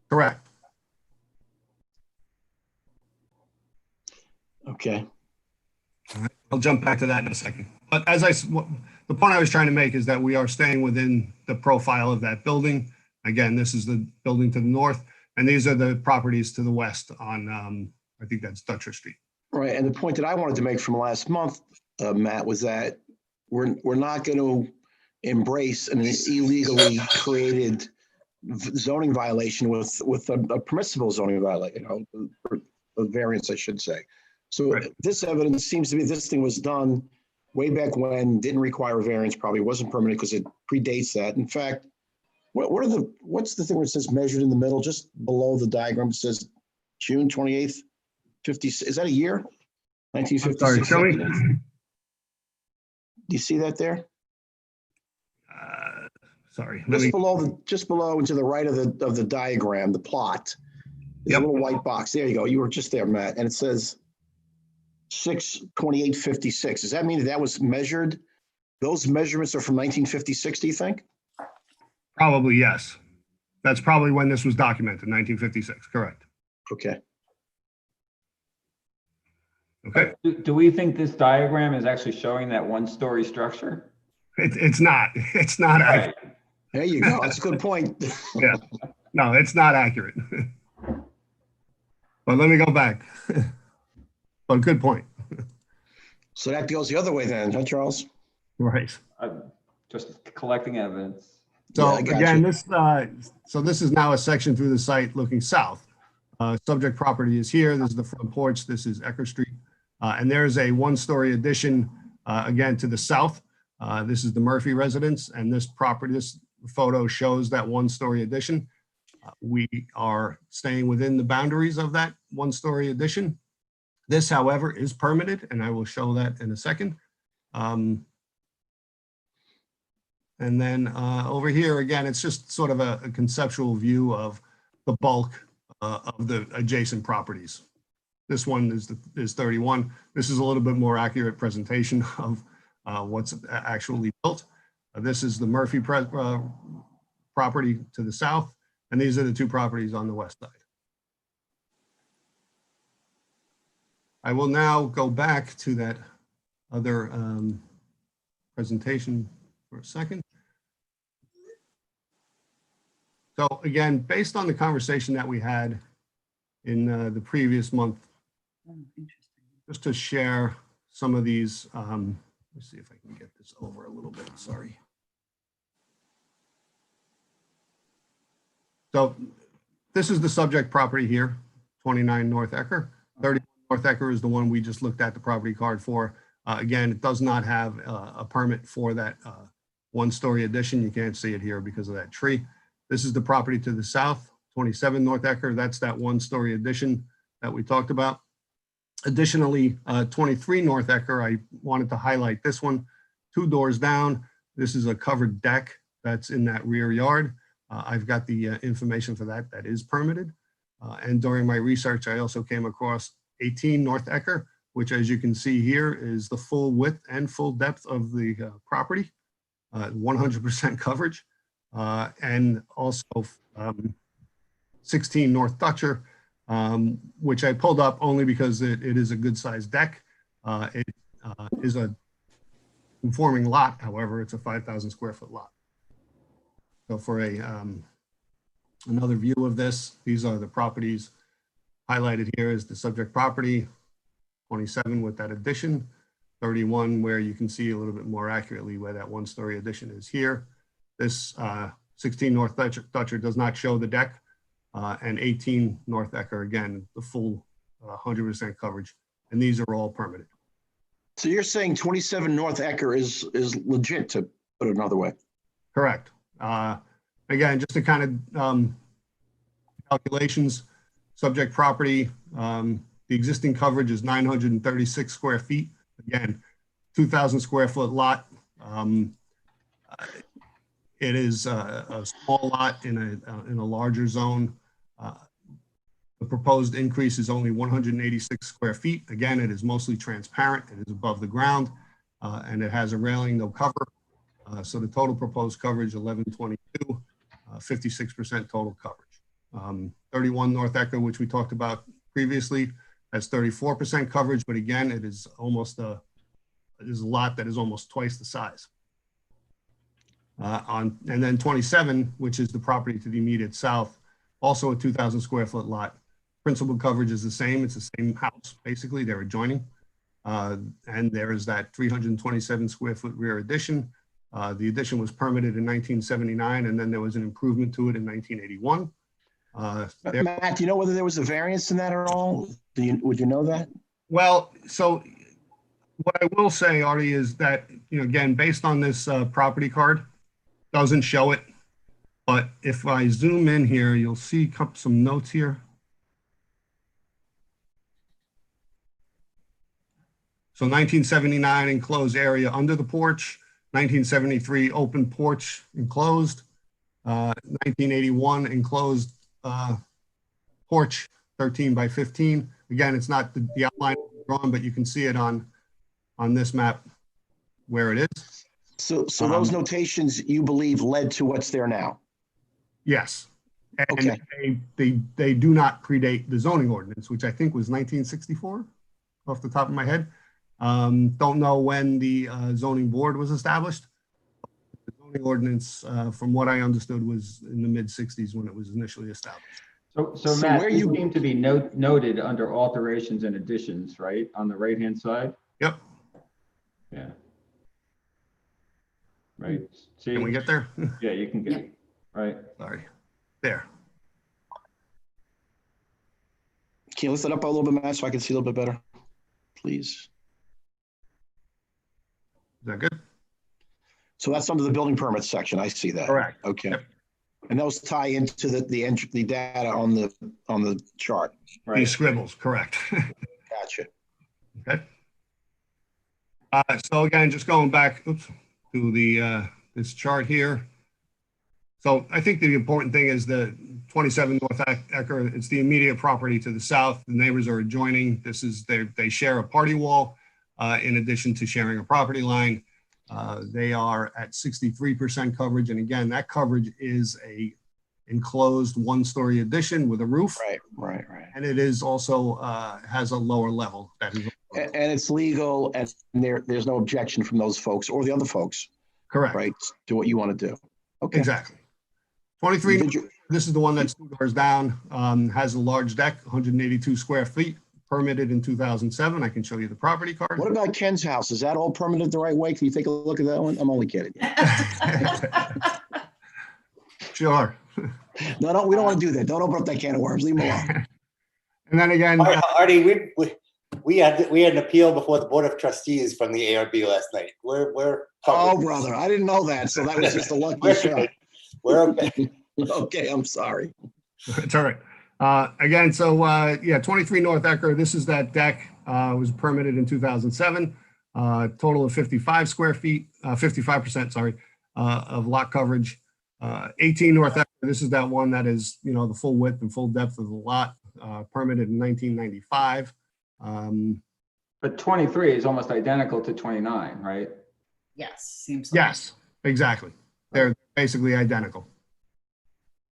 Correct. Okay. All right. I'll jump back to that in a second. But the point I was trying to make is that we are staying within the profile of that building. Again, this is the building to the north, and these are the properties to the west on, I think that's Dutcher Street. Right. And the point that I wanted to make from last month, Matt, was that we're not going to embrace an illegally created zoning violation with a permissible zoning violation, a variance, I should say. So Right. This evidence seems to be this thing was done way back when, didn't require a variance, probably wasn't permanent because it predates that. In fact, what's the thing where it says measured in the middle, just below the diagram? It says June 28th, 50. Is that a year? 1956. Sorry, show me. Do you see that there? Sorry. Just below and to the right of the diagram, the plot. There's a little white box. There you go. You were just there, Matt. And it says 6/28/56. Does that mean that was measured? Those measurements are from 1956, do you think? Probably, yes. That's probably when this was documented, 1956, correct. Okay. Okay. Do we think this diagram is actually showing that one-story structure? It's not. It's not Right. accurate. There you go. That's a good point. Yeah. No, it's not accurate. But let me go back. But good point. So that goes the other way then, huh, Charles? Right. Just collecting evidence. So Yeah, I got again, you. this is now a section through the site looking south. Subject property is here. This is the front porch. This is Ecker Street. And there's a one-story addition, again, to the south. This is the Murphy residence, and this photo shows that one-story addition. We are staying within the boundaries of that one-story addition. This, however, is permitted, and I will show that in a second. And then over here, again, it's just sort of a conceptual view of the bulk of the adjacent properties. This one is 31. This is a little bit more accurate presentation of what's actually built. This is the Murphy property to the south, and these are the two properties on the west side. I will now go back to that other presentation for a second. So again, based on the conversation that we had in the previous month, just to share some of these, let's see if I can get this over a little bit, sorry. So this is the subject property here, 29 North Ecker. 30 North Ecker is the one we just looked at the property card for. Again, it does not have a permit for that one-story addition. You can't see it here because of that tree. This is the property to the south, 27 North Ecker. That's that one-story addition that we talked about. Additionally, 23 North Ecker, I wanted to highlight this one. 2 doors down, this is a covered deck that's in that rear yard. I've got the information for that. That is permitted. And during my research, I also came across 18 North Ecker, which, as you can see here, is the full width and full depth of the property, 100% coverage. And also 16 North Dutcher, which I pulled up only because it is a good sized deck. It is a conforming lot, however, it's a 5,000 square foot lot. So for another view of this, these are the properties highlighted here is the subject property. 27 with that addition, 31 where you can see a little bit more accurately where that one-story addition is here. This 16 North Dutcher does not show the deck, and 18 North Ecker, again, the full 100% coverage, and these are all permitted. So you're saying 27 North Ecker is legit, to put it another way? Correct. Again, just to kind of calculations, subject property, the existing coverage is 936 square feet. Again, 2,000 square foot lot. It is a small lot in a larger zone. The proposed increase is only 186 square feet. Again, it is mostly transparent. It is above the ground, and it has a railing, no cover. So the total proposed coverage, 1122, 56% total coverage. 31 North Ecker, which we talked about previously, has 34% coverage, but again, it is almost it is a lot that is almost twice the size. And then 27, which is the property to the immediate south, also a 2,000 square foot lot. Principal coverage is the same. It's the same house, basically. They're adjoining. And there is that 327 square foot rear addition. The addition was permitted in 1979, and then there was an improvement to it in 1981. Matt, do you know whether there was a variance in that at all? Would you know that? Well, so what I will say, Artie, is that, again, based on this property card, doesn't show it. But if I zoom in here, you'll see some notes here. So 1979 enclosed area under the porch, 1973 open porch enclosed, 1981 enclosed porch 13 by 15. Again, it's not the outline drawn, but you can see it on this map where it is. So those notations you believe led to what's there now? Yes. And Okay. they do not predate the zoning ordinance, which I think was 1964 off the top of my head. Don't know when the zoning board was established. The zoning ordinance, from what I understood, was in the mid 60s when it was initially established. So Matt, where you seem to be noted under alterations and additions, right? On the right-hand side? Yep. Yeah. Right. See? Can we get there? Yeah, you can get, right. Sorry. There. Can you lift it up a little bit, Matt, so I can see a little bit better, please? Is that good? So that's under the building permit section. I see that. Correct. Okay. Yep. And those tie into the data on the chart. Right. These scribbles, correct. Gotcha. Okay. So again, just going back to the this chart here. So I think the important thing is the 27 North Ecker. It's the immediate property to the south. The neighbors are adjoining. This is they share a party wall in addition to sharing a property line. They are at 63% coverage. And again, that coverage is a enclosed one-story addition with a roof. Right. And it is also has a lower level. That is, and it's legal, and there's no objection from those folks or the other folks. Correct. Right. To what you want to do. Okay. Exactly. 23, this is the one that's 2 doors down, has a large deck, 182 square feet, permitted in 2007. I can show you the property card. What about Ken's house? Is that all permitted the right way? Can you take a look at that one? I'm only kidding. Sure. No, we don't want to do that. Don't open up that can of worms. Leave them alone. And then again, Artie, we had an appeal before the Board of Trustees from the ARB last night. We're oh, brother, I didn't know that. So that was just a lucky shot. We're okay. Okay, I'm sorry. It's all right. Again, so yeah, 23 North Ecker. This is that deck. Was permitted in 2007. Total of 55 square feet, 55%, sorry, of lot coverage. 18 North Ecker. This is that one that is, the full width and full depth of the lot. Permitted in 1995. But 23 is almost identical to 29, right? Yes, seems like. Yes, exactly. They're basically identical.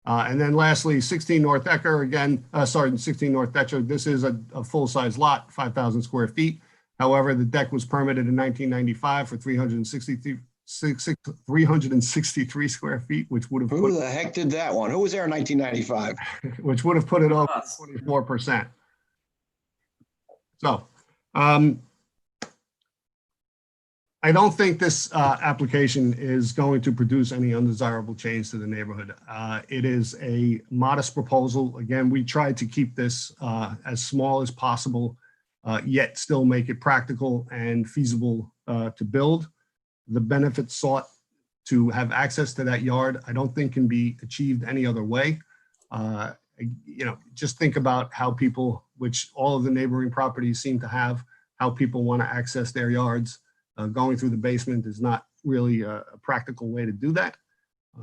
And then lastly, 16 North Ecker, again, 16 North Ecker, this is a full-size lot, 5,000 square feet. However, the deck was permitted in 1995 for 363 square feet, which would have put... Who the heck did that one? Who was there in 1995? Which would have put it over 24%. So I don't think this application is going to produce any undesirable change to the neighborhood. It is a modest proposal. Again, we tried to keep this as small as possible, yet still make it practical and feasible to build. The benefits sought to have access to that yard, I don't think can be achieved any other way. Just think about how people, which all of the neighboring properties seem to have, how people want to access their yards. Going through the basement is not really a practical way to do that.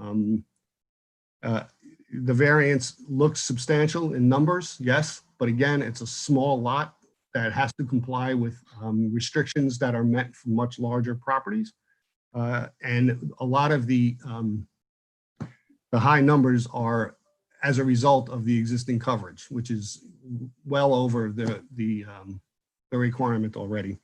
The variance looks substantial in numbers, yes, but again, it's a small lot that has to comply with restrictions that are meant for much larger properties. And a lot of the high numbers are as a result of the existing coverage, which is well over the requirement already.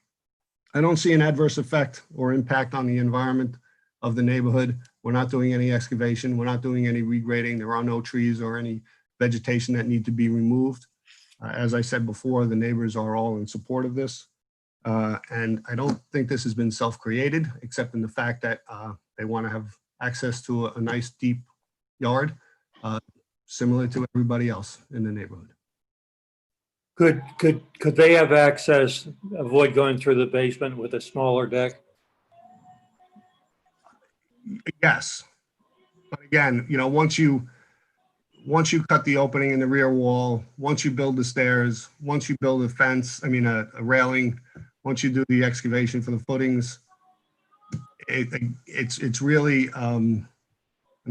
I don't see an adverse effect or impact on the environment of the neighborhood. We're not doing any excavation. We're not doing any regrading. There are no trees or any vegetation that need to be removed. As I said before, the neighbors are all in support of this. And I don't think this has been self-created, except in the fact that they want to have access to a nice deep yard, similar to everybody else in the neighborhood. Could they have access, avoid going through the basement with a smaller deck? Yes, but again, once you cut the opening in the rear wall, once you build the stairs, once you build a fence, a railing, once you do the excavation for the footings, it's really an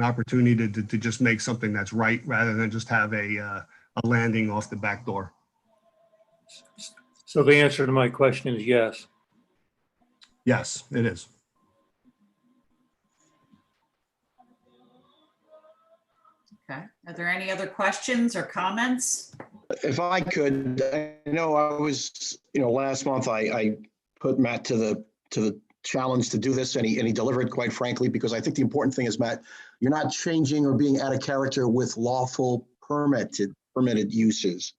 opportunity to just make something that's right rather than just have a landing off the back door. So the answer to my question is yes. Yes, it is. Okay. Are there any other questions or comments? If I could, I know I was, last month I put Matt to the challenge to do this, and he delivered, quite frankly, because I think the important thing is, Matt, you're not changing or being out of character with lawful permitted uses.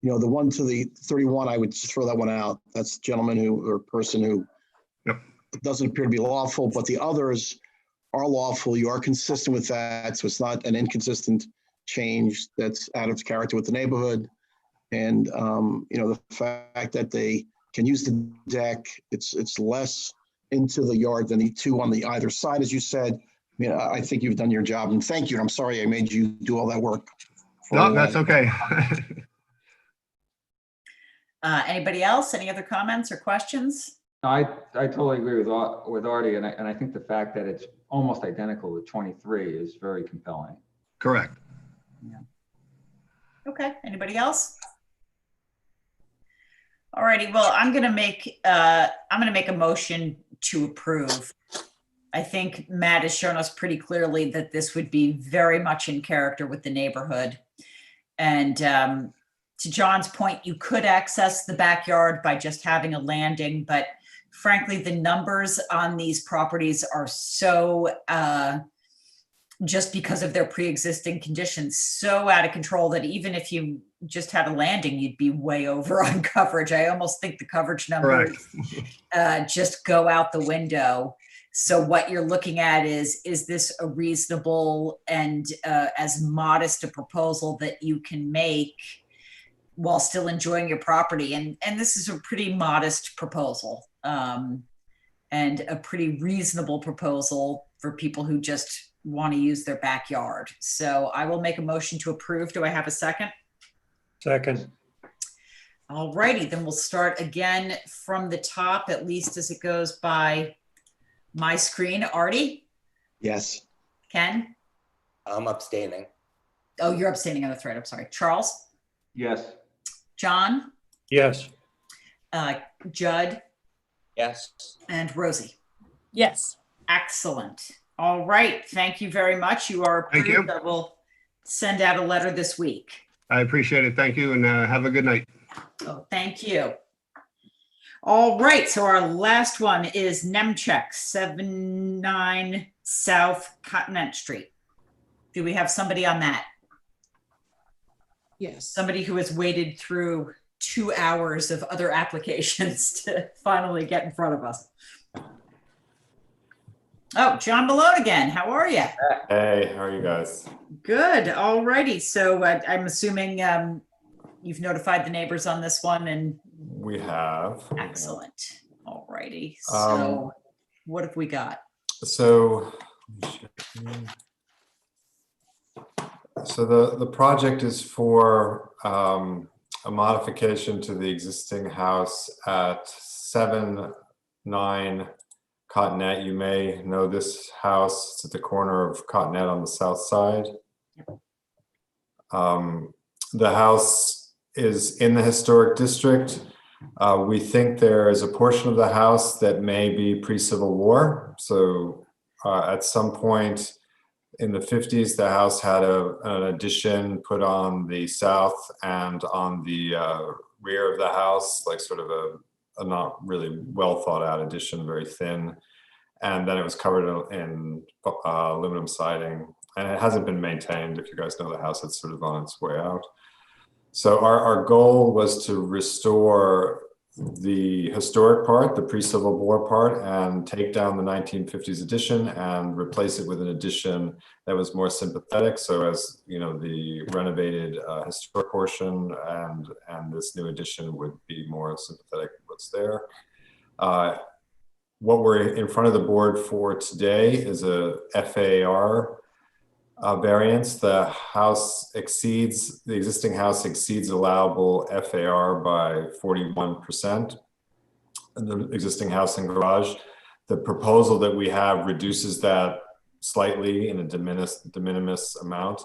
The one to the 31, I would just throw that one out. That's gentleman or person who doesn't appear to be lawful, but the others are lawful. You are consistent with that. So it's not an inconsistent change that's out of character with the neighborhood. And, the fact that they can use the deck, it's less into the yard than the two on the either side, as you said. I think you've done your job, and thank you. And I'm sorry I made you do all that work. No, that's okay. Anybody else? Any other comments or questions? I totally agree with Artie, and I think the fact that it's almost identical to 23 is very compelling. Correct. Yeah. Okay. Anybody else? All righty. Well, I'm going to make a motion to approve. I think Matt has shown us pretty clearly that this would be very much in character with the neighborhood. And to John's point, you could access the backyard by just having a landing, but frankly, the numbers on these properties are so, just because of their pre-existing conditions, so out of control that even if you just had a landing, you'd be way over on coverage. I almost think the coverage numbers just go out the window. So what you're looking at is this a reasonable and as modest a proposal that you can make while still enjoying your property? And this is a pretty modest proposal and a pretty reasonable proposal for people who just want to use their backyard. So I will make a motion to approve. Do I have a second? Second. All righty, then we'll start again from the top, at least as it goes by my screen. Artie? Yes. Ken? I'm abstaining. Oh, you're abstaining on the thread. I'm sorry. Charles? Yes. John? Yes. Judd? Yes. And Rosie? Yes. Excellent. All right. Thank you very much. You are approved. Thank you. I will send out a letter this week. I appreciate it. Thank you, and have a good night. Oh, thank you. All right. So our last one is Nemchek, 79 South Continent Street. Do we have somebody on that? Yes. Somebody who has waded through 2 hours of other applications to finally get in front of us. Oh, John Malone again. How are you? Hey, how are you guys? Good. All righty. So I'm assuming you've notified the neighbors on this one, and We have. excellent. All righty. So Um, what have we got? So, the project is for a modification to the existing house at 7-9 Cottonette. You may know this house. It's at the corner of Cottonette on the south side. The house is in the historic district. We think there is a portion of the house that may be pre-Civil War. So at some point in the 50s, the house had an addition put on the south and on the rear of the house, like sort of a not really well thought out addition, very thin. And then it was covered in aluminum siding, and it hasn't been maintained. If you guys know the house, it's sort of on its way out. So our goal was to restore the historic part, the pre-Civil War part, and take down the 1950s addition and replace it with an addition that was more sympathetic. So as you know, the renovated historic portion and this new addition would be more sympathetic to what's there. What we're in front of the board for today is a FAR variance. The existing house exceeds allowable FAR by 41%. The existing house and garage. The proposal that we have reduces that slightly in a de minimis amount.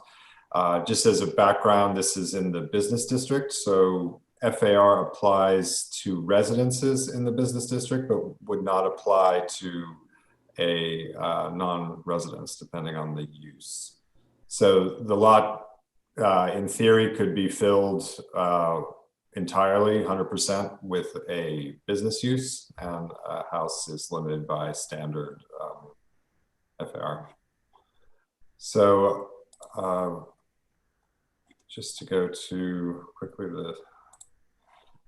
Just as a background, this is in the business district. So FAR applies to residences in the business district, but would not apply to a non-residence, depending on the use. So the lot, in theory, could be filled entirely, 100% with a business use, and a house is limited by standard FAR. So just to go to quickly the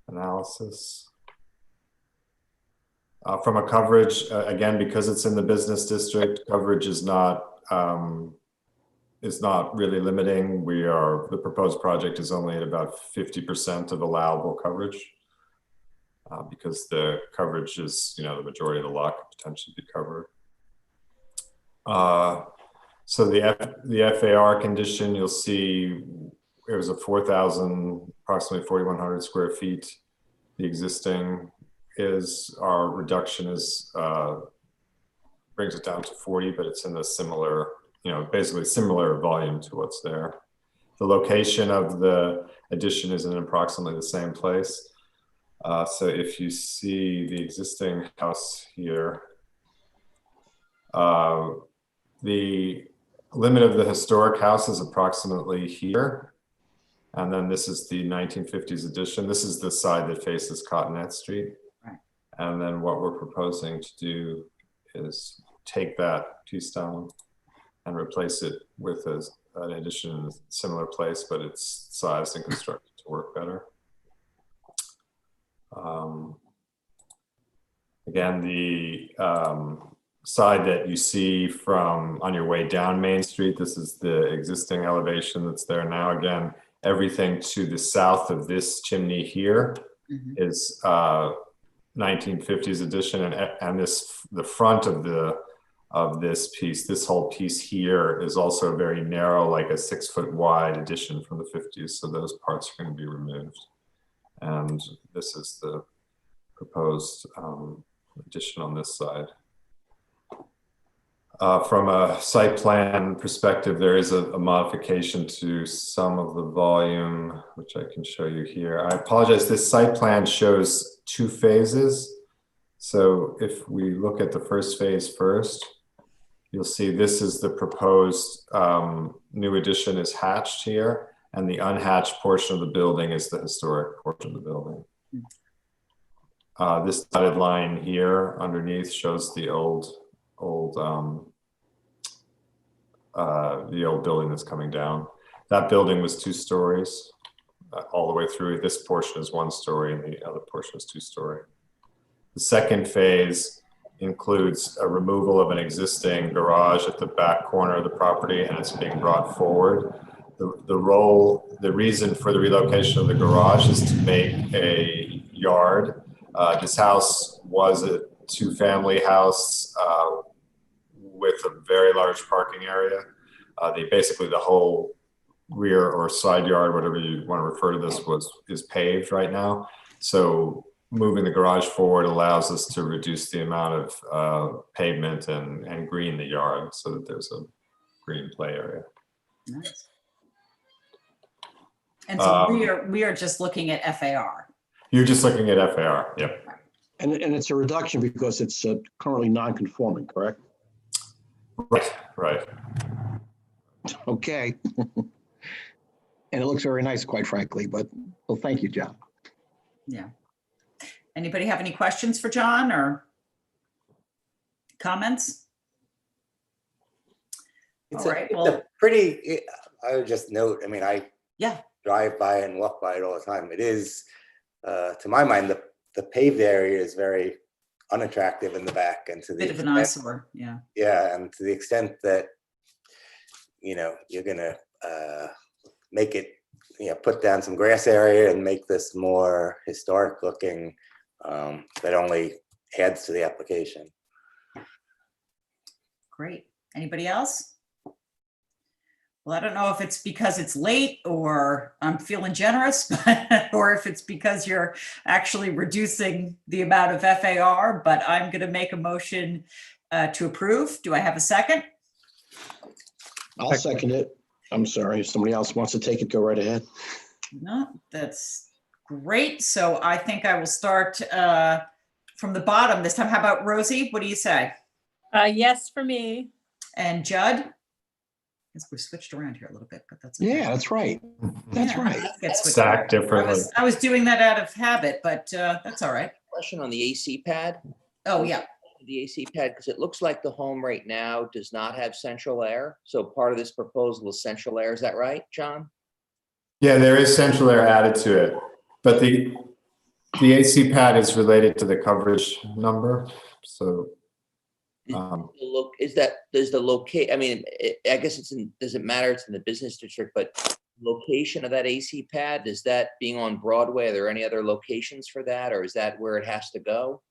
analysis. From a coverage, again, because it's in the business district, coverage is not really limiting. The proposed project is only at about 50% of allowable coverage, because the coverage is, the majority of the lot could potentially be covered. So the FAR condition, you'll see it was a approximately 4,100 square feet. The existing our reduction is, brings it down to 40, but it's in a similar, basically similar volume to what's there. The location of the addition is in approximately the same place. So if you see the existing house here, the limit of the historic house is approximately here. And then this is the 1950s addition. This is the side that faces Cottonette Street. Right. And then what we're proposing to do is take that piece down and replace it with an addition in a similar place, but it's sized and constructed to work better. Again, the side that you see from on your way down Main Street, this is the existing elevation that's there now. Again, everything to the south of this chimney here is 1950s addition, and the front of this piece, this whole piece here is also very narrow, like a 6-foot wide addition from the 50s. So those parts are going to be removed, and this is the proposed addition on this side. From a site plan perspective, there is a modification to some of the volume, which I can show you here. I apologize, this site plan shows 2 phases. So if we look at the first phase first, you'll see this is the proposed new addition is hatched here, and the unhatched portion of the building is the historic portion of the building. This dotted line here underneath shows the old building that's coming down. That building was 2 stories. all the way through. This portion is 1 story and the other portion is 2 story. The second phase includes a removal of an existing garage at the back corner of the property, and it's being brought forward. The reason for the relocation of the garage is to make a yard. This house was a 2-family house with a very large parking area. Basically the whole rear or side yard, whatever you want to refer to this, is paved right now. So moving the garage forward allows us to reduce the amount of pavement and green the yard so that there's a green play area. Nice. And so we are just looking at FAR. You're just looking at FAR, yep. And it's a reduction because it's currently non-conforming, correct? Right. Okay. And it looks very nice, quite frankly, but, well, thank you, John. Yeah. Anybody have any questions for John or comments? It's All right, it's well- a pretty, I would just note, I mean, I Yeah. drive by and walk by it all the time. It is, to my mind, the paved area is very unattractive in the back, and to the Bit of an extent- eyesore, yeah. Yeah, and to the extent that, you're gonna make it, put down some grass area and make this more historic looking, that only adds to the application. Great. Anybody else? Well, I don't know if it's because it's late or I'm feeling generous, or if it's because you're actually reducing the amount of FAR, but I'm going to make a motion to approve. Do I have a second? I'll second it. I'm sorry. If somebody else wants to take it, go right ahead. No, that's great. So I think I will start from the bottom this time. How about Rosie? What do you say? Yes, for me. And Judd? I guess we're switched around here a little bit, but that's okay. Yeah, that's right. That's Yeah, right. let's get switched Stacked around. differently. I was doing that out of habit, but that's all right. Question on the AC pad. Oh, yeah. The AC pad, because it looks like the home right now does not have central air. So part of this proposal is central air. Is that right, John? Yeah, there is central air added to it, but the AC pad is related to the coverage number. So Look, does the locate, I mean, I guess does it matter? It's in the business district, but location of that AC pad, is that being on Broadway? Are there any other locations for that, or is that where it has to go?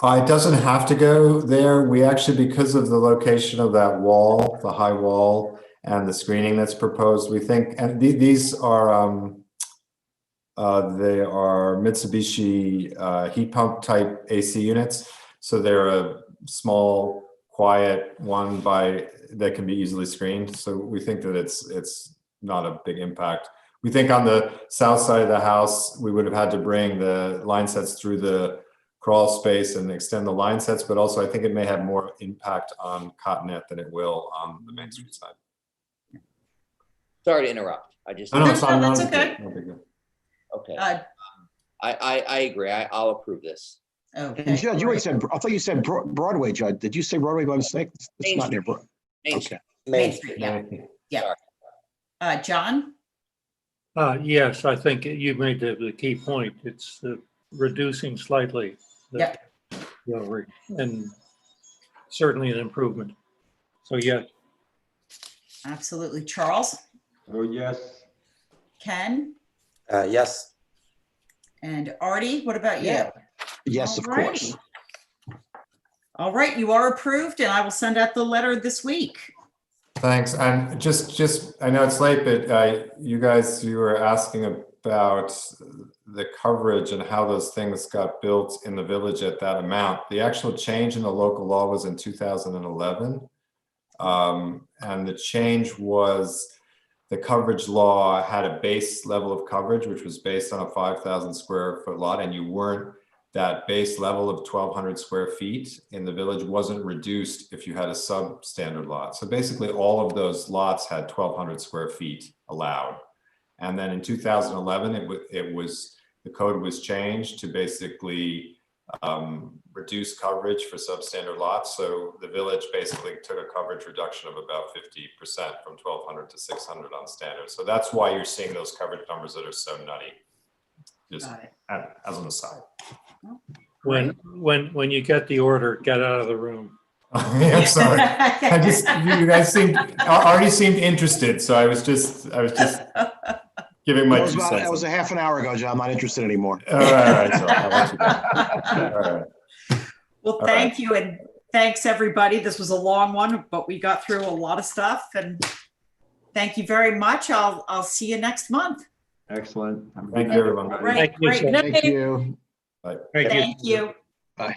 it doesn't have to go there. We actually, because of the location of that wall, the high wall, and the screening that's proposed, we think, and these are they are Mitsubishi heat pump type AC units. So they're a small, quiet one that can be easily screened. So we think that it's not a big impact. We think on the south side of the house, we would have had to bring the line sets through the crawl space and extend the line sets, but also I think it may have more impact on Cottonette than it will on the Main Street side. Sorry to interrupt. I just. No, it's fine. That's No, okay. no big deal. Okay. I agree. I'll approve this. And Okay. Judd, you already said, I thought you said Broadway, Judd. Did you say Broadway by mistake? It's Main not near Street. Broadway. Main Okay. Street. Main Street, yeah. Yeah. John? Yes, I think you made the key point. It's reducing slightly. Yep. And certainly an improvement. So yes. Absolutely. Charles? Oh, yes. Ken? Yes. And Artie, what about you? Yeah. Yes, of course. Alrighty. All right, you are approved, and I will send out the letter this week. Thanks. And just I know it's late, but you were asking about the coverage and how those things got built in the village at that amount. The actual change in the local law was in 2011. And the change was the coverage law had a base level of coverage, which was based on a 5,000 square foot lot, and you weren't, that base level of 1,200 square feet in the village wasn't reduced if you had a substandard lot. So basically all of those lots had 1,200 square feet allowed. And then in 2011, the code was changed to basically reduce coverage for substandard lots. So the village basically took a coverage reduction of about 50% from 1,200 to 600 on standard. So that's why you're seeing those coverage numbers that are so nutty. Just as an aside. When you get the order, get out of the room. I'm sorry. You guys already seemed interested, so I was just giving my 2 cents. That was a half an hour ago, John. I'm not interested anymore. All right, so I'll let you go. All right. Well, thank you, and thanks everybody. This was a long one, but we got through a lot of stuff, and thank you very much. I'll see you next month. Excellent. Thank you, everyone. All right, great. Thank you. Bye. Thank you. Bye.